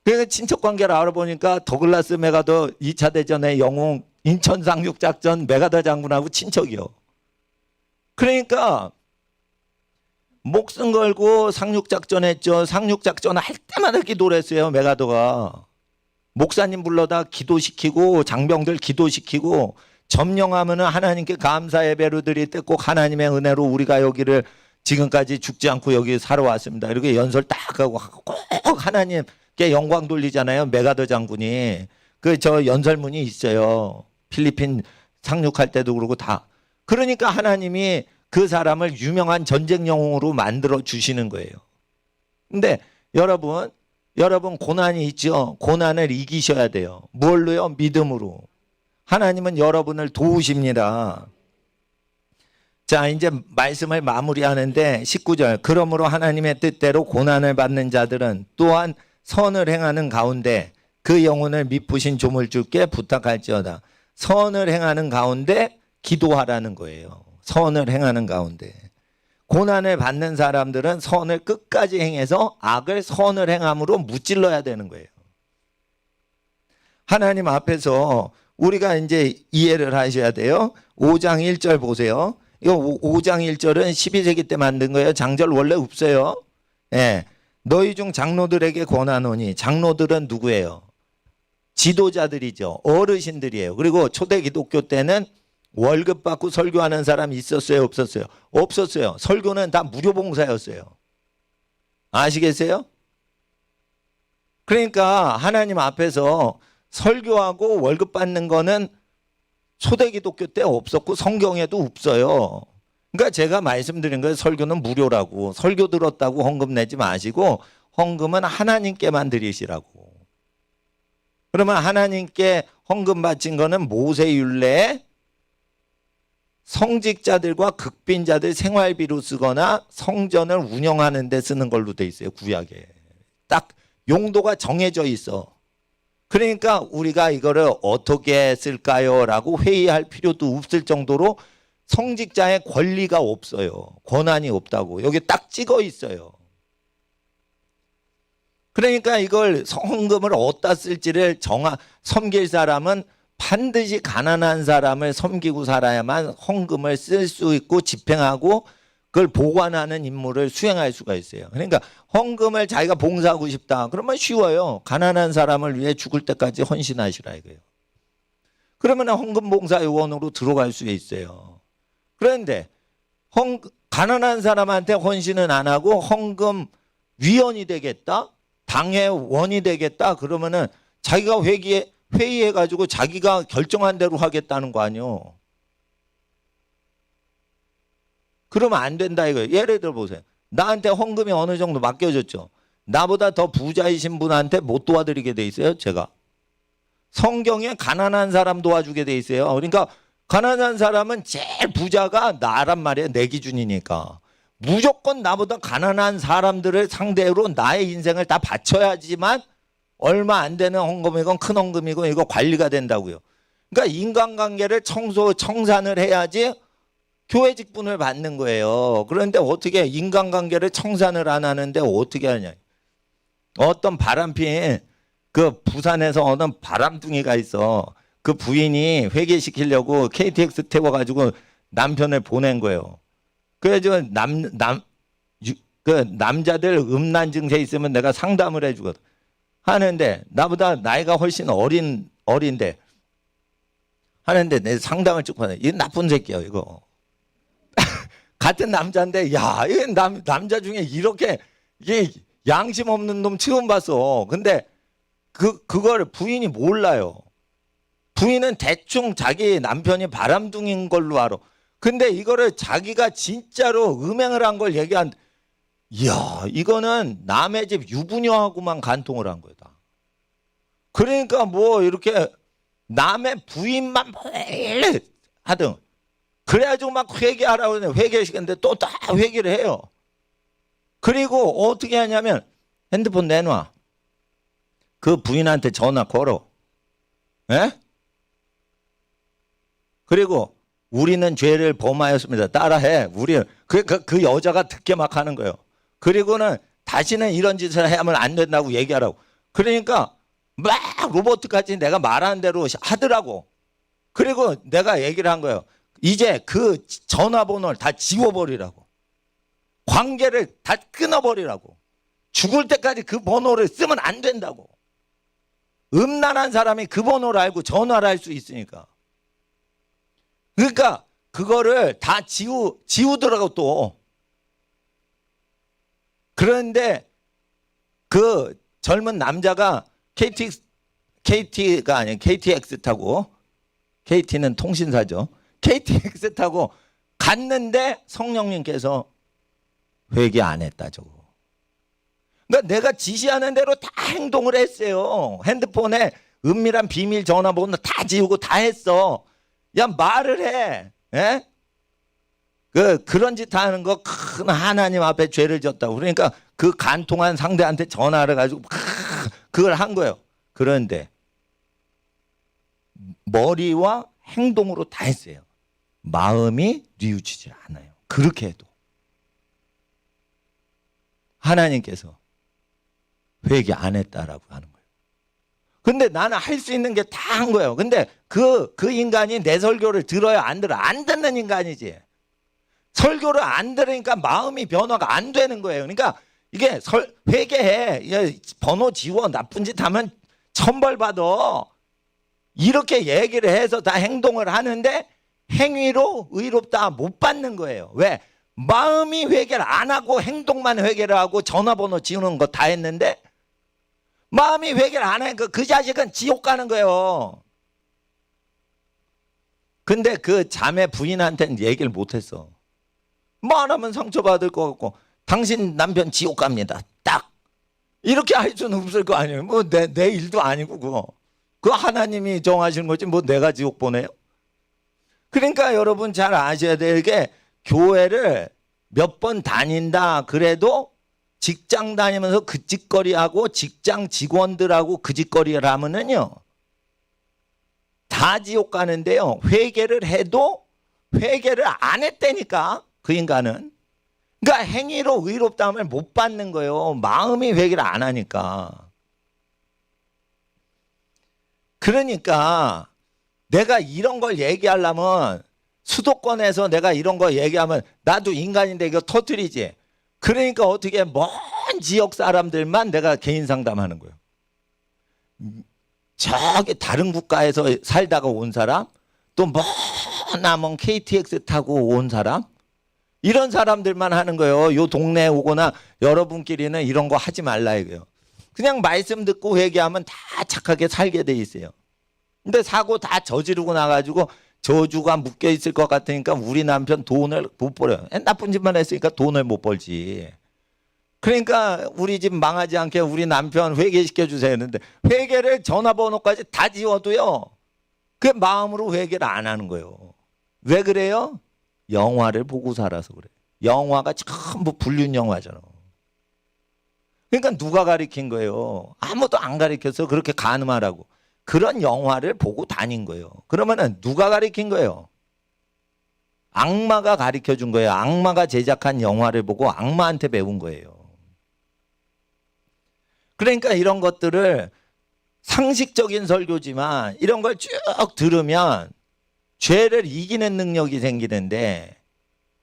그래서 친척 관계를 알아보니까 더글라스 메가더 2차 대전의 영웅 인천 상륙작전 메가더 장군하고 친척이요. 그러니까 목숨 걸고 상륙작전 했죠. 상륙작전 할 때마다 기도를 했어요. 메가더가. 목사님 불러다 기도시키고 장병들 기도시키고 점령하면은 하나님께 감사 예배로 드릴 때 꼭 하나님의 은혜로 우리가 여기를 지금까지 죽지 않고 여기 살아왔습니다. 이렇게 연설 딱 하고 꼭 하나님께 영광 돌리잖아요. 메가더 장군이. 그 저 연설문이 있어요. 필리핀 상륙할 때도 그러고 다. 그러니까 하나님이 그 사람을 유명한 전쟁 영웅으로 만들어 주시는 거예요. 근데 여러분 고난이 있죠. 고난을 이기셔야 돼요. 뭘로요? 믿음으로. 하나님은 여러분을 도우십니다. 자, 이제 말씀을 마무리하는데 19절. 그러므로 하나님의 뜻대로 고난을 받는 자들은 또한 선을 행하는 가운데 그 영혼을 미쁘신 조물주께 부탁할지어다. 선을 행하는 가운데 기도하라는 거예요. 선을 행하는 가운데. 고난을 받는 사람들은 선을 끝까지 행해서 악을 선을 행함으로 무찔러야 되는 거예요. 하나님 앞에서 우리가 이제 이해를 하셔야 돼요. 5장 1절 보세요. 이거 5장 1절은 12세기 때 만든 거예요. 장절 원래 없어요. 예. 너희 중 장로들에게 권하노니. 장로들은 누구예요? 지도자들이죠. 어르신들이에요. 그리고 초대 기독교 때는 월급 받고 설교하는 사람이 있었어요? 없었어요? 없었어요. 설교는 다 무료 봉사였어요. 아시겠어요? 그러니까 하나님 앞에서 설교하고 월급 받는 거는 초대 기독교 때 없었고 성경에도 없어요. 그러니까 제가 말씀드린 거예요. 설교는 무료라고. 설교 들었다고 헌금 내지 마시고 헌금은 하나님께만 드리시라고. 그러면 하나님께 헌금 바친 거는 모세율례에 성직자들과 극빈자들 생활비로 쓰거나 성전을 운영하는 데 쓰는 걸로 돼 있어요. 구약에. 딱 용도가 정해져 있어. 그러니까 우리가 이거를 어떻게 쓸까요? 라고 회의할 필요도 없을 정도로 성직자의 권리가 없어요. 권한이 없다고. 여기 딱 찍어 있어요. 그러니까 이걸 헌금을 어디다 쓸지를 섬길 사람은 반드시 가난한 사람을 섬기고 살아야만 헌금을 쓸 수 있고 집행하고 그걸 보관하는 임무를 수행할 수가 있어요. 그러니까 헌금을 자기가 봉사하고 싶다. 그러면 쉬워요. 가난한 사람을 위해 죽을 때까지 헌신하시라 이거예요. 그러면 헌금 봉사 요원으로 들어갈 수 있어요. 그런데 가난한 사람한테 헌신은 안 하고 헌금 위원이 되겠다? 당회원이 되겠다? 그러면은 자기가 회의해가지고 자기가 결정한 대로 하겠다는 거 아니요. 그러면 안 된다 이거예요. 예를 들어 보세요. 나한테 헌금이 어느 정도 맡겨졌죠. 나보다 더 부자이신 분한테 못 도와드리게 돼 있어요. 제가. 성경에 가난한 사람 도와주게 돼 있어요. 그러니까 가난한 사람은 제일 부자가 나란 말이에요. 내 기준이니까. 무조건 나보다 가난한 사람들을 상대로 나의 인생을 다 바쳐야지만 얼마 안 되는 헌금이건 큰 헌금이건 이거 관리가 된다고요. 그러니까 인간관계를 청산을 해야지 교회 직분을 받는 거예요. 그런데 어떻게 인간관계를 청산을 안 하는데 어떻게 하냐. 어떤 바람핀 그 부산에서 어느 바람둥이가 있어. 그 부인이 회개시키려고 KTX 태워가지고 남편을 보낸 거예요. 그래가지고 그 남자들 음란 증세 있으면 내가 상담을 해주거든. 하는데 나보다 나이가 훨씬 어린데 하는데 내 상담을 쭉 받아. 이 나쁜 새끼야 이거. 같은 남자인데 야, 이 남자 중에 이렇게 이게 양심 없는 놈 처음 봤어. 근데 그걸 부인이 몰라요. 부인은 대충 자기 남편이 바람둥이인 걸로 알아. 근데 이거를 자기가 진짜로 음행을 한 걸 이야, 이거는 남의 집 유부녀하고만 간통을 한 거다. 그러니까 뭐 이렇게 남의 부인만 매일 하든 그래가지고 막 회개하라고 그러는데 회개시켰는데 또 다 회개를 해요. 그리고 어떻게 하냐면 핸드폰 내놔. 그 부인한테 전화 걸어. 예? 그리고 우리는 죄를 범하였습니다. 따라해. 그 여자가 듣게 막 하는 거예요. 그리고는 다시는 이런 짓을 하면 안 된다고 얘기하라고. 그러니까 막 로봇같이 내가 말하는 대로 하더라고. 그리고 내가 얘기를 한 거예요. 이제 그 전화번호를 다 지워버리라고. 관계를 다 끊어버리라고. 죽을 때까지 그 번호를 쓰면 안 된다고. 음란한 사람이 그 번호를 알고 전화를 할 수 있으니까. 그러니까 그거를 다 지우더라고 또. 그런데 그 젊은 남자가 KT가 아니에요. KTX 타고, KT는 통신사죠. KTX 타고 갔는데 성령님께서 회개 안 했다 저거. 그러니까 내가 지시하는 대로 다 행동을 했어요. 핸드폰에 은밀한 비밀 전화번호 다 지우고 다 했어. 야 말을 해. 예? 그런 짓 하는 거 큰 하나님 앞에 죄를 졌다고. 그러니까 그 간통한 상대한테 전화를 가지고 그걸 한 거예요. 그런데 머리와 행동으로 다 했어요. 마음이 뉘우치지 않아요. 그렇게 해도 하나님께서 회개 안 했다라고 하는 거예요. 근데 나는 할 수 있는 게 다 한 거예요. 근데 그 인간이 내 설교를 들어야 안 들어? 안 듣는 인간이지. 설교를 안 들으니까 마음이 변화가 안 되는 거예요. 그러니까 이게 회개해. 번호 지워. 나쁜 짓 하면 천벌 받아. 이렇게 얘기를 해서 다 행동을 하는데 행위로 의롭다 못 받는 거예요. 왜? 마음이 회개를 안 하고 행동만 회개를 하고 전화번호 지우는 거 다 했는데 마음이 회개를 안 하니까 그 자식은 지옥 가는 거예요. 근데 그 자매 부인한테는 얘기를 못했어. 말하면 상처받을 것 같고 당신 남편 지옥 갑니다. 딱 이렇게 할 수는 없을 거 아니에요. 뭐 내 일도 아니고 그거 하나님이 정하시는 거지 뭐 내가 지옥 보내요. 그러니까 여러분 잘 아셔야 될 게 교회를 몇 번 다닌다 그래도 직장 다니면서 그 짓거리하고 직장 직원들하고 그 짓거리를 하면은요 다 지옥 가는데요. 회개를 해도 회개를 안 했다니까 그 인간은. 그러니까 행위로 의롭다함을 못 받는 거예요. 마음이 회개를 안 하니까. 그러니까 내가 이런 걸 얘기하려면 수도권에서 내가 이런 거 얘기하면 나도 인간인데 이거 터뜨리지. 그러니까 어떻게 먼 지역 사람들만 내가 개인 상담하는 거예요. 저기 다른 국가에서 살다가 온 사람, 또 먼 KTX 타고 온 사람, 이런 사람들만 하는 거예요. 요 동네에 오거나 여러분끼리는 이런 거 하지 말라 이거예요. 그냥 말씀 듣고 회개하면 다 착하게 살게 돼 있어요. 근데 사고 다 저지르고 나가지고 저주가 묶여 있을 것 같으니까 우리 남편 돈을 못 벌어요. 나쁜 짓만 했으니까 돈을 못 벌지. 그러니까 우리 집 망하지 않게 우리 남편 회개시켜 주세요 했는데 회개를 전화번호까지 다 지워도요. 그 마음으로 회개를 안 하는 거예요. 왜 그래요? 영화를 보고 살아서 그래. 영화가 전부 불륜 영화잖아. 그러니까 누가 가르친 거예요? 아무도 안 가르쳐서 그렇게 간음하라고. 그런 영화를 보고 다닌 거예요. 그러면은 누가 가르친 거예요? 악마가 가르쳐 준 거예요. 악마가 제작한 영화를 보고 악마한테 배운 거예요. 그러니까 이런 것들을 상식적인 설교지만 이런 걸 쭉 들으면 죄를 이기는 능력이 생기는데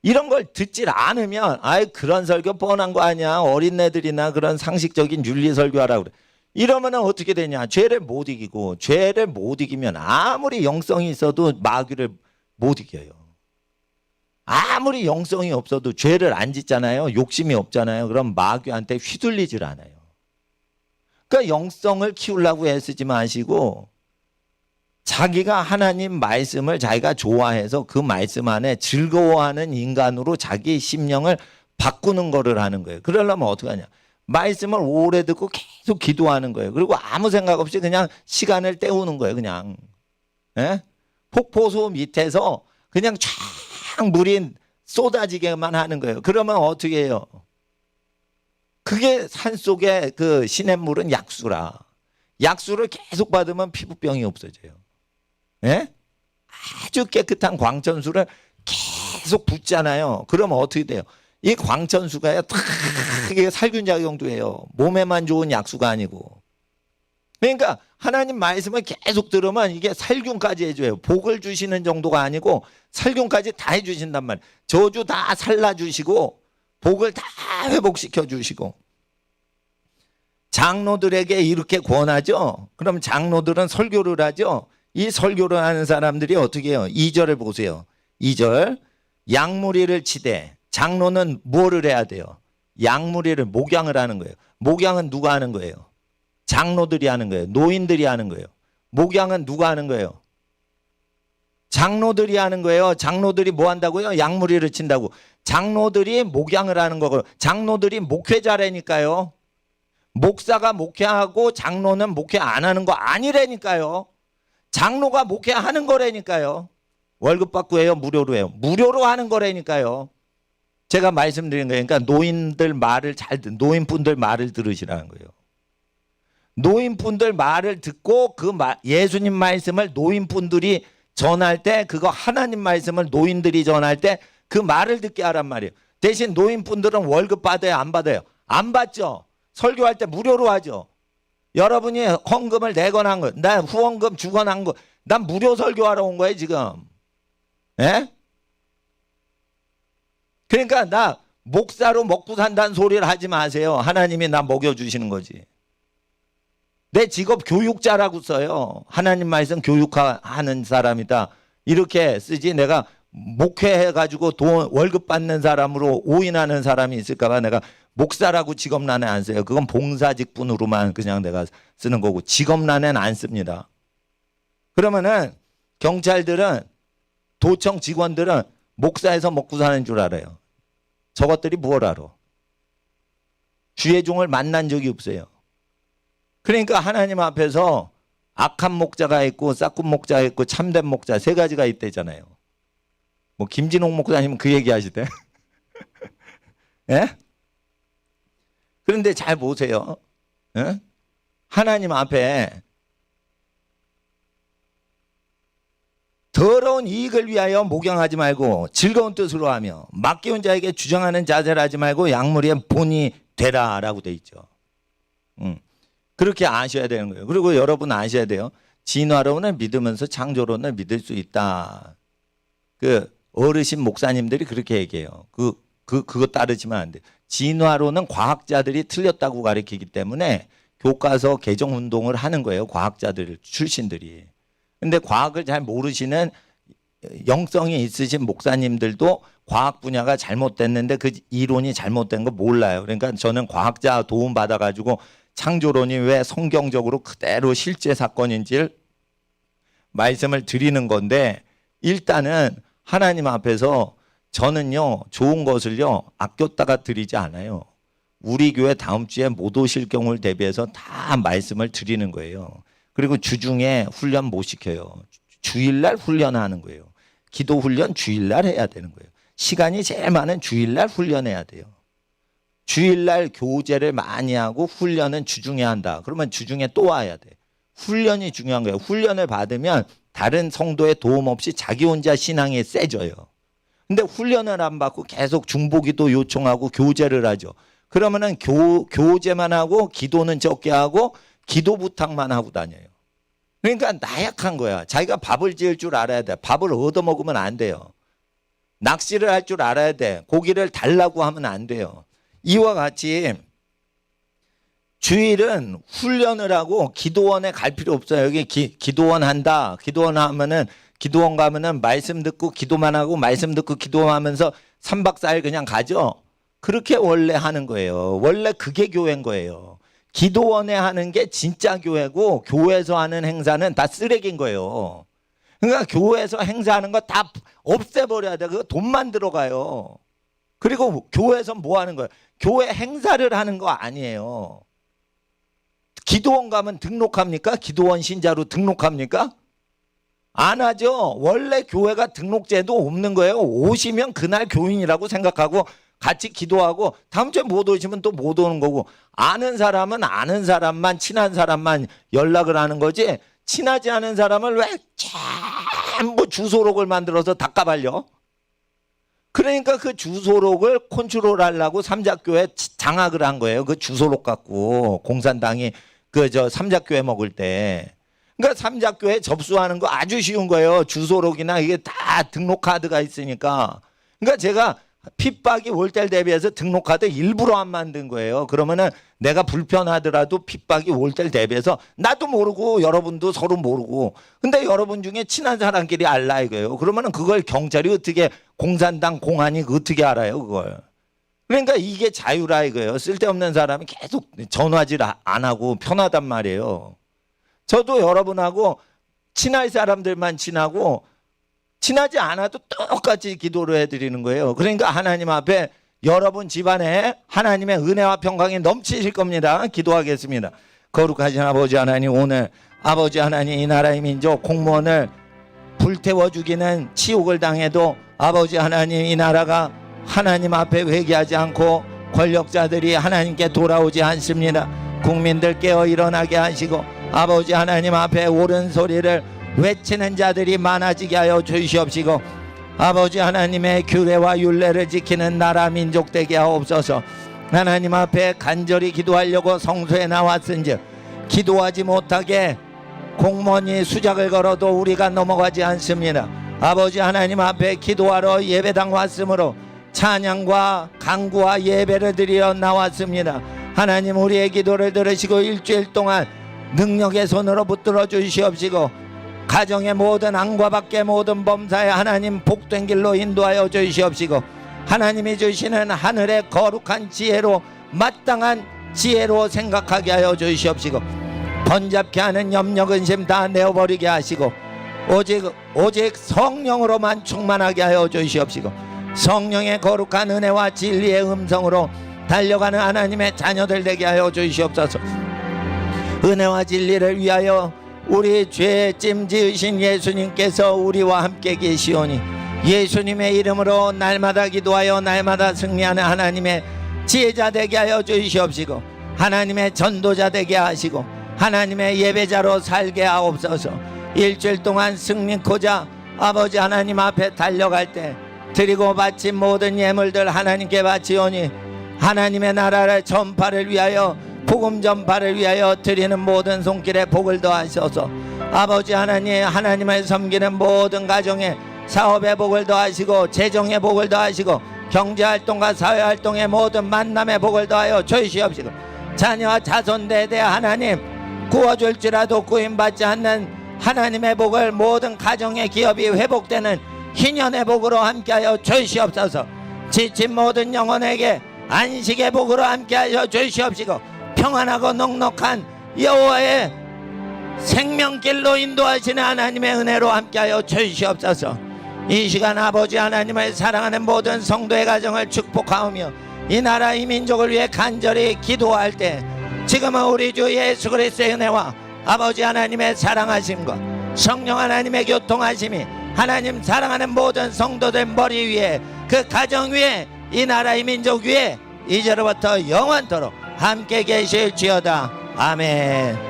이런 걸 듣질 않으면 아이 그런 설교 뻔한 거 아니야. 어린애들이나 그런 상식적인 윤리 설교하라고 그래. 이러면 어떻게 되냐. 죄를 못 이기고 죄를 못 이기면 아무리 영성이 있어도 마귀를 못 이겨요. 아무리 영성이 없어도 죄를 안 짓잖아요. 욕심이 없잖아요. 그럼 마귀한테 휘둘리질 않아요. 그러니까 영성을 키우려고 애쓰지 마시고 자기가 하나님 말씀을 자기가 좋아해서 그 말씀 안에 즐거워하는 인간으로 자기 심령을 바꾸는 거를 하는 거예요. 그러려면 어떻게 하냐. 말씀을 오래 듣고 계속 기도하는 거예요. 그리고 아무 생각 없이 그냥 시간을 때우는 거예요. 그냥. 예? 폭포수 밑에서 그냥 쫙 물이 쏟아지게만 하는 거예요. 그러면 어떻게 해요? 그게 산속의 그 시냇물은 약수라. 약수를 계속 받으면 피부병이 없어져요. 예? 아주 깨끗한 광천수를 계속 붓잖아요. 그러면 어떻게 돼요? 이 광천수가요, 탁 이게 살균작용도 해요. 몸에만 좋은 약수가 아니고. 그러니까 하나님 말씀을 계속 들으면 이게 살균까지 해줘요. 복을 주시는 정도가 아니고 살균까지 다 해주신단 말이에요. 저주 다 살라주시고 복을 다 회복시켜 주시고. 장로들에게 이렇게 권하죠. 그럼 장로들은 설교를 하죠. 이 설교를 하는 사람들이 어떻게 해요? 2절을 보세요. 2절. 양무리를 치되. 장로는 뭐를 해야 돼요? 양무리를 목양을 하는 거예요. 목양은 누가 하는 거예요? 장로들이 하는 거예요. 노인들이 하는 거예요. 목양은 누가 하는 거예요? 장로들이 하는 거예요. 장로들이 뭐 한다고요? 양무리를 친다고. 장로들이 목양을 하는 거고, 장로들이 목회자라니까요. 목사가 목회하고 장로는 목회 안 하는 거 아니라니까요. 장로가 목회하는 거라니까요. 월급 받고 해요? 무료로 해요? 무료로 하는 거라니까요. 제가 말씀드린 거예요. 그러니까 노인분들 말을 들으시라는 거예요. 노인분들 말을 듣고 예수님 말씀을 노인분들이 전할 때, 그거 하나님 말씀을 노인들이 전할 때 그 말을 듣게 하란 말이에요. 대신 노인분들은 월급 받아요? 안 받아요? 안 받죠. 설교할 때 무료로 하죠. 여러분이 헌금을 내거나 한 거, 나 후원금 주거나 한 거, 난 무료 설교하러 온 거예요 지금. 예? 그러니까 나 목사로 먹고 산다는 소리를 하지 마세요. 하나님이 나 먹여주시는 거지. 내 직업 교육자라고 써요. 하나님 말씀 교육하는 사람이다. 이렇게 쓰지. 내가 목회해가지고 월급 받는 사람으로 오인하는 사람이 있을까봐 내가 목사라고 직업란에 안 써요. 그건 봉사직분으로만 그냥 내가 쓰는 거고 직업란에는 안 씁니다. 그러면은 경찰들은, 도청 직원들은 목사에서 먹고 사는 줄 알아요. 저것들이 뭘 알아? 주의 종을 만난 적이 없어요. 그러니까 하나님 앞에서 악한 목자가 있고 싹군 목자가 있고 참된 목자 세 가지가 있대잖아요. 뭐 김진홍 목사님은 그 얘기 하시대. 예? 그런데 잘 보세요. 예? 하나님 앞에 더러운 이익을 위하여 목양하지 말고 즐거운 뜻으로 하며 맡겨온 자에게 주장하는 자세를 하지 말고 양무리의 본이 되라라고 돼 있죠. 그렇게 아셔야 되는 거예요. 그리고 여러분 아셔야 돼요. 진화론을 믿으면서 창조론을 믿을 수 있다. 그 어르신 목사님들이 그렇게 얘기해요. 그거 따르시면 안 돼요. 진화론은 과학자들이 틀렸다고 가르치기 때문에 교과서 개정 운동을 하는 거예요. 과학자들 출신들이. 근데 과학을 잘 모르시는 영성이 있으신 목사님들도 과학 분야가 잘못됐는데 그 이론이 잘못된 거 몰라요. 그러니까 저는 과학자 도움 받아가지고 창조론이 왜 성경적으로 그대로 실제 사건인지를 말씀을 드리는 건데, 일단은 하나님 앞에서 저는요 좋은 것을요 아꼈다가 드리지 않아요. 우리 교회 다음 주에 못 오실 경우를 대비해서 다 말씀을 드리는 거예요. 그리고 주중에 훈련 못 시켜요. 주일날 훈련하는 거예요. 기도 훈련 주일날 해야 되는 거예요. 시간이 제일 많은 주일날 훈련해야 돼요. 주일날 교제를 많이 하고 훈련은 주중에 한다. 그러면 주중에 또 와야 돼. 훈련이 중요한 거예요. 훈련을 받으면 다른 성도의 도움 없이 자기 혼자 신앙이 세져요. 근데 훈련을 안 받고 계속 중보기도 요청하고 교제를 하죠. 그러면은 교제만 하고 기도는 적게 하고 기도 부탁만 하고 다녀요. 그러니까 나약한 거야. 자기가 밥을 지을 줄 알아야 돼. 밥을 얻어먹으면 안 돼요. 낚시를 할 줄 알아야 돼. 고기를 달라고 하면 안 돼요. 이와 같이 주일은 훈련을 하고 기도원에 갈 필요 없어요. 여기 기도원 한다. 기도원 가면은 말씀 듣고 기도만 하고 말씀 듣고 기도하면서 3박 4일 그냥 가죠. 그렇게 원래 하는 거예요. 원래 그게 교회인 거예요. 기도원에 하는 게 진짜 교회고 교회에서 하는 행사는 다 쓰레기인 거예요. 그러니까 교회에서 행사하는 거 다 없애버려야 돼. 그거 돈만 들어가요. 그리고 교회에서 뭐 하는 거예요? 교회 행사를 하는 거 아니에요. 기도원 가면 등록합니까? 기도원 신자로 등록합니까? 안 하죠. 원래 교회가 등록제도 없는 거예요. 오시면 그날 교인이라고 생각하고 같이 기도하고 다음 주에 못 오시면 또 못 오는 거고, 아는 사람은 아는 사람만 친한 사람만 연락을 하는 거지 친하지 않은 사람을 왜 전부 주소록을 만들어서 닦아발려? 그러니까 그 주소록을 컨트롤하려고 삼작교회 장악을 한 거예요. 그 주소록 갖고 공산당이 그 삼작교회 먹을 때. 그러니까 삼작교회 접수하는 거 아주 쉬운 거예요. 주소록이나 이게 다 등록 카드가 있으니까. 그러니까 제가 핍박이 올 때를 대비해서 등록 카드 일부러 안 만든 거예요. 그러면은 내가 불편하더라도 핍박이 올 때를 대비해서 나도 모르고 여러분도 서로 모르고. 근데 여러분 중에 친한 사람끼리 알라 이거예요. 그러면은 그걸 경찰이 어떻게 공산당 공안이 어떻게 알아요, 그걸. 그러니까 이게 자유라 이거예요. 쓸데없는 사람이 계속 전화질 안 하고 편하단 말이에요. 저도 여러분하고 친할 사람들만 친하고 친하지 않아도 똑같이 기도를 해드리는 거예요. 그러니까 하나님 앞에 여러분 집안에 하나님의 은혜와 평강이 넘치실 겁니다. 기도하겠습니다. 거룩하신 아버지 하나님, 오늘 아버지 하나님 이 나라의 민족 공무원을 불태워 죽이는 치욕을 당해도 아버지 하나님 이 나라가 하나님 앞에 회개하지 않고 권력자들이 하나님께 돌아오지 않습니다. 국민들 깨어 일어나게 하시고 아버지 하나님 앞에 옳은 소리를 외치는 자들이 많아지게 하여 주시옵시고 아버지 하나님의 규례와 율례를 지키는 나라 민족 되게 하옵소서. 하나님 앞에 간절히 기도하려고 성소에 나왔은즉 기도하지 못하게 공무원이 수작을 걸어도 우리가 넘어가지 않습니다. 아버지 하나님 앞에 기도하러 예배당 왔으므로 찬양과 간구와 예배를 드리러 나왔습니다. 하나님 우리의 기도를 들으시고 일주일 동안 능력의 손으로 붙들어 주시옵시고 가정의 모든 안과 밖의 모든 범사에 하나님 복된 길로 인도하여 주시옵시고 하나님이 주시는 하늘의 거룩한 지혜로 마땅한 지혜로 생각하게 하여 주시옵시고 번잡케 하는 염려 근심 다 내어버리게 하시고 오직 성령으로만 충만하게 하여 주시옵시고 성령의 거룩한 은혜와 진리의 음성으로 달려가는 하나님의 자녀들 되게 하여 주시옵소서. 은혜와 진리를 위하여 우리 죄 찜지으신 예수님께서 우리와 함께 계시오니 예수님의 이름으로 날마다 기도하여 날마다 승리하는 하나님의 지혜자 되게 하여 주시옵시고 하나님의 전도자 되게 하시고 하나님의 예배자로 살게 하옵소서. 일주일 동안 승리코자 아버지 하나님 앞에 달려갈 때 드리고 바친 모든 예물들 하나님께 바치오니 하나님의 나라를 전파를 위하여 복음 전파를 위하여 드리는 모든 손길에 복을 더하셔서 아버지 하나님 하나님을 섬기는 모든 가정에 사업에 복을 더하시고 재정에 복을 더하시고 경제활동과 사회활동의 모든 만남에 복을 더하여 주시옵시고 자녀와 자손 대대 하나님 구워줄지라도 구임받지 않는 하나님의 복을 모든 가정의 기업이 회복되는 희년의 복으로 함께하여 주시옵소서. 지친 모든 영혼에게 안식의 복으로 함께하여 주시옵시고 평안하고 넉넉한 여호와의 생명길로 인도하시는 하나님의 은혜로 함께하여 주시옵소서. 이 시간 아버지 하나님을 사랑하는 모든 성도의 가정을 축복하오며 이 나라 이 민족을 위해 간절히 기도할 때 지금은 우리 주 예수 그리스도의 은혜와 아버지 하나님의 사랑하심과 성령 하나님의 교통하심이 하나님 사랑하는 모든 성도들 머리 위에 그 가정 위에 이 나라 이 민족 위에 이제로부터 영원토록 함께 계실지어다. 아멘.